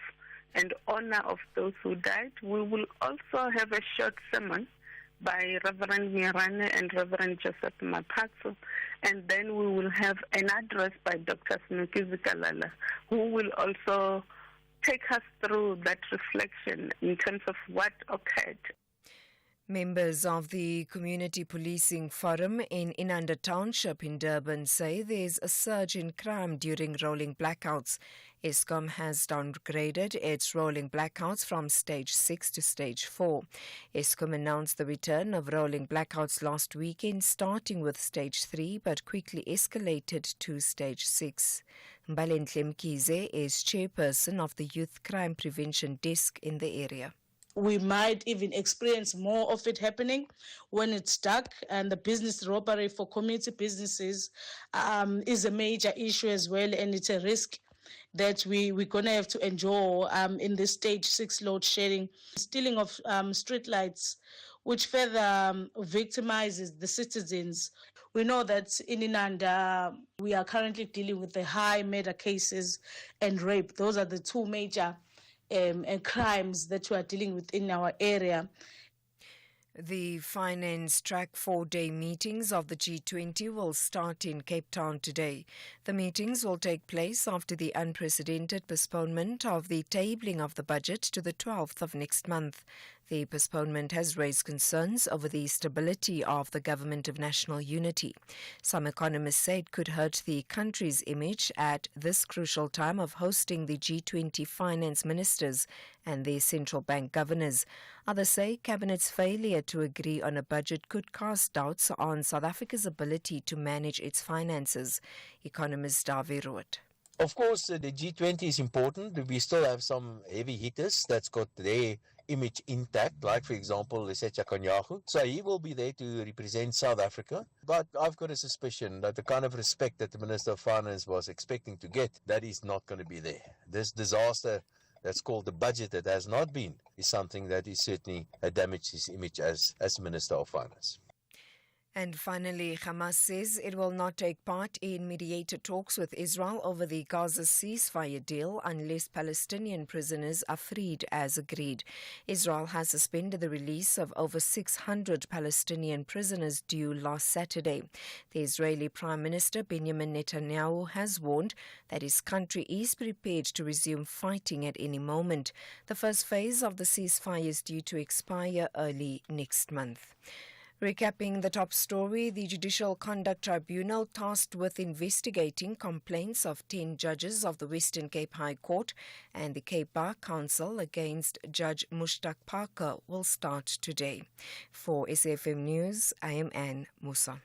and honor of those who died. We will also have a short sermon by Reverend Mirane and Reverend Joseph Mapatso, and then we will have an address by Dr. Snukizi Kalala, who will also take us through that reflection in terms of what occurred. Members of the Community Policing Forum in Inanda Township in Durban say there's a surge in crime during rolling blackouts. Eskom has downgraded its rolling blackouts from stage 6 to stage 4. Eskom announced the return of rolling blackouts last weekend, starting with stage 3, but quickly escalated to stage 6. Mbalenhle Mkize is chairperson of the Youth Crime Prevention Desk in the area. We might even experience more of it happening when it's dark, and the business robbery for community businesses is a major issue as well, and it's a risk that we're going to have to endure in this stage 6 load shedding. Stealing of street lights, which further victimizes the citizens. We know that in Inanda, we are currently dealing with the high murder cases and rape. Those are the 2 major crimes that we are dealing with in our area. The Finance Track 4-day meetings of the G20 will start in Cape Town today. The meetings will take place after the unprecedented postponement of the tabling of the budget to the 12th of next month. The postponement has raised concerns over the stability of the Government of National Unity. Some economists say it could hurt the country's image at this crucial time of hosting the G20 finance ministers and their central bank governors. Others say Cabinet's failure to agree on a budget could cast doubts on South Africa's ability to manage its finances. Economist Davi Rood. Of course, the G20 is important. We still have some heavy hitters that's got their image intact, like, for example, Lesetja Konyago. So he will be there to represent South Africa. But I've got a suspicion that the kind of respect that the Minister of Finance was expecting to get, that is not going to be there. This disaster that's called the budget that has not been is something that is certainly damaged his image as Minister of Finance. And finally, Hamas says it will not take part in mediated talks with Israel over the Gaza ceasefire deal unless Palestinian prisoners are freed as agreed. Israel has suspended the release of over 600 Palestinian prisoners due last Saturday. The Israeli Prime Minister Benjamin Netanyahu has warned that his country is prepared to resume fighting at any moment. The first phase of the ceasefire is due to expire early next month. Recapping the top story, the Judicial Conduct Tribunal tasked with investigating complaints of 10 judges of the Western Cape High Court and the Cape Bar Council against Judge Mushtaq Parker will start today. For SAFM News, I am Anne Musa.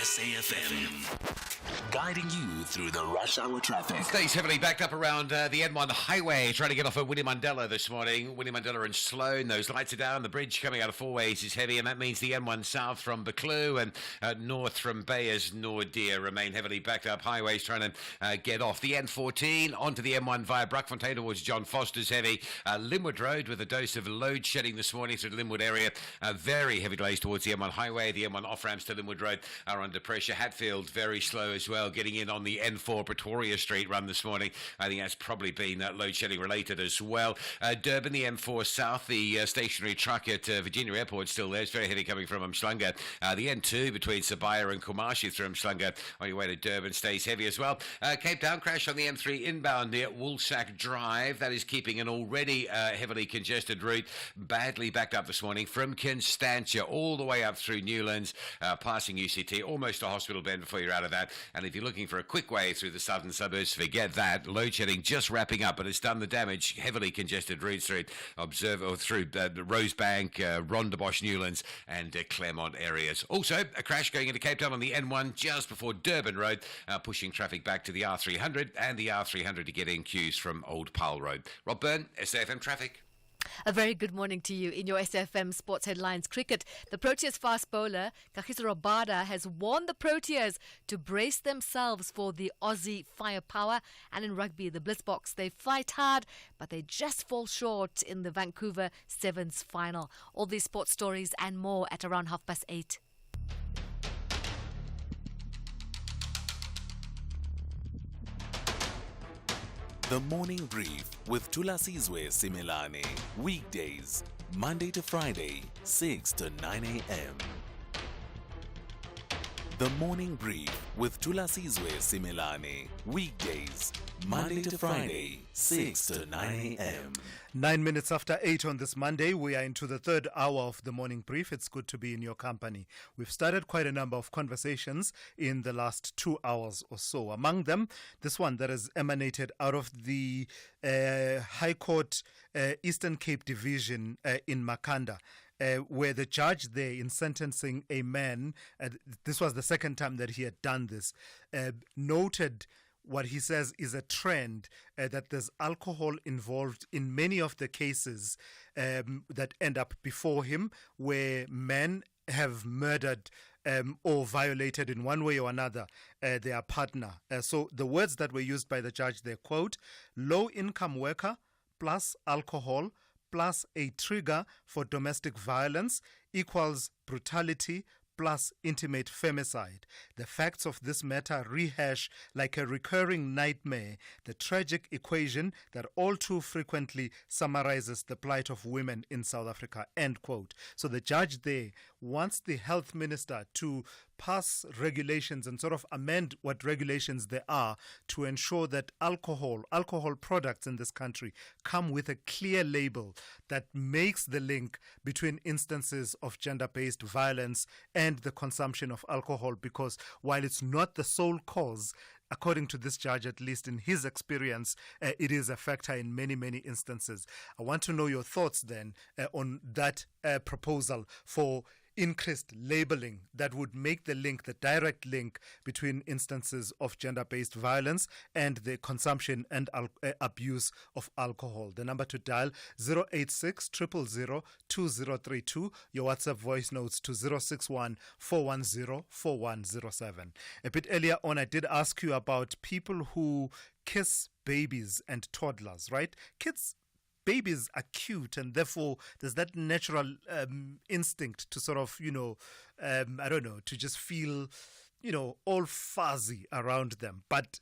SAFM, guiding you through the rush hour traffic. Stays heavily backed up around the N1 highway, trying to get off at Winnie Mandela this morning. Winnie Mandela and Sloane, those lights are down. The bridge coming out of Four Ways is heavy, and that means the N1 south from Buccleuch and north from Bayers Nordeer remain heavily backed up. Highways trying to get off. The N14 onto the M1 via Bruckfontein towards John Foster's heavy. Linwood Road with a dose of load shedding this morning through the Linwood area. Very heavy delays towards the M1 highway. The M1 off-ramps to Linwood Road are under pressure. Hatfield very slow as well, getting in on the N4 Pretoria Street run this morning. I think that's probably been load shedding related as well. Durban, the M4 south, the stationary truck at Virginia Airport still there. It's very heavy coming from Umhlanga. The N2 between Sabaya and Kumashi through Umhlanga on your way to Durban stays heavy as well. Cape Town crash on the M3 inbound near Woolsack Drive. That is keeping an already heavily congested route badly backed up this morning from Constantia all the way up through Newlands, passing UCT, almost a hospital bend before you're out of that. And if you're looking for a quick way through the southern suburbs, forget that. Load shedding just wrapping up, but it's done the damage. Heavily congested routes through the Rosebank, Rondebosch, Newlands, and Claremont areas. Also, a crash going into Cape Town on the N1 just before Durban Road, pushing traffic back to the R300 and the R300 to get in queues from Old Pile Road. Rob Byrne, SAFM Traffic. A very good morning to you. In your SFM Sports Headlines cricket, the Proteas fast bowler Kagiso Rabada has warned the Proteas to brace themselves for the Aussie firepower. And in rugby, the Blitzboks, they fight hard, but they just fall short in the Vancouver Sevens final. All these sports stories and more at around 8:30. The Morning Brief with Thulasizwe Simelane. Weekdays, Monday to Friday, 6 to 9 a.m. The Morning Brief with Thulasizwe Simelane. Weekdays, Monday to Friday, 6 to 9 a.m. 9 minutes after 8 on this Monday, we are into the third hour of the Morning Brief. It's good to be in your company. We've started quite a number of conversations in the last 2 hours or so. Among them, this one that has emanated out of the High Court Eastern Cape Division in Makhanda. Where the judge there in sentencing a man, this was the second time that he had done this, noted what he says is a trend that there's alcohol involved in many of the cases that end up before him, where men have murdered or violated in one way or another their partner. So the words that were used by the judge there, quote, low-income worker plus alcohol plus a trigger for domestic violence equals brutality plus intimate femicide. The facts of this matter rehash like a recurring nightmare the tragic equation that all too frequently summarizes the plight of women in South Africa, end quote. So the judge there wants the health minister to pass regulations and sort of amend what regulations there are to ensure that alcohol products in this country come with a clear label that makes the link between instances of gender-based violence and the consumption of alcohol, because while it's not the sole cause, according to this judge, at least in his experience, it is a factor in many, many instances. I want to know your thoughts then on that proposal for increased labeling that would make the direct link between instances of gender-based violence and the consumption and abuse of alcohol. The number to dial 086 000 2032. Your WhatsApp voice notes to 061 410 4107. A bit earlier on, I did ask you about people who kiss babies and toddlers, right? Babies are cute, and therefore there's that natural instinct to sort of, to just feel, all fuzzy around them. But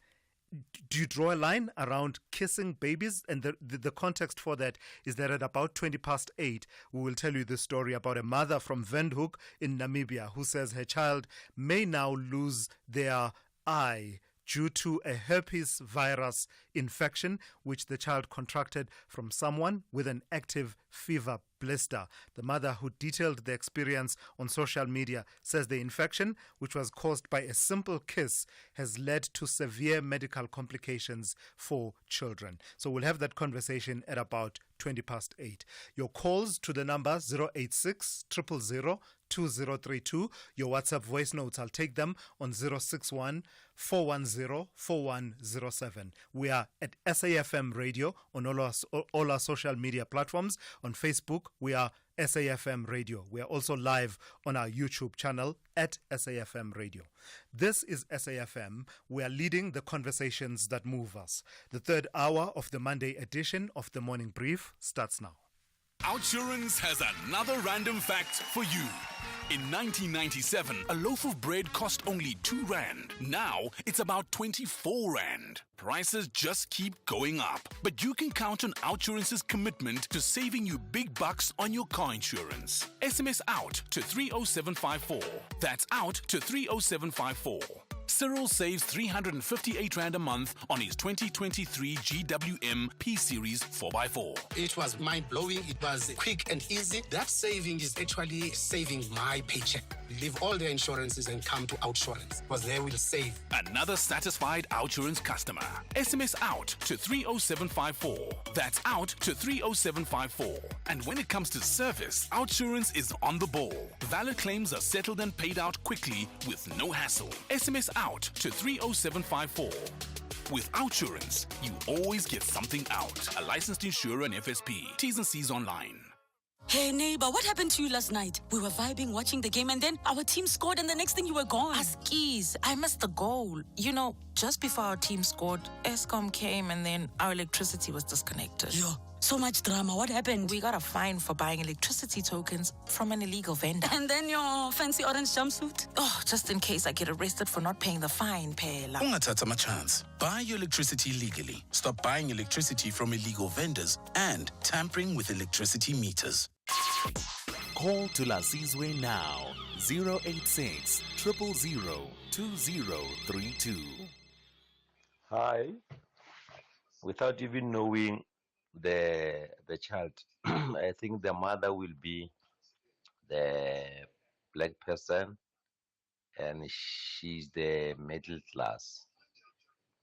do you draw a line around kissing babies? And the context for that is that at about 8:20, we will tell you the story about a mother from Windhoek in Namibia who says her child may now lose their eye due to a herpes virus infection, which the child contracted from someone with an active fever blister. The mother, who detailed the experience on social media, says the infection, which was caused by a simple kiss, has led to severe medical complications for children. So we'll have that conversation at about 8:20. Your calls to the number 086 000 2032. Your WhatsApp voice notes, I'll take them on 061 410 4107. We are at SAFM Radio on all our social media platforms. On Facebook, we are SAFM Radio. We are also live on our YouTube channel at SAFM Radio. This is SAFM. We are leading the conversations that move us. The third hour of the Monday edition of the Morning Brief starts now. Outsurance has another random fact for you. In 1997, a loaf of bread cost only 2 rand. Now, it's about 24 rand. Prices just keep going up. But you can count on Outsurance's commitment to saving you big bucks on your car insurance. SMS out to 30754. That's out to 30754. Cyril saves 358 Rand a month on his 2023 GWM P-Series 4x4. It was mind-blowing. It was quick and easy. That saving is actually saving my paycheck. Leave all the insurances and come to Outsurance, because they will save. Another satisfied Outsurance customer. SMS out to 30754. That's out to 30754. And when it comes to service, Outsurance is on the ball. Valid claims are settled and paid out quickly with no hassle. SMS out to 30754. With Outsurance, you always get something out. A licensed insurer and FSP. T's and C's online. Hey neighbor, what happened to you last night? We were vibing, watching the game, and then our team scored, and the next thing you were gone. Askies, I missed the goal. Just before our team scored, Eskom came and then our electricity was disconnected. Yo, so much drama. What happened? We got a fine for buying electricity tokens from an illegal vendor. And then your fancy orange jumpsuit? Oh, just in case I get arrested for not paying the fine, Pela. Ungathatha chance. Buy your electricity legally. Stop buying electricity from illegal vendors and tampering with electricity meters. Call Thulasizwe now. 086 000 2032. Hi. Without even knowing the child, I think the mother will be the black person and she's the middle class.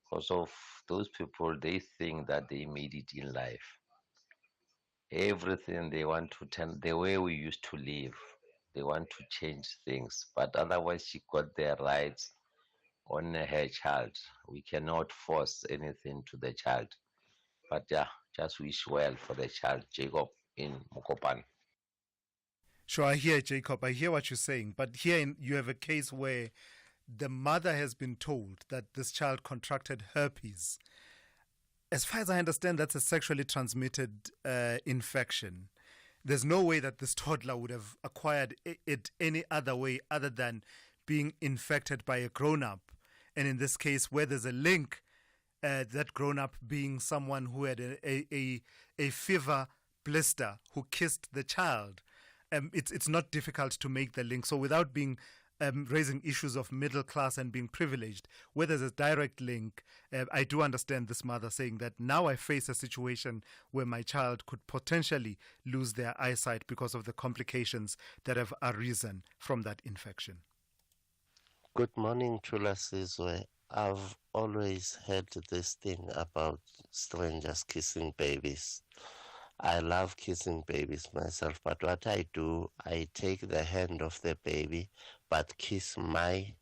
Because of those people, they think that they made it in life. Everything they want to turn the way we used to live. They want to change things, but otherwise she got their rights on her child. We cannot force anything to the child. But yeah, just wish well for the child, Jacob in Mukopane. Sure, I hear Jacob. I hear what you're saying. But here you have a case where the mother has been told that this child contracted herpes. As far as I understand, that's a sexually transmitted infection. There's no way that this toddler would have acquired it any other way other than being infected by a grown-up. And in this case, where there's a link, that grown-up being someone who had a fever blister who kissed the child, it's not difficult to make the link. So without being raising issues of middle class and being privileged, where there's a direct link, I do understand this mother saying that now I face a situation where my child could potentially lose their eyesight because of the complications that have arisen from that infection. Good morning, Thulasizwe. I've always heard this thing about strangers kissing babies. I love kissing babies myself, but what I do, I take the hand of the baby, but kiss my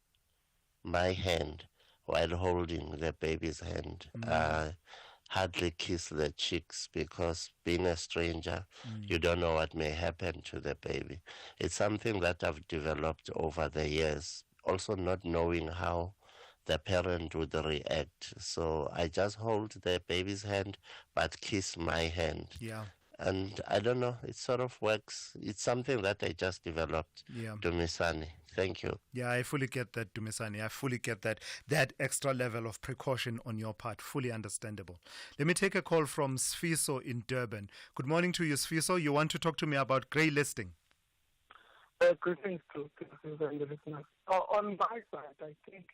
hand while holding the baby's hand. Hardly kiss the cheeks because being a stranger, you don't know what may happen to the baby. It's something that I've developed over the years, also not knowing how the parent would react. So I just hold the baby's hand but kiss my hand. Yeah. And I don't know, it sort of works. It's something that I just developed. Yeah. Dumisani. Thank you. Yeah, I fully get that, Dumisani. I fully get that. That extra level of precaution on your part, fully understandable. Let me take a call from Sfiso in Durban. Good morning to you, Sfiso. You want to talk to me about grey listing? Greetings to the listeners. On my side, I think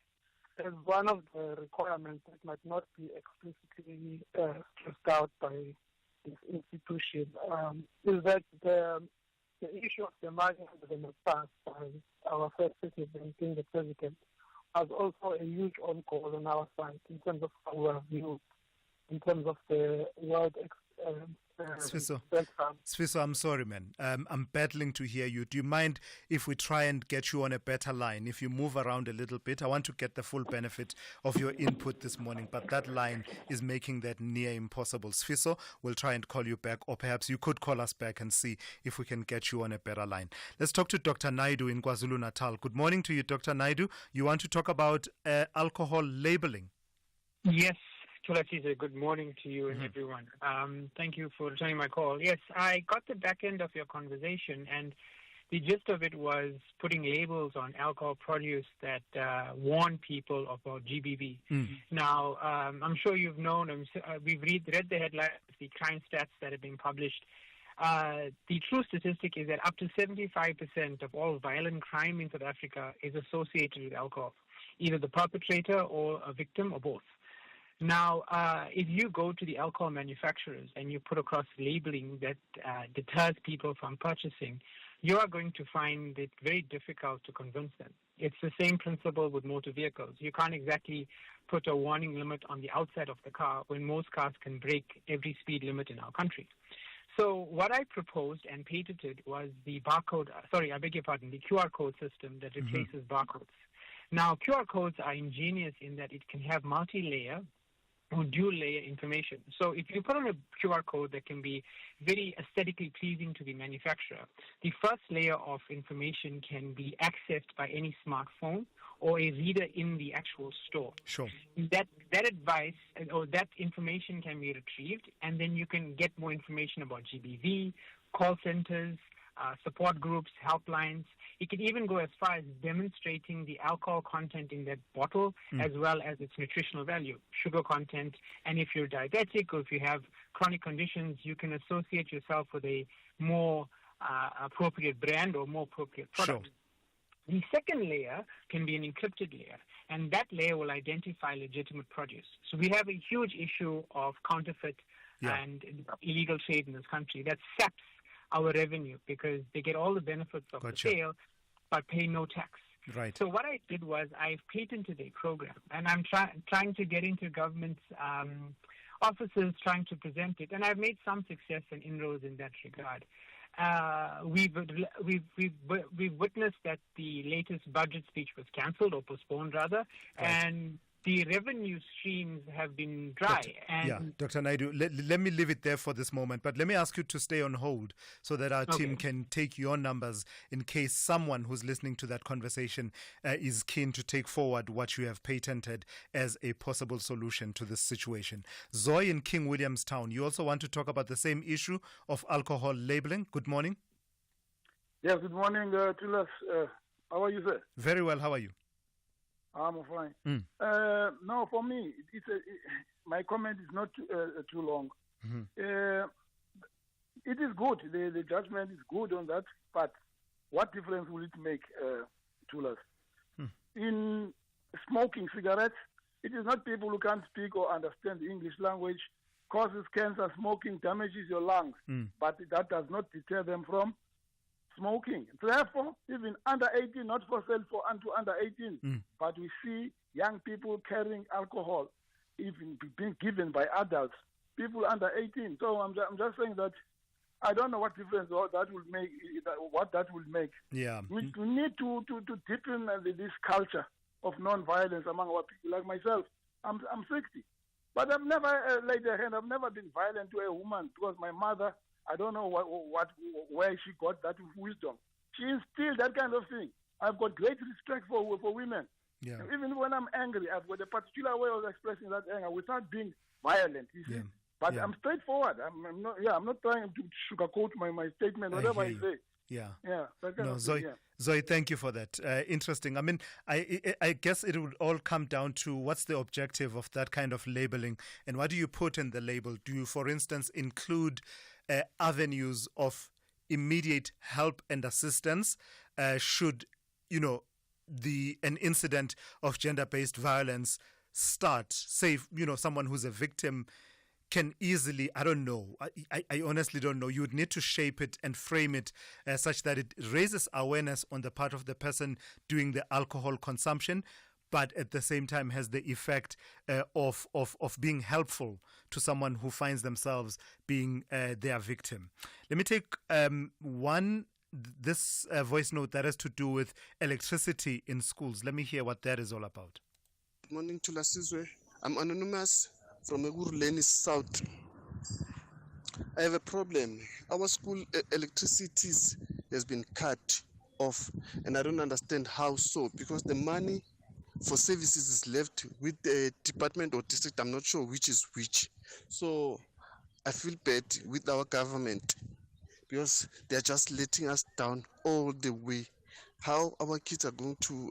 as one of the requirements that might not be explicitly stressed out by this institution is that the issue of the money that was passed by our first citizen, being the president, was also a huge on-call on our side in terms of how we are viewed, in terms of the world Sfiso, I'm sorry, man. I'm battling to hear you. Do you mind if we try and get you on a better line? If you move around a little bit, I want to get the full benefit of your input this morning, but that line is making that near impossible. Sfiso, we'll try and call you back, or perhaps you could call us back and see if we can get you on a better line. Let's talk to Dr. Naidu in KwaZulu-Natal. Good morning to you, Dr. Naidu. You want to talk about alcohol labeling? Yes. Thulasizwe, good morning to you and everyone. Thank you for returning my call. Yes, I got the back end of your conversation, and the gist of it was putting labels on alcohol produce that warn people about GBV. Now, I'm sure you've known, we've read the headlines, the crime stats that have been published. The true statistic is that up to 75% of all violent crime in South Africa is associated with alcohol, either the perpetrator or a victim or both. Now, if you go to the alcohol manufacturers and you put across labeling that deters people from purchasing, you are going to find it very difficult to convince them. It's the same principle with motor vehicles. You can't exactly put a warning limit on the outside of the car when most cars can break every speed limit in our country. So what I proposed and patented was the the QR code system that replaces barcodes. Now, QR codes are ingenious in that it can have multi-layer or dual-layer information. So if you put on a QR code that can be very aesthetically pleasing to the manufacturer, the first layer of information can be accessed by any smartphone or a reader in the actual store. Sure. That advice or that information can be retrieved, and then you can get more information about GBV, call centers, support groups, helplines. It can even go as far as demonstrating the alcohol content in that bottle as well as its nutritional value, sugar content. And if you're diabetic or if you have chronic conditions, you can associate yourself with a more appropriate brand or more appropriate product. Sure. The second layer can be an encrypted layer, and that layer will identify legitimate produce. So we have a huge issue of counterfeit and illegal trade in this country that saps our revenue because they get all the benefits of the sale but pay no tax. Right. So what I did was I've patented a program, and I'm trying to get into government offices, trying to present it, and I've made some success and inroads in that regard. We've witnessed that the latest budget speech was cancelled or postponed rather, and the revenue streams have been dry. Dr. Naidu, let me leave it there for this moment, but let me ask you to stay on hold so that our team can take your numbers in case someone who's listening to that conversation is keen to take forward what you have patented as a possible solution to this situation. Zoe in King Williamstown, you also want to talk about the same issue of alcohol labeling. Good morning. Yes, good morning, Tulas. How are you, sir? Very well. How are you? I'm fine. No, for me, my comment is not too long. It is good. The judgment is good on that, but what difference will it make to us? In smoking cigarettes, it is not people who can't speak or understand the English language causes cancer. Smoking damages your lungs, but that does not deter them from smoking. Therefore, even under 18, not for sale for under 18, but we see young people carrying alcohol, even being given by adults, people under 18. So I'm just saying that I don't know what difference that will make. What that will make. Yeah. We need to deepen this culture of non-violence among our people. Like myself, I'm 60, but I've never laid a hand. I've never been violent to a woman because my mother. I don't know where she got that wisdom. She instilled that kind of thing. I've got great respect for women. Yeah. Even when I'm angry, I've got a particular way of expressing that anger without being violent. You see? But I'm straightforward. I'm not trying to sugarcoat my statement, whatever I say. Yeah. Yeah. No, Zoe, thank you for that. Interesting. I mean, I guess it would all come down to what's the objective of that kind of labeling and what do you put in the label? Do you, for instance, include avenues of immediate help and assistance should, an incident of gender-based violence start? Say, someone who's a victim can easily, I don't know, I honestly don't know. You would need to shape it and frame it such that it raises awareness on the part of the person doing the alcohol consumption, but at the same time has the effect of being helpful to someone who finds themselves being their victim. Let me take this voice note that has to do with electricity in schools. Let me hear what that is all about. Good morning, Thulasizwe. I'm anonymous from Eguruleni South. I have a problem. Our school electricity has been cut off, and I don't understand how so, because the money for services is left with the department or district. I'm not sure which is which. So I feel bad with our government because they're just letting us down all the way. How our kids are going to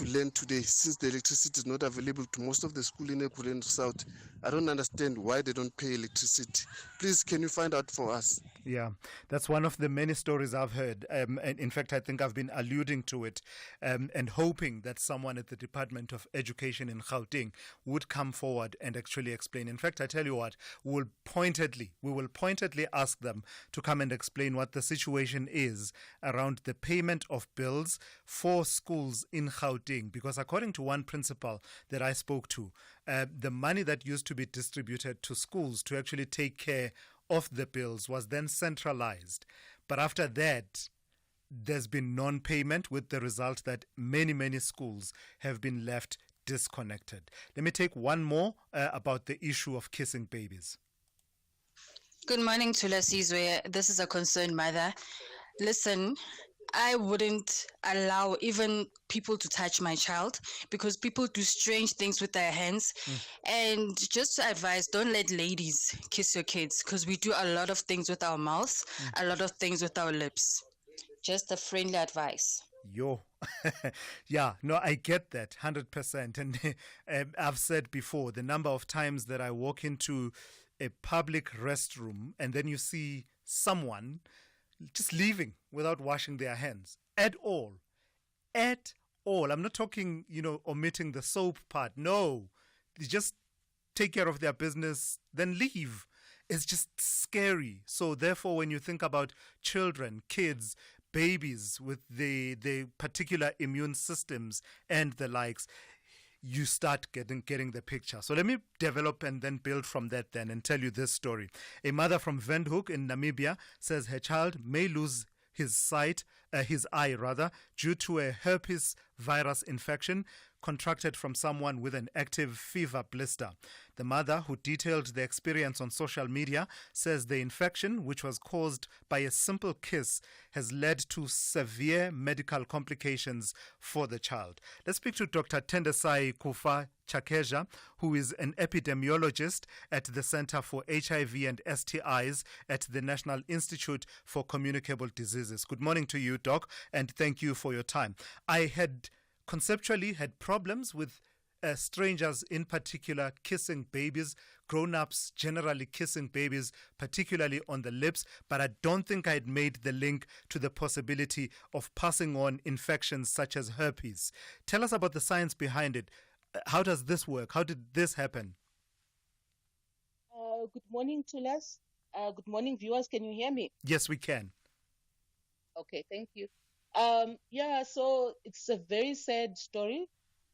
learn today, since the electricity is not available to most of the school in Ekurhuleni South. I don't understand why they don't pay electricity. Please, can you find out for us? Yeah, that's one of the many stories I've heard. And in fact, I think I've been alluding to it and hoping that someone at the Department of Education in Gauteng would come forward and actually explain. In fact, I tell you what, we will pointedly ask them to come and explain what the situation is around the payment of bills for schools in Gauteng. Because according to one principal that I spoke to, the money that used to be distributed to schools to actually take care of the bills was then centralized. But after that, there's been non-payment, with the result that many schools have been left disconnected. Let me take one more about the issue of kissing babies. Good morning, Thulasizwe. This is a concerned mother. Listen, I wouldn't allow even people to touch my child because people do strange things with their hands. And just to advise, don't let ladies kiss your kids because we do a lot of things with our mouths, a lot of things with our lips. Just a friendly advice. Yeah, no, I get that 100%. And I've said before, the number of times that I walk into a public restroom and then you see someone just leaving without washing their hands at all. I'm not talking, omitting the soap part. No, they just take care of their business, then leave. It's just scary. So therefore, when you think about children, kids, babies with the particular immune systems and the likes, you start getting the picture. So let me develop and then build from that then and tell you this story. A mother from Windhoek in Namibia says her child may lose his eye, due to a herpes virus infection contracted from someone with an active fever blister. The mother, who detailed the experience on social media, says the infection, which was caused by a simple kiss, has led to severe medical complications for the child. Let's speak to Dr. Tendesai Kufa Chakeja, who is an epidemiologist at the Center for HIV and STIs at the National Institute for Communicable Diseases. Good morning to you, Doc, and thank you for your time. I had conceptually had problems with strangers in particular kissing babies, grown-ups generally kissing babies, particularly on the lips, but I don't think I'd made the link to the possibility of passing on infections such as herpes. Tell us about the science behind it. How does this work? How did this happen? Good morning, Thulas. Good morning, viewers. Can you hear me? Yes, we can. Okay, thank you. So it's a very sad story,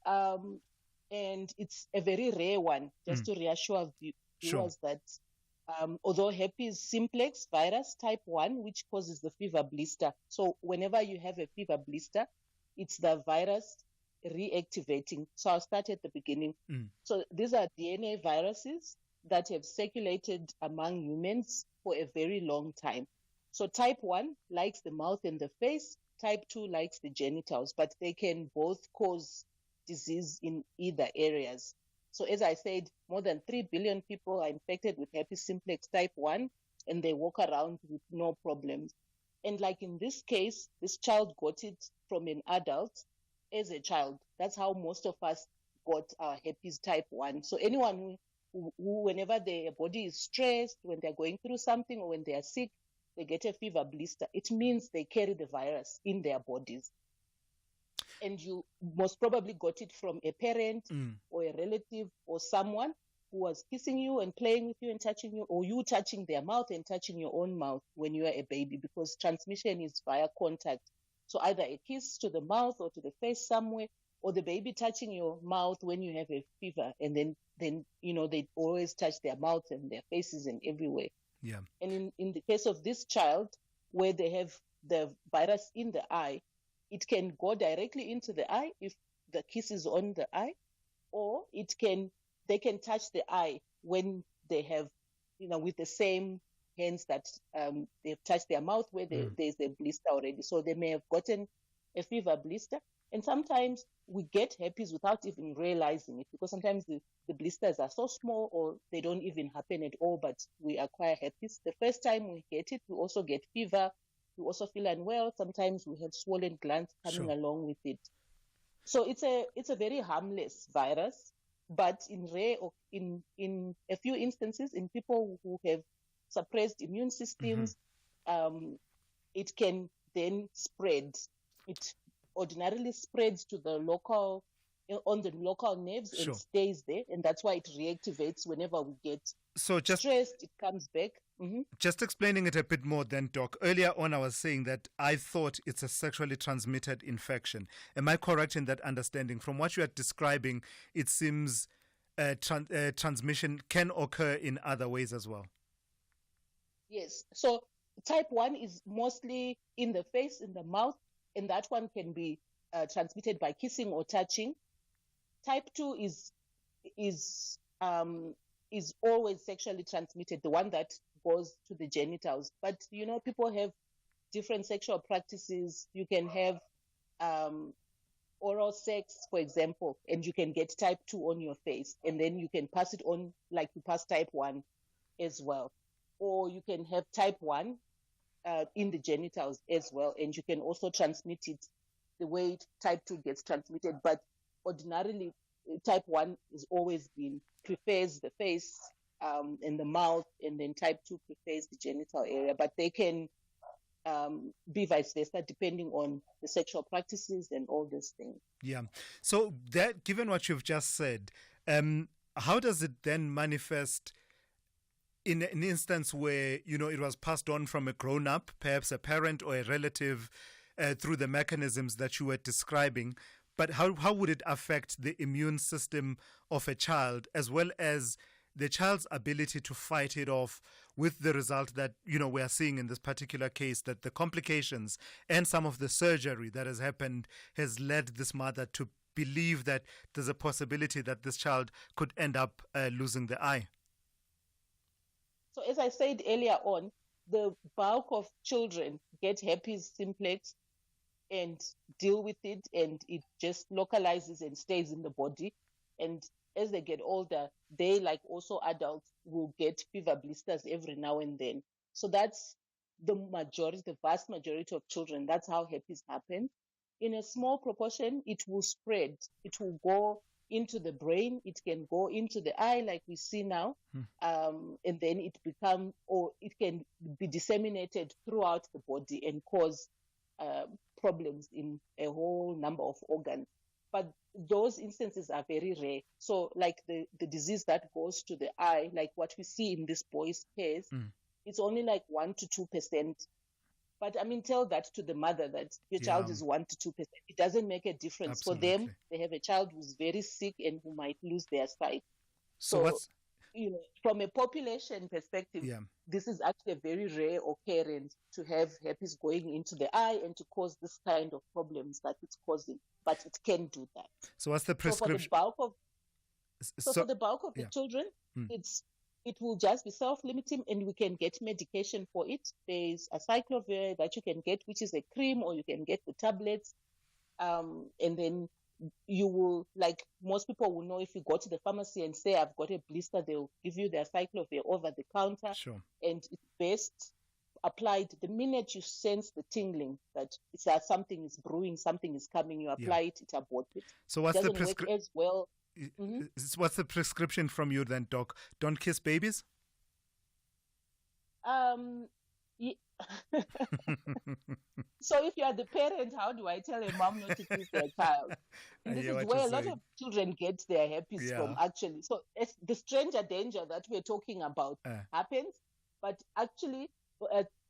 and it's a very rare one, just to reassure viewers that although herpes simplex virus type 1, which causes the fever blister. So whenever you have a fever blister, it's the virus reactivating. So I'll start at the beginning. So these are DNA viruses that have circulated among humans for a very long time. So type 1 likes the mouth and the face, type 2 likes the genitals, but they can both cause disease in either areas. So as I said, more than 3 billion people are infected with herpes simplex type 1, and they walk around with no problems. And like in this case, this child got it from an adult as a child. That's how most of us got our herpes type 1. So anyone who whenever their body is stressed, when they're going through something or when they are sick, they get a fever blister. It means they carry the virus in their bodies. And you most probably got it from a parent or a relative or someone who was kissing you and playing with you and touching you, or you touching their mouth and touching your own mouth when you are a baby, because transmission is via contact. So either a kiss to the mouth or to the face somewhere, or the baby touching your mouth when you have a fever, and then they always touch their mouth and their faces and everywhere. Yeah. And in the case of this child, where they have the virus in the eye, it can go directly into the eye if the kiss is on the eye, or they can touch the eye when they have, with the same hands that they've touched their mouth where there's a blister already. So they may have gotten a fever blister. And sometimes we get herpes without even realizing it, because sometimes the blisters are so small or they don't even happen at all, but we acquire herpes. The first time we get it, we also get fever. We also feel unwell. Sometimes we have swollen glands coming along with it. So it's a very harmless virus, but in a few instances, in people who have suppressed immune systems, it can then spread. It ordinarily spreads to on the local nerves and stays there, and that's why it reactivates whenever we get stressed. It comes back. Just explaining it a bit more then, Doc. Earlier on, I was saying that I thought it's a sexually transmitted infection. Am I correct in that understanding? From what you are describing, it seems transmission can occur in other ways as well. Yes. So type 1 is mostly in the face, in the mouth, and that one can be transmitted by kissing or touching. Type 2 is always sexually transmitted, the one that goes to the genitals. But, people have different sexual practices. You can have oral sex, for example, and you can get type 2 on your face, and then you can pass it on like you pass type 1 as well. Or you can have type 1 in the genitals as well, and you can also transmit it the way type 2 gets transmitted. But ordinarily, type 1 has always prefers the face and the mouth, and then type 2 prefers the genital area. But they can be vice versa depending on the sexual practices and all these things. Yeah. So that, given what you've just said, how does it then manifest in an instance where, it was passed on from a grown-up, perhaps a parent or a relative, through the mechanisms that you were describing? But how would it affect the immune system of a child, as well as the child's ability to fight it off, with the result that, we are seeing in this particular case, that the complications and some of the surgery that has happened has led this mother to believe that there's a possibility that this child could end up losing the eye? So as I said earlier on, the bulk of children get herpes simplex and deal with it, and it just localizes and stays in the body. And as they get older, they, like also adults, will get fever blisters every now and then. So that's the vast majority of children. That's how herpes happens. In a small proportion, it will spread. It will go into the brain. It can go into the eye, like we see now, and then it can be disseminated throughout the body and cause problems in a whole number of organs. But those instances are very rare. So like the disease that goes to the eye, like what we see in this boy's case, it's only like 1 to 2%. But tell that to the mother, that your child is 1 to 2%. It doesn't make a difference. Absolutely. For them. They have a child who's very sick and who might lose their sight. So from a population perspective, this is actually a very rare occurrence to have herpes going into the eye and to cause this kind of problems that it's causing. But it can do that. So what's the prescription? So for the bulk of the children, it will just be self-limiting, and we can get medication for it. There's a cyclovir that you can get, which is a cream, or you can get the tablets. And then you will, like most people will know, if you go to the pharmacy and say, I've got a blister, they'll give you their cyclovir over the counter. Sure. And it's best applied the minute you sense the tingling, that it's that something is brewing, something is coming, you apply it, it's aborted. So what's it the doesn't work as well. What's the prescription from you then, Doc? Don't kiss babies? So if you are the parent, how do I tell a mom not to kiss their child? And this is where a lot of children get their herpes from, actually. So it's the stranger danger that we're talking about happens, but actually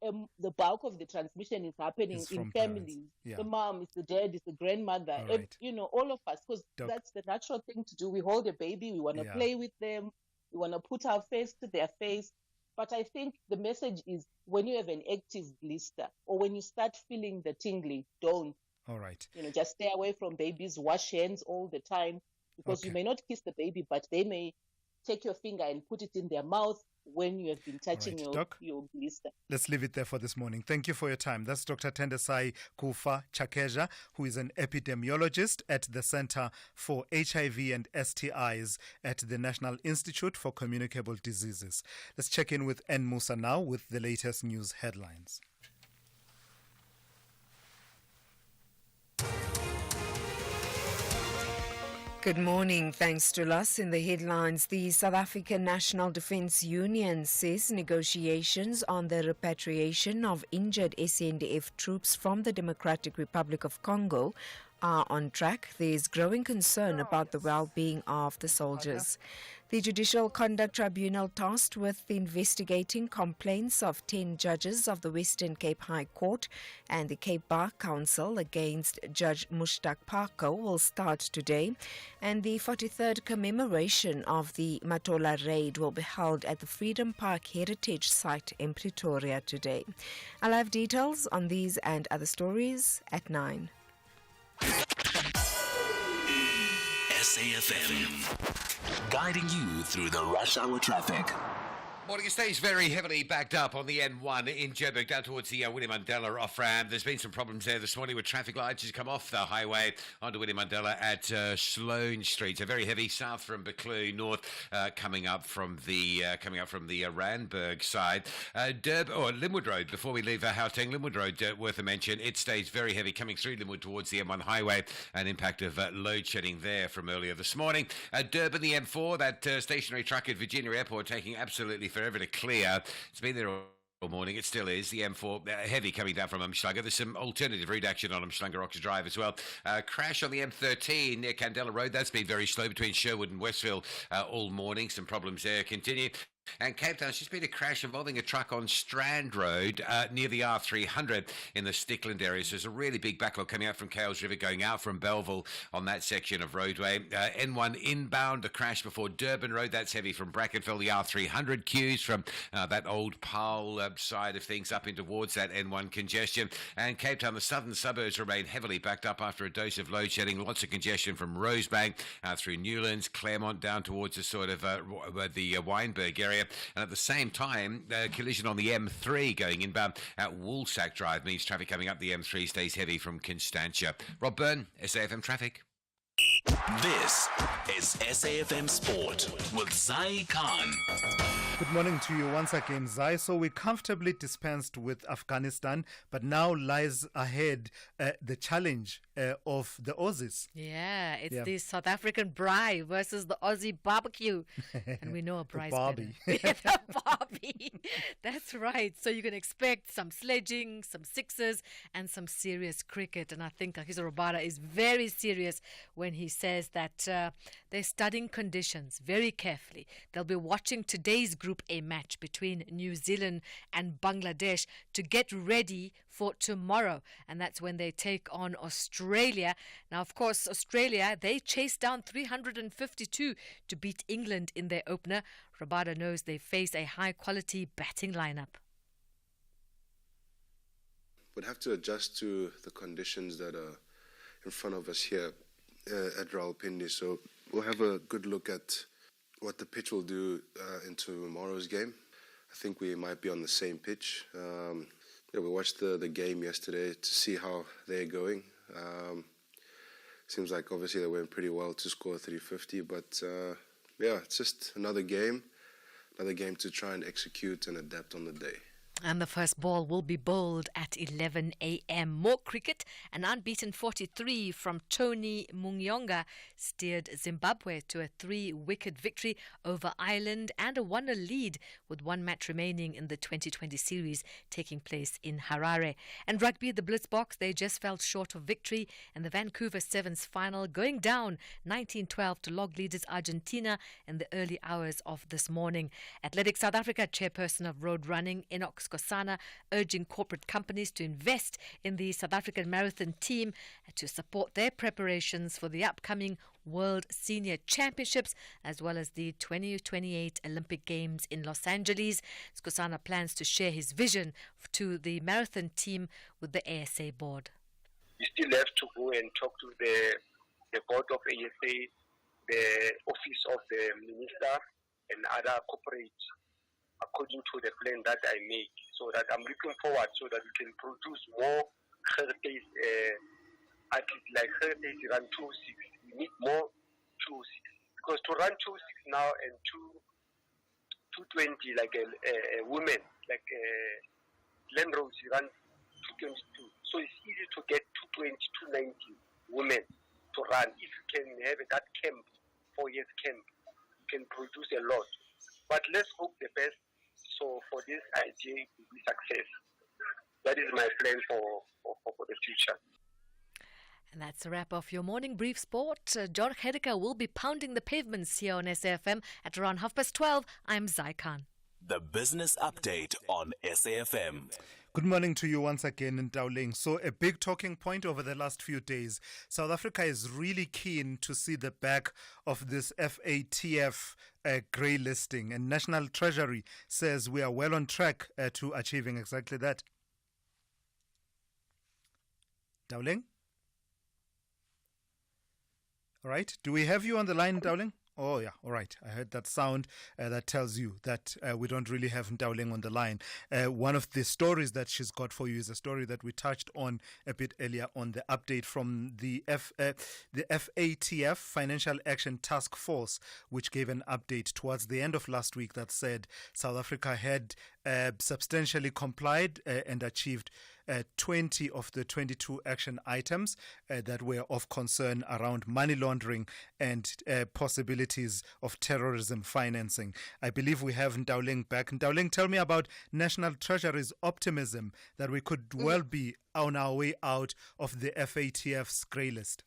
the bulk of the transmission is happening in families. The mom, it's the dad, it's the grandmother, all of us, because that's the natural thing to do. We hold a baby, we want to play with them, we want to put our face to their face. But I think the message is, when you have an active blister or when you start feeling the tingling, don't. All right. Just stay away from babies, wash hands all the time, because you may not kiss the baby, but they may take your finger and put it in their mouth when you have been touching your blister. Let's leave it there for this morning. Thank you for your time. That's Dr. Tendesai Kufa Chakeja, who is an epidemiologist at the Center for HIV and STIs at the National Institute for Communicable Diseases. Let's check in with N. Musa now with the latest news headlines. Good morning. Thanks to us. In the headlines, the South African National Defence Union says negotiations on the repatriation of injured SANDF troops from the Democratic Republic of Congo are on track. There is growing concern about the well-being of the soldiers. The Judicial Conduct Tribunal, tasked with investigating complaints of 10 judges of the Western Cape High Court and the Cape Bar Council against Judge Mushtaq Parko, will start today, and the 43rd commemoration of the Matola raid will be held at the Freedom Park Heritage Site in Pretoria today. I'll have details on these and other stories at 9. SAFM, guiding you through the rush hour traffic. Morning. It stays very heavily backed up on the N1 in Joburg down towards the Winnie Mandela off-ramp. There's been some problems there this morning with traffic lights just come off the highway onto Winnie Mandela at Sloane Street. So very heavy south from Buccleuch north, coming up from the Randburg side. Linwood Road, before we leave Gauteng, Linwood Road, worth a mention. It stays very heavy coming through Linwood towards the M1 highway. An impact of load shedding there from earlier this morning. Durban, the M4, that stationary truck at Virginia Airport taking absolutely forever to clear. It's been there all morning. It still is. The M4 heavy coming down from Umhlanga. There's some alternative route action on Umhlanga Oxford Drive as well. Crash on the M13 near Candela Road. That's been very slow between Sherwood and Westville all morning. Some problems there continue. And Cape Town's just been a crash involving a truck on Strand Road near the R300 in the Stickland area. So there's a really big backlog coming out from Cales River, going out from Belleville on that section of roadway. N1 inbound, a crash before Durban Road. That's heavy from Brackenfell. The R300 queues from that old Powell side of things up in towards that N1 congestion. And Cape Town, the southern suburbs remain heavily backed up after a dose of load shedding. Lots of congestion from Rosebank through Newlands, Claremont down towards the sort of the Wynberg area. And at the same time, collision on the M3 going inbound at Woolsack Drive means traffic coming up the M3 stays heavy from Constantia. Rob Byrne, SAFM Traffic. This is SAFM Sport with Zai Khan. Good morning to you once again, Zai. So we comfortably dispensed with Afghanistan, but now lies ahead the challenge of the Aussies. Yeah, it's the South African braai versus the Aussie barbecue. And we know a braai Barbie. the Barbie. That's right. So you can expect some sledging, some sixes, and some serious cricket. And I think Kagiso Rabada is very serious when he says that they're studying conditions very carefully. They'll be watching today's Group A match between New Zealand and Bangladesh to get ready for tomorrow. And that's when they take on Australia. Now, of course, Australia, they chased down 352 to beat England in their opener. Rabada knows they face a high-quality batting lineup. Would have to adjust to the conditions that are in front of us here at Rawalpindi. So we'll have a good look at what the pitch will do into tomorrow's game. I think we might be on the same pitch. We watched the game yesterday to see how they're going. Seems like obviously they went pretty well to score 350, but it's just another game to try and execute and adapt on the day. And the first ball will be bowled at 11 a.m. More cricket. An unbeaten 43 from Tony Munyonga steered Zimbabwe to a 3-wicket victory over Ireland and a 1-0 lead with one match remaining in the 2020 series taking place in Harare. And rugby, the Blitzboks, they just fell short of victory in the Vancouver Sevens final, going down 19-12 to log leaders Argentina in the early hours of this morning. Athletic South Africa chairperson of road running, Enoch Skosana, urging corporate companies to invest in the South African marathon team to support their preparations for the upcoming World Senior Championships as well as the 2028 Olympic Games in Los Angeles. Skosana plans to share his vision to the marathon team with the ASA board. You still have to go and talk to the board of ASA, the office of the minister and other corporate according to the plan that I make, so that I'm looking forward so that we can produce more heritage athletes like heritage run 206. We need more 206 because to run 26 now and 220 like a woman, like Land Rose run 222. So it's easy to get 220, 290 women to run. If you can have that camp, 4 years camp, you can produce a lot. But let's hope the best. So for this idea to be success, that is my plan for the future. And that's a wrap of your morning brief sport. John Hedeka will be pounding the pavements here on SAFM at around 12:30. I'm Zai Khan. The Business Update on SAFM. Good morning to you once again in Dowling. So a big talking point over the last few days. South Africa is really keen to see the back of this FATF grey listing, and National Treasury says we are well on track to achieving exactly that. Dowling? All right. Do we have you on the line, Dowling? Oh, yeah. All right. I heard that sound that tells you that we don't really have Ndauling on the line. One of the stories that she's got for you is a story that we touched on a bit earlier on the update from the FATF, Financial Action Task Force, which gave an update towards the end of last week that said South Africa had substantially complied and achieved 20 of the 22 action items that were of concern around money laundering and possibilities of terrorism financing. I believe we have Ndauling back. Ndauling, tell me about National Treasury's optimism that we could well be on our way out of the FATF's grey list.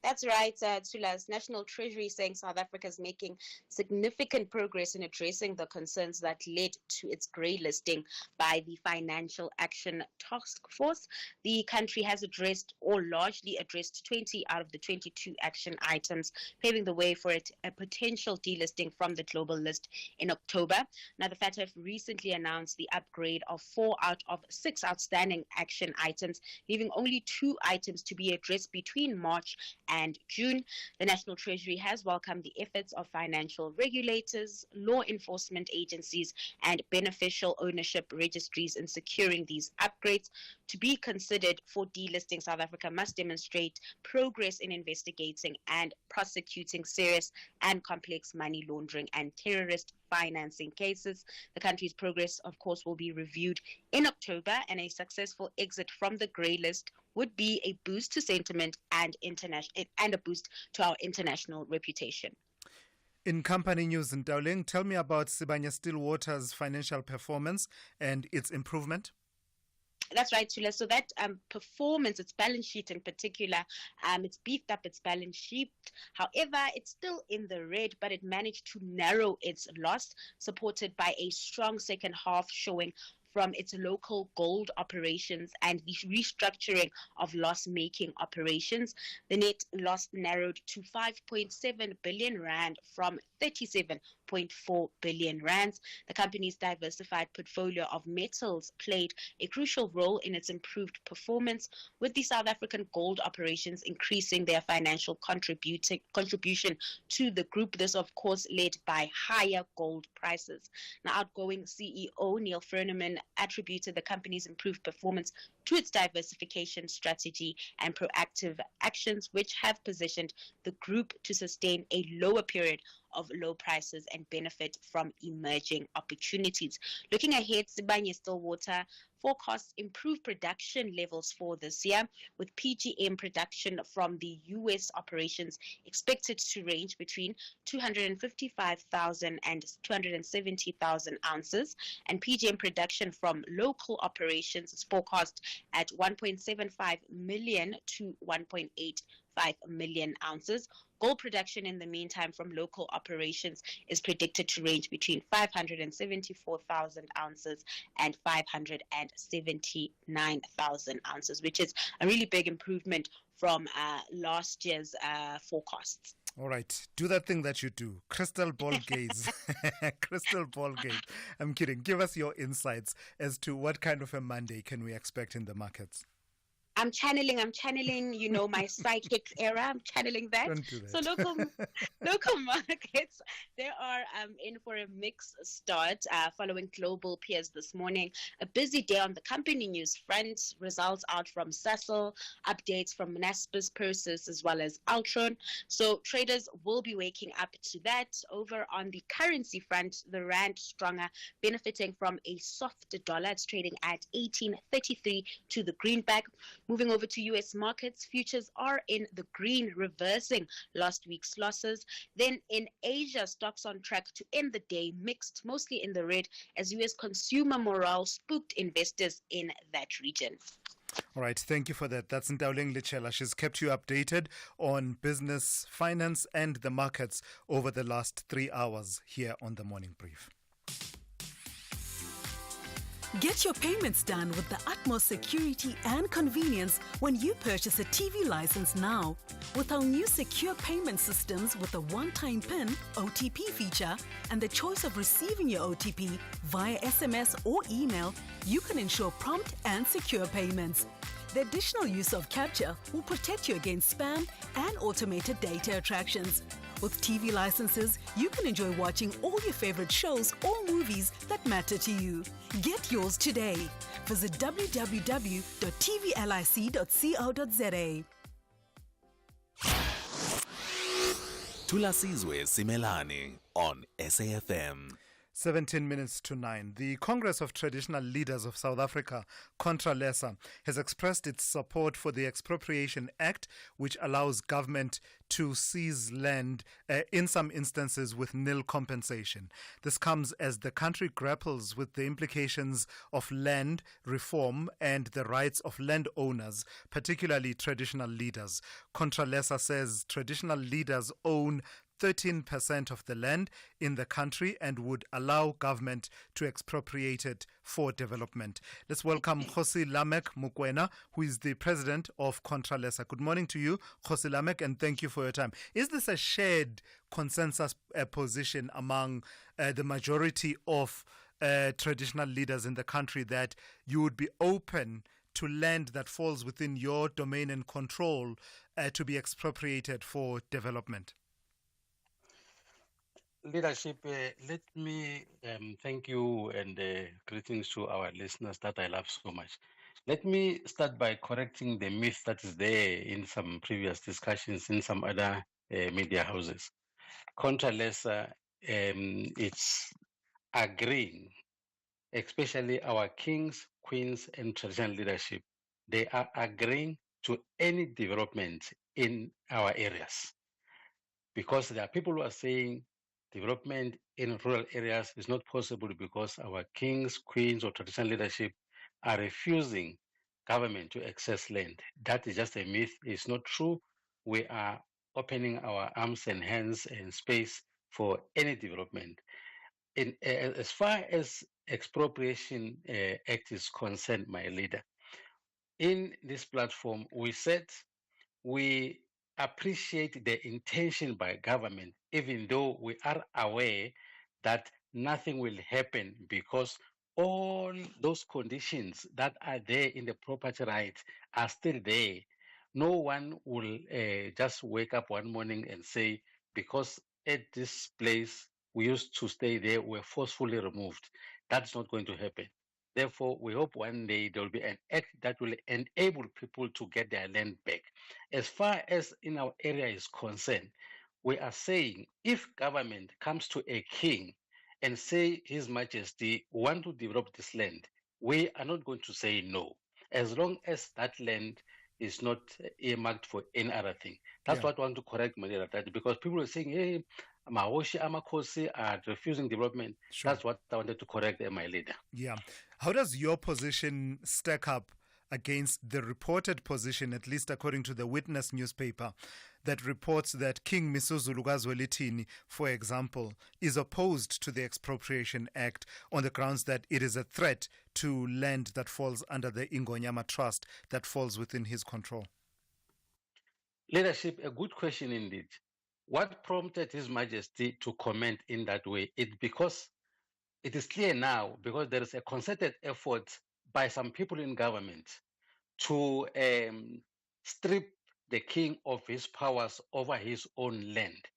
That's right, Thulas. National Treasury saying South Africa is making significant progress in addressing the concerns that led to its grey listing by the Financial Action Task Force. The country has addressed or largely addressed 20 out of the 22 action items, paving the way for a potential delisting from the global list in October. Now, the FATF recently announced the upgrade of 4 out of 6 outstanding action items, leaving only 2 items to be addressed between March and June. The National Treasury has welcomed the efforts of financial regulators, law enforcement agencies, and beneficial ownership registries in securing these upgrades. To be considered for delisting, South Africa must demonstrate progress in investigating and prosecuting serious and complex money laundering and terrorist financing cases. The country's progress, of course, will be reviewed in October, and a successful exit from the grey list would be a boost to sentiment and a boost to our international reputation. In company news in Ndauling, tell me about Sibanye Stillwater's financial performance and its improvement. That's right, Tula. So that performance, its balance sheet in particular, it's beefed up its balance sheet. However, it's still in the red, but it managed to narrow its loss, supported by a strong second half showing from its local gold operations and the restructuring of loss-making operations. The net loss narrowed to 5.7 billion rand from 37.4 billion rands. The company's diversified portfolio of metals played a crucial role in its improved performance, with the South African gold operations increasing their financial contribution to the group. This, of course, led by higher gold prices. Now, outgoing CEO Neil Furneman attributed the company's improved performance to its diversification strategy and proactive actions, which have positioned the group to sustain a lower period of low prices and benefit from emerging opportunities. Looking ahead, Sibanye Stillwater forecasts improved production levels for this year, with PGM production from the U.S. operations expected to range between 255,000 and 270,000 ounces, and PGM production from local operations is forecast at 1.75 million to 1.85 million ounces. Gold production, in the meantime, from local operations is predicted to range between 574,000 ounces and 579,000 ounces, which is a really big improvement from last year's forecasts. All right. Do that thing that you do. Crystal ball gaze. Crystal ball gaze. I'm kidding. Give us your insights as to what kind of a Monday can we expect in the markets. I'm channeling, my psychic era. I'm channeling that. Don't do that. So local markets, they are in for a mixed start following global peers this morning. A busy day on the company news front. Results out from Sasol, updates from Naspers, Persis, as well as Altron. So traders will be waking up to that. Over on the currency front, the rand stronger, benefiting from a soft dollar. It's trading at 18.33 to the greenback. Moving over to U.S. markets, futures are in the green, reversing last week's losses. Then in Asia, stocks on track to end the day mixed, mostly in the red, as U.S. consumer morale spooked investors in that region. All right, thank you for that. That's Ntauleng Lichela. She's kept you updated on business, finance, and the markets over the last 3 hours here on the Morning Brief. Get your payments done with the utmost security and convenience when you purchase a TV license now. With our new secure payment systems with a one-time PIN, OTP feature, and the choice of receiving your OTP via SMS or email, you can ensure prompt and secure payments. The additional use of capture will protect you against spam and automated data attractions. With TV licenses, you can enjoy watching all your favorite shows or movies that matter to you. Get yours today. Visit www.tvlic.co.za. Thulasizwe Simelane on SAFM. 17 minutes to 9. The Congress of Traditional Leaders of South Africa, ContraLesa, has expressed its support for the Expropriation Act, which allows government to seize land in some instances with nil compensation. This comes as the country grapples with the implications of land reform and the rights of landowners, particularly traditional leaders. ContraLesa says traditional leaders own 13% of the land in the country and would allow government to expropriate it for development. Let's welcome Kgosi Lamek Mokoena, who is the president of ContraLesa. Good morning to you, Kgosi Lamek, and thank you for your time. Is this a shared consensus position among the majority of traditional leaders in the country that you would be open to land that falls within your domain and control to be expropriated for development? Leadership, let me thank you and greetings to our listeners that I love so much. Let me start by correcting the myth that is there in some previous discussions in some other media houses. ContraLesa, it's agreeing, especially our kings, queens, and traditional leadership, they are agreeing to any development in our areas. Because there are people who are saying development in rural areas is not possible because our kings, queens, or traditional leadership are refusing government to access land. That is just a myth. It's not true. We are opening our arms and hands and space for any development. As far as expropriation act is concerned, my leader, in this platform, we said we appreciate the intention by government, even though we are aware that nothing will happen because all those conditions that are there in the property right are still there. No one will just wake up one morning and say, because at this place we used to stay there, we're forcefully removed. That's not going to happen. Therefore, we hope one day there will be an act that will enable people to get their land back. As far as in our area is concerned, we are saying if government comes to a king and say, His Majesty, want to develop this land, we are not going to say no, as long as that land is not earmarked for any other thing. That's what I want to correct, Maria, that because people are saying, hey, Mahoshi Amakosi are refusing development. Sure. That's what I wanted to correct, my leader. Yeah. How does your position stack up against the reported position, at least according to the Witness newspaper, that reports that King Misuzulu kaZwelithini, for example, is opposed to the Expropriation Act on the grounds that it is a threat to land that falls under the Ingonyama Trust that falls within his control? Leadership, a good question indeed. What prompted His Majesty to comment in that way? It's because it is clear now, because there is a concerted effort by some people in government to strip the king of his powers over his own land.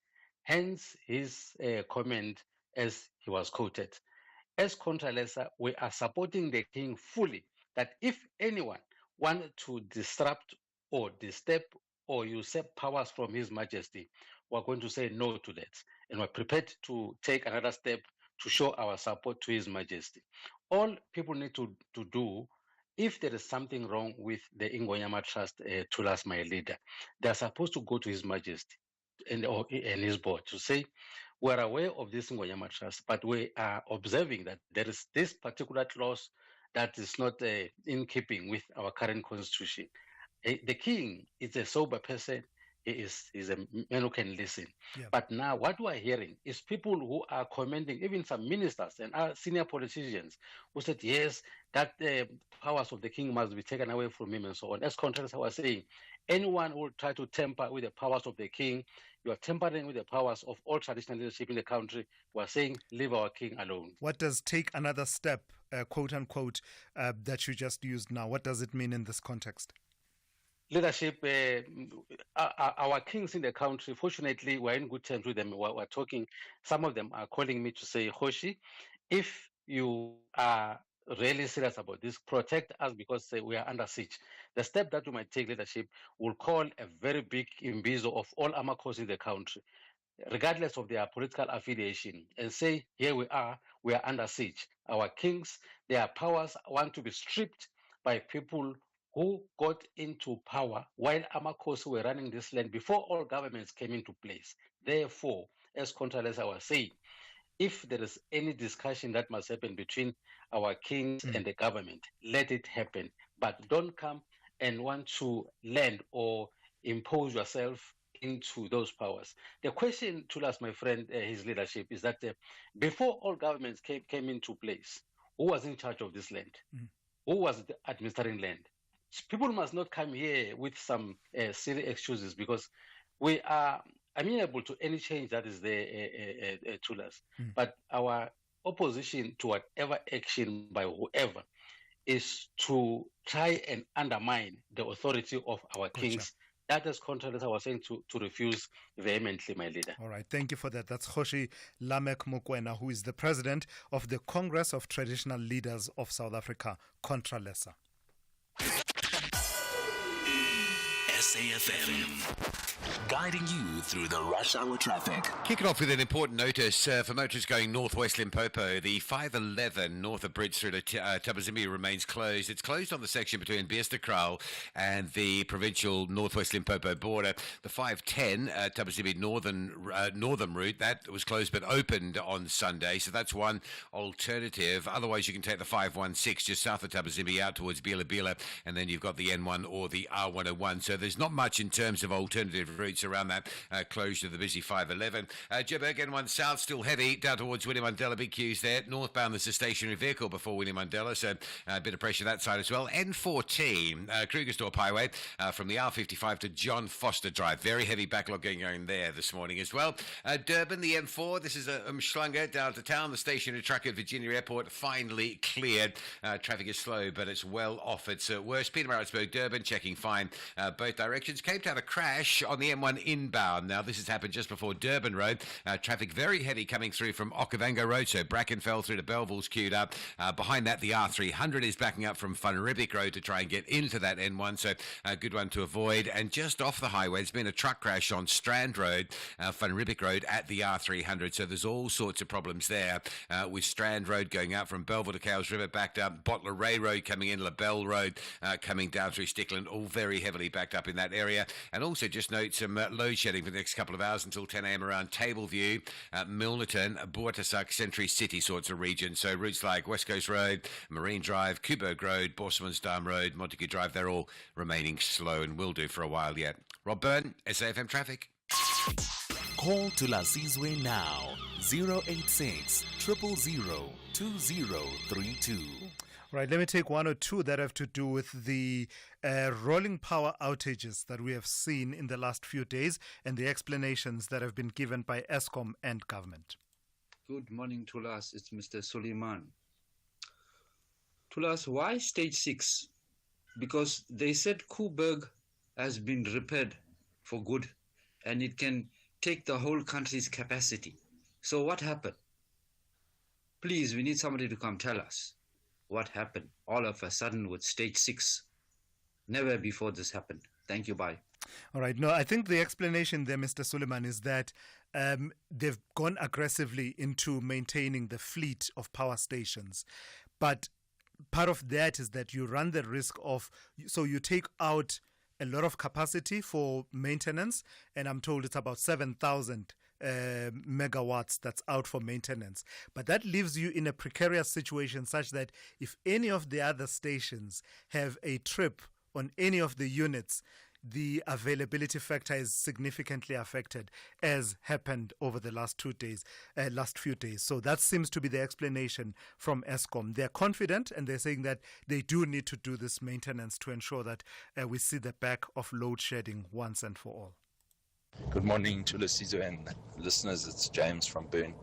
Hence his comment as he was quoted. As Contralesa, we are supporting the king fully, that if anyone wanted to disrupt or disturb or usurp powers from His Majesty, we're going to say no to that. And we're prepared to take another step to show our support to His Majesty. All people need to do, if there is something wrong with the Ingonyama Trust, Thulas, my leader, they are supposed to go to His Majesty and his board to say, we're aware of this Ingonyama Trust, but we are observing that there is this particular clause that is not in keeping with our current constitution. The king is a sober person. He's a man who can listen. Yeah. But now what we're hearing is people who are commenting, even some ministers and our senior politicians who said, yes, that the powers of the king must be taken away from him and so on. As contrary, I was saying, anyone who will try to tamper with the powers of the king, you are tampering with the powers of all traditional leadership in the country. We are saying, leave our king alone. What does take another step, quote unquote, that you just used now? What does it mean in this context? Leadership, our kings in the country, fortunately, we're in good terms with them. We're talking, some of them are calling me to say, Hoshi, if you are really serious about this, protect us because we are under siege. The step that we might take, leadership, will call a very big imbizo of all Amakos in the country, regardless of their political affiliation, and say, here we are under siege. Our kings, their powers want to be stripped by people who got into power while Amakos were running this land before all governments came into place. Therefore, as Contralesa was saying, if there is any discussion that must happen between our kings and the government, let it happen. But don't come and want to land or impose yourself into those powers. The question to us, my friend, His leadership, is that before all governments came into place, who was in charge of this land? Who was administering land? People must not come here with some silly excuses because we are amenable to any change that is there to us. But our opposition to whatever action by whoever is to try and undermine the authority of our kings. That is contrary, as I was saying, to refuse vehemently, my leader. All right, thank you for that. That's Hoshi Lamek Mokoena, who is the president of the Congress of Traditional Leaders of South Africa, Contralesa. SAFM, guiding you through the rush hour traffic. Kick it off with an important notice for motorists going northwest Limpopo. The 511 north of Bridge through to Tabazimbi remains closed. It's closed on the section between Beesterkraal and the provincial northwest Limpopo border. The 510 Tabazimbi northern route, that was closed but opened on Sunday, so that's one alternative. Otherwise, you can take the 516 just south of Tabazimbi out towards Bila Bila, and then you've got the N1 or the R101. So there's not much in terms of alternative routes around that closure of the busy 511. Joburg N1 South still heavy down towards Winnie Mandela. Big queues there. Northbound, there's a stationary vehicle before Winnie Mandela, so a bit of pressure that side as well. N14 Krugersdorp Highway from the R55 to John Foster Drive. Very heavy backlog going there this morning as well. Durban, the M4. This is a Umhlanga down to town. The stationary truck at Virginia Airport finally cleared. Traffic is slow, but it's well off its worst. Pietermaritzburg, Durban, checking fine both directions. Cape Town, a crash on the M1 inbound. Now, this has happened just before Durban Road. Traffic very heavy coming through from Okavango Road, so Brackenfell through to Belleville's queued up. Behind that, the R300 is backing up from Van Riebeek Road to try and get into that N1, so a good one to avoid. And just off the highway, there's been a truck crash on Strand Road, Van Riebeek Road at the R300, so there's all sorts of problems there with Strand Road going out from Belleville to Cowes River, backed up, Bottler Ray Road coming in, LaBelle Road coming down through Stickland, all very heavily backed up in that area. And also just note some load shedding for the next couple of hours until 10 a.m. around Tableview, Milnerton, Boortessuck, Century City sorts of regions. So routes like West Coast Road, Marine Drive, Kuberg Road, Bosmansdam Road, Montague Drive, they're all remaining slow and will do for a while yet. Rob Byrne, SAFM Traffic. Call Thulasizwe now, 086 000 2032. Right, let me take one or two that have to do with the rolling power outages that we have seen in the last few days and the explanations that have been given by Eskom and government. Good morning, Thulas. It's Mr. Suleiman. Thulas, why stage 6? Because they said Kuberg has been repaired for good and it can take the whole country's capacity. So what happened? Please, we need somebody to come tell us what happened all of a sudden with stage 6. Never before this happened. Thank you. Bye. All right. No, I think the explanation there, Mr. Suleiman, is that they've gone aggressively into maintaining the fleet of power stations. But part of that is that you run the risk of, so you take out a lot of capacity for maintenance, and I'm told it's about 7,000 megawatts that's out for maintenance. But that leaves you in a precarious situation such that if any of the other stations have a trip on any of the units, the availability factor is significantly affected, as happened over the last few days. So that seems to be the explanation from Eskom. They're confident and they're saying that they do need to do this maintenance to ensure that we see the back of load shedding once and for all. Good morning to Thulasizwe and listeners. It's James from Bern.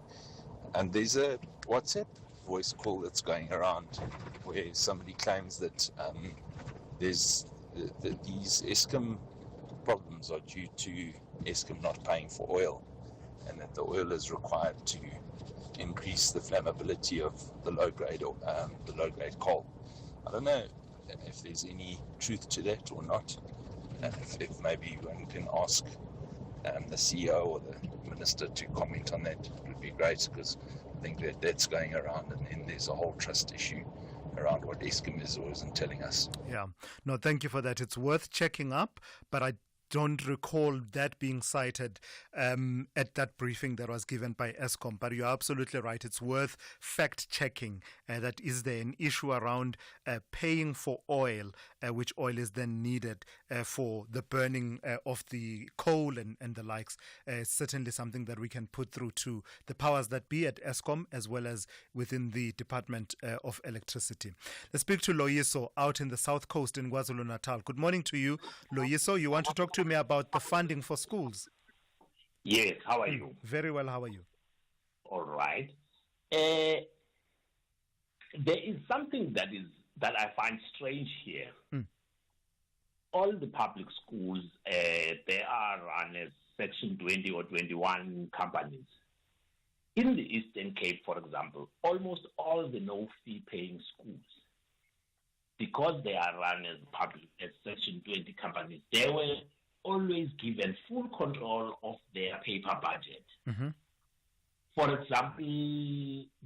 And there's a WhatsApp voice call that's going around where somebody claims that these Eskom problems are due to Eskom not paying for oil, and that the oil is required to increase the flammability of the low-grade coal. I don't know if there's any truth to that or not. If maybe one can ask the CEO or the minister to comment on that, it would be great, because I think that's going around, and then there's a whole trust issue around what Eskom is or isn't telling us. Yeah. No, thank you for that. It's worth checking up, but I don't recall that being cited at that briefing that was given by Eskom. But you're absolutely right. It's worth fact-checking that is there an issue around paying for oil, which oil is then needed for the burning of the coal and the likes. Certainly something that we can put through to the powers that be at Eskom as well as within the Department of Electricity. Let's speak to Loyiso out in the South Coast in KwaZulu-Natal. Good morning to you, Loyiso. You want to talk to me about the funding for schools? Yes, how are you? Very well, how are you? All right. There is something that I find strange here. All the public schools, they are run as Section 20 or 21 companies. In the Eastern Cape, for example, almost all the no-fee paying schools, because they are run as Section 20 companies, they were always given full control of their paper budget. Mm-hmm. For example,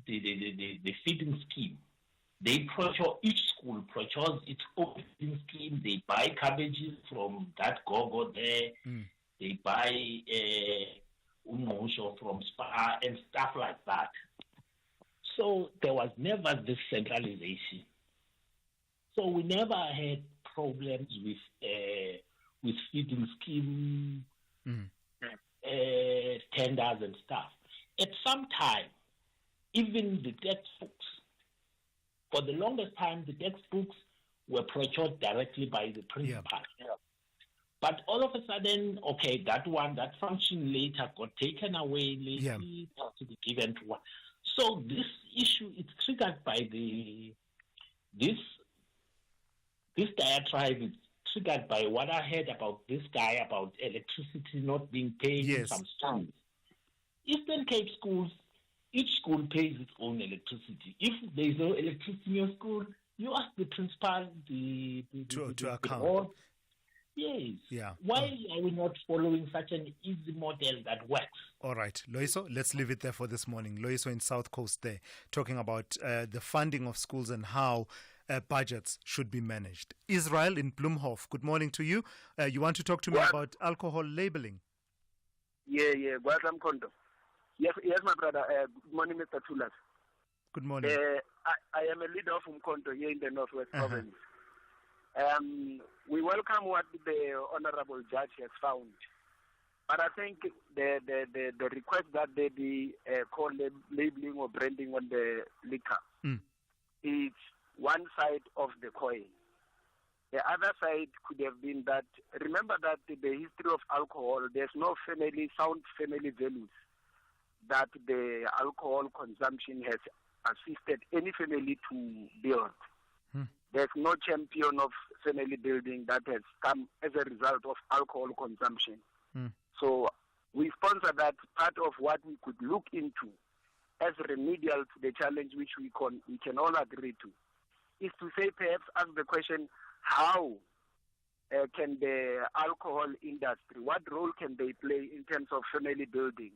the feeding scheme. Each school procures its own feeding scheme. They buy cabbages from that gogo there. They buy umosho from Spa and stuff like that. So there was never this centralization. So we never had problems with feeding scheme tenders and stuff. At some time, even the textbooks, for the longest time, the textbooks were procured directly by the principal. But all of a sudden, okay, that function later got taken away, to be given to one. So this issue is triggered by this diatribe. Is triggered by what I heard about this guy about electricity not being paid in some schools. Eastern Cape schools, each school pays its own electricity. If there is no electricity in your school, you ask the principal to account. Board. Yes. Yeah. Why are we not following such an easy model that works? All right, Loiso, let's leave it there for this morning. Loiso in South Coast there, talking about the funding of schools and how budgets should be managed. Israel in Bloemhof, good morning to you. You want to talk to me about alcohol labeling? Yeah. Welcome, Kondo. Yes, my brother. Good morning, Mr. Thulas. Good morning. I am a leader of Umkhonto here in the Northwest Province. We welcome what the Honorable Judge has found. But I think the request that they be called labeling or branding on the liquor is one side of the coin. The other side could have been that, remember that the history of alcohol, there's no sound family values that the alcohol consumption has assisted any family to build. There's no champion of family building that has come as a result of alcohol consumption. So we sponsor that. Part of what we could look into as remedial to the challenge which we can all agree to is to say, perhaps ask the question, how can the alcohol industry, what role can they play in terms of family building?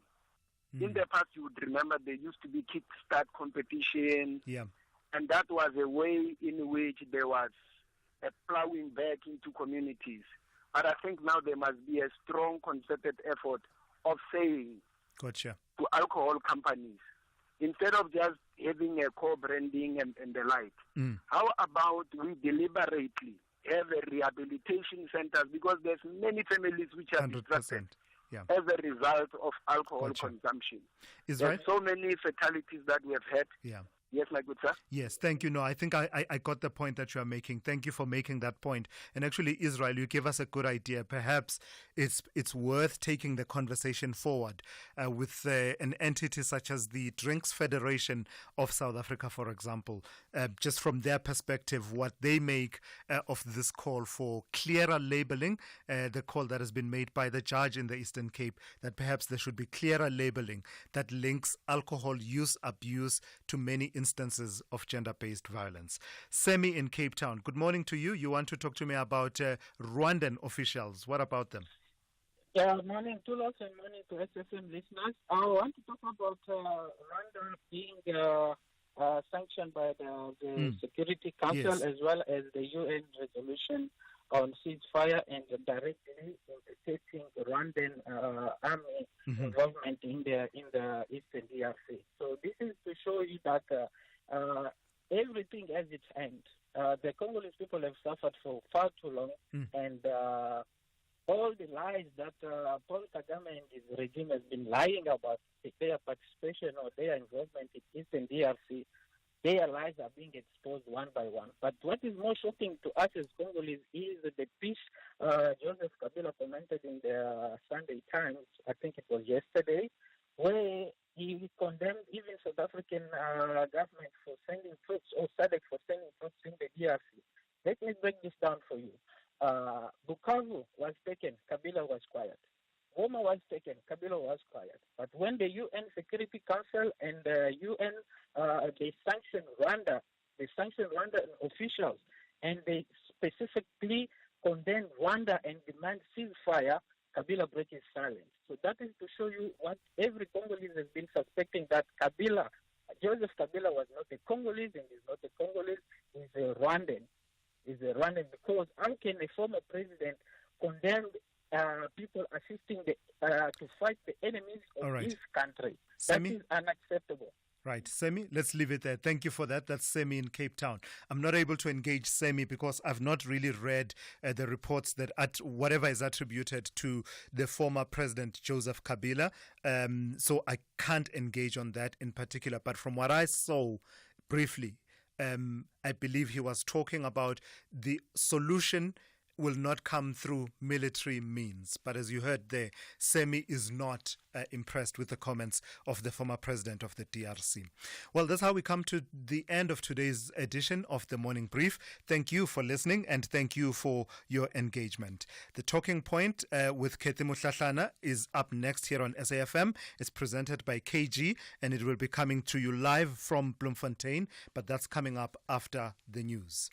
In the past, you would remember there used to be kickstart competition, and that was a way in which there was a plowing back into communities. But I think now there must be a strong concerted effort of saying to alcohol companies, instead of just having a co-branding and the like, how about we deliberately have a rehabilitation centers, because there's many families which are distracted as a result of alcohol consumption. There's so many fatalities that we have had. Yes, my good sir. Yes, thank you. No, I think I got the point that you are making. Thank you for making that point. And actually, Israel, you gave us a good idea. Perhaps it's worth taking the conversation forward with an entity such as the Drinks Federation of South Africa, for example, just from their perspective, what they make of this call for clearer labeling, the call that has been made by the judge in the Eastern Cape, that perhaps there should be clearer labeling that links alcohol use, abuse to many instances of gender-based violence. Semi in Cape Town, good morning to you. You want to talk to me about Rwandan officials. What about them? Morning to us and morning to SFM listeners. I want to talk about Rwanda being sanctioned by the Security Council as well as the UN resolution on ceasefire and directly implicating Rwandan army involvement in the Eastern DRC. So this is to show you that everything has its end. The Congolese people have suffered for far too long, and all the lies that Paul Kagame and his regime has been lying about their participation or their involvement in Eastern DRC, their lies are being exposed one by one. But what is more shocking to us as Congolese is the piece Joseph Kabila commented in the Sunday Times, I think it was yesterday, where he condemned even South African government for sending troops, or SADC for sending troops in the DRC. Let me break this down for you. Bukavu was taken, Kabila was quiet. Goma was taken, Kabila was quiet. But when the UN Security Council and the UN, they sanctioned Rwanda officials, and they specifically condemned Rwanda and demand ceasefire, Kabila breaks silence. So that is to show you what every Congolese has been suspecting, that Kabila, Joseph Kabila was not a Congolese and is not a Congolese, he's a Rwandan. He's a Rwandan because how can a former president condemn people assisting to fight the enemies of his country? Semi? That is unacceptable. Right, Semi, let's leave it there. Thank you for that. That's Semi in Cape Town. I'm not able to engage Semi because I've not really read the reports that whatever is attributed to the former president Joseph Kabila. So I can't engage on that in particular. But from what I saw briefly, I believe he was talking about the solution will not come through military means. But as you heard there, Semi is not impressed with the comments of the former president of the DRC. Well, that's how we come to the end of today's edition of the Morning Brief. Thank you for listening and thank you for your engagement. The Talking Point with Kethi Mutlahlana is up next here on SAFM. It's presented by KG and it will be coming to you live from Bloemfontein, but that's coming up after the news.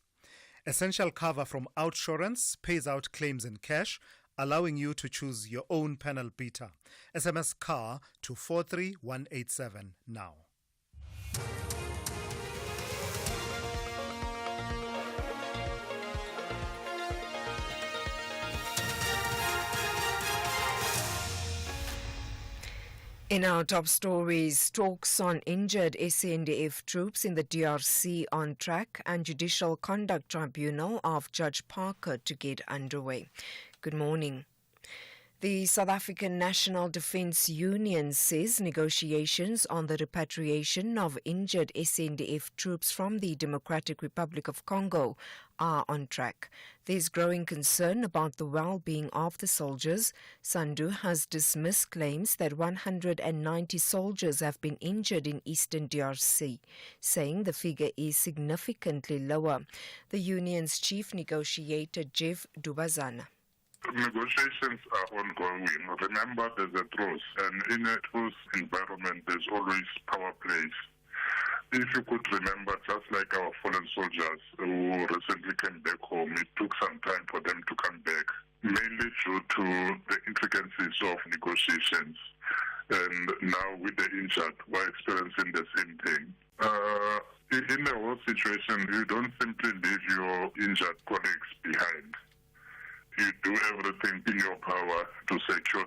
Essential cover from Outsurance pays out claims in cash, allowing you to choose your own panel beater. SMS CAR to 43187 now. In our top stories, talks on injured SANDF troops in the DRC on track and Judicial Conduct Tribunal of Judge Parker to get underway. Good morning. The South African National Defence Union says negotiations on the repatriation of injured SANDF troops from the Democratic Republic of Congo are on track. There's growing concern about the well-being of the soldiers. Sandu has dismissed claims that 190 soldiers have been injured in eastern DRC, saying the figure is significantly lower. The union's chief negotiator, Jeff Dubazana. Negotiations are ongoing. Remember, there's a truce, and in a truce environment, there's always power plays. If you could remember, just like our fallen soldiers who recently came back home, it took some time for them to come back, mainly due to the intricacies of negotiations. And now with the injured, we're experiencing the same thing. In the whole situation, you don't simply leave your injured colleagues behind. You do everything in your power to secure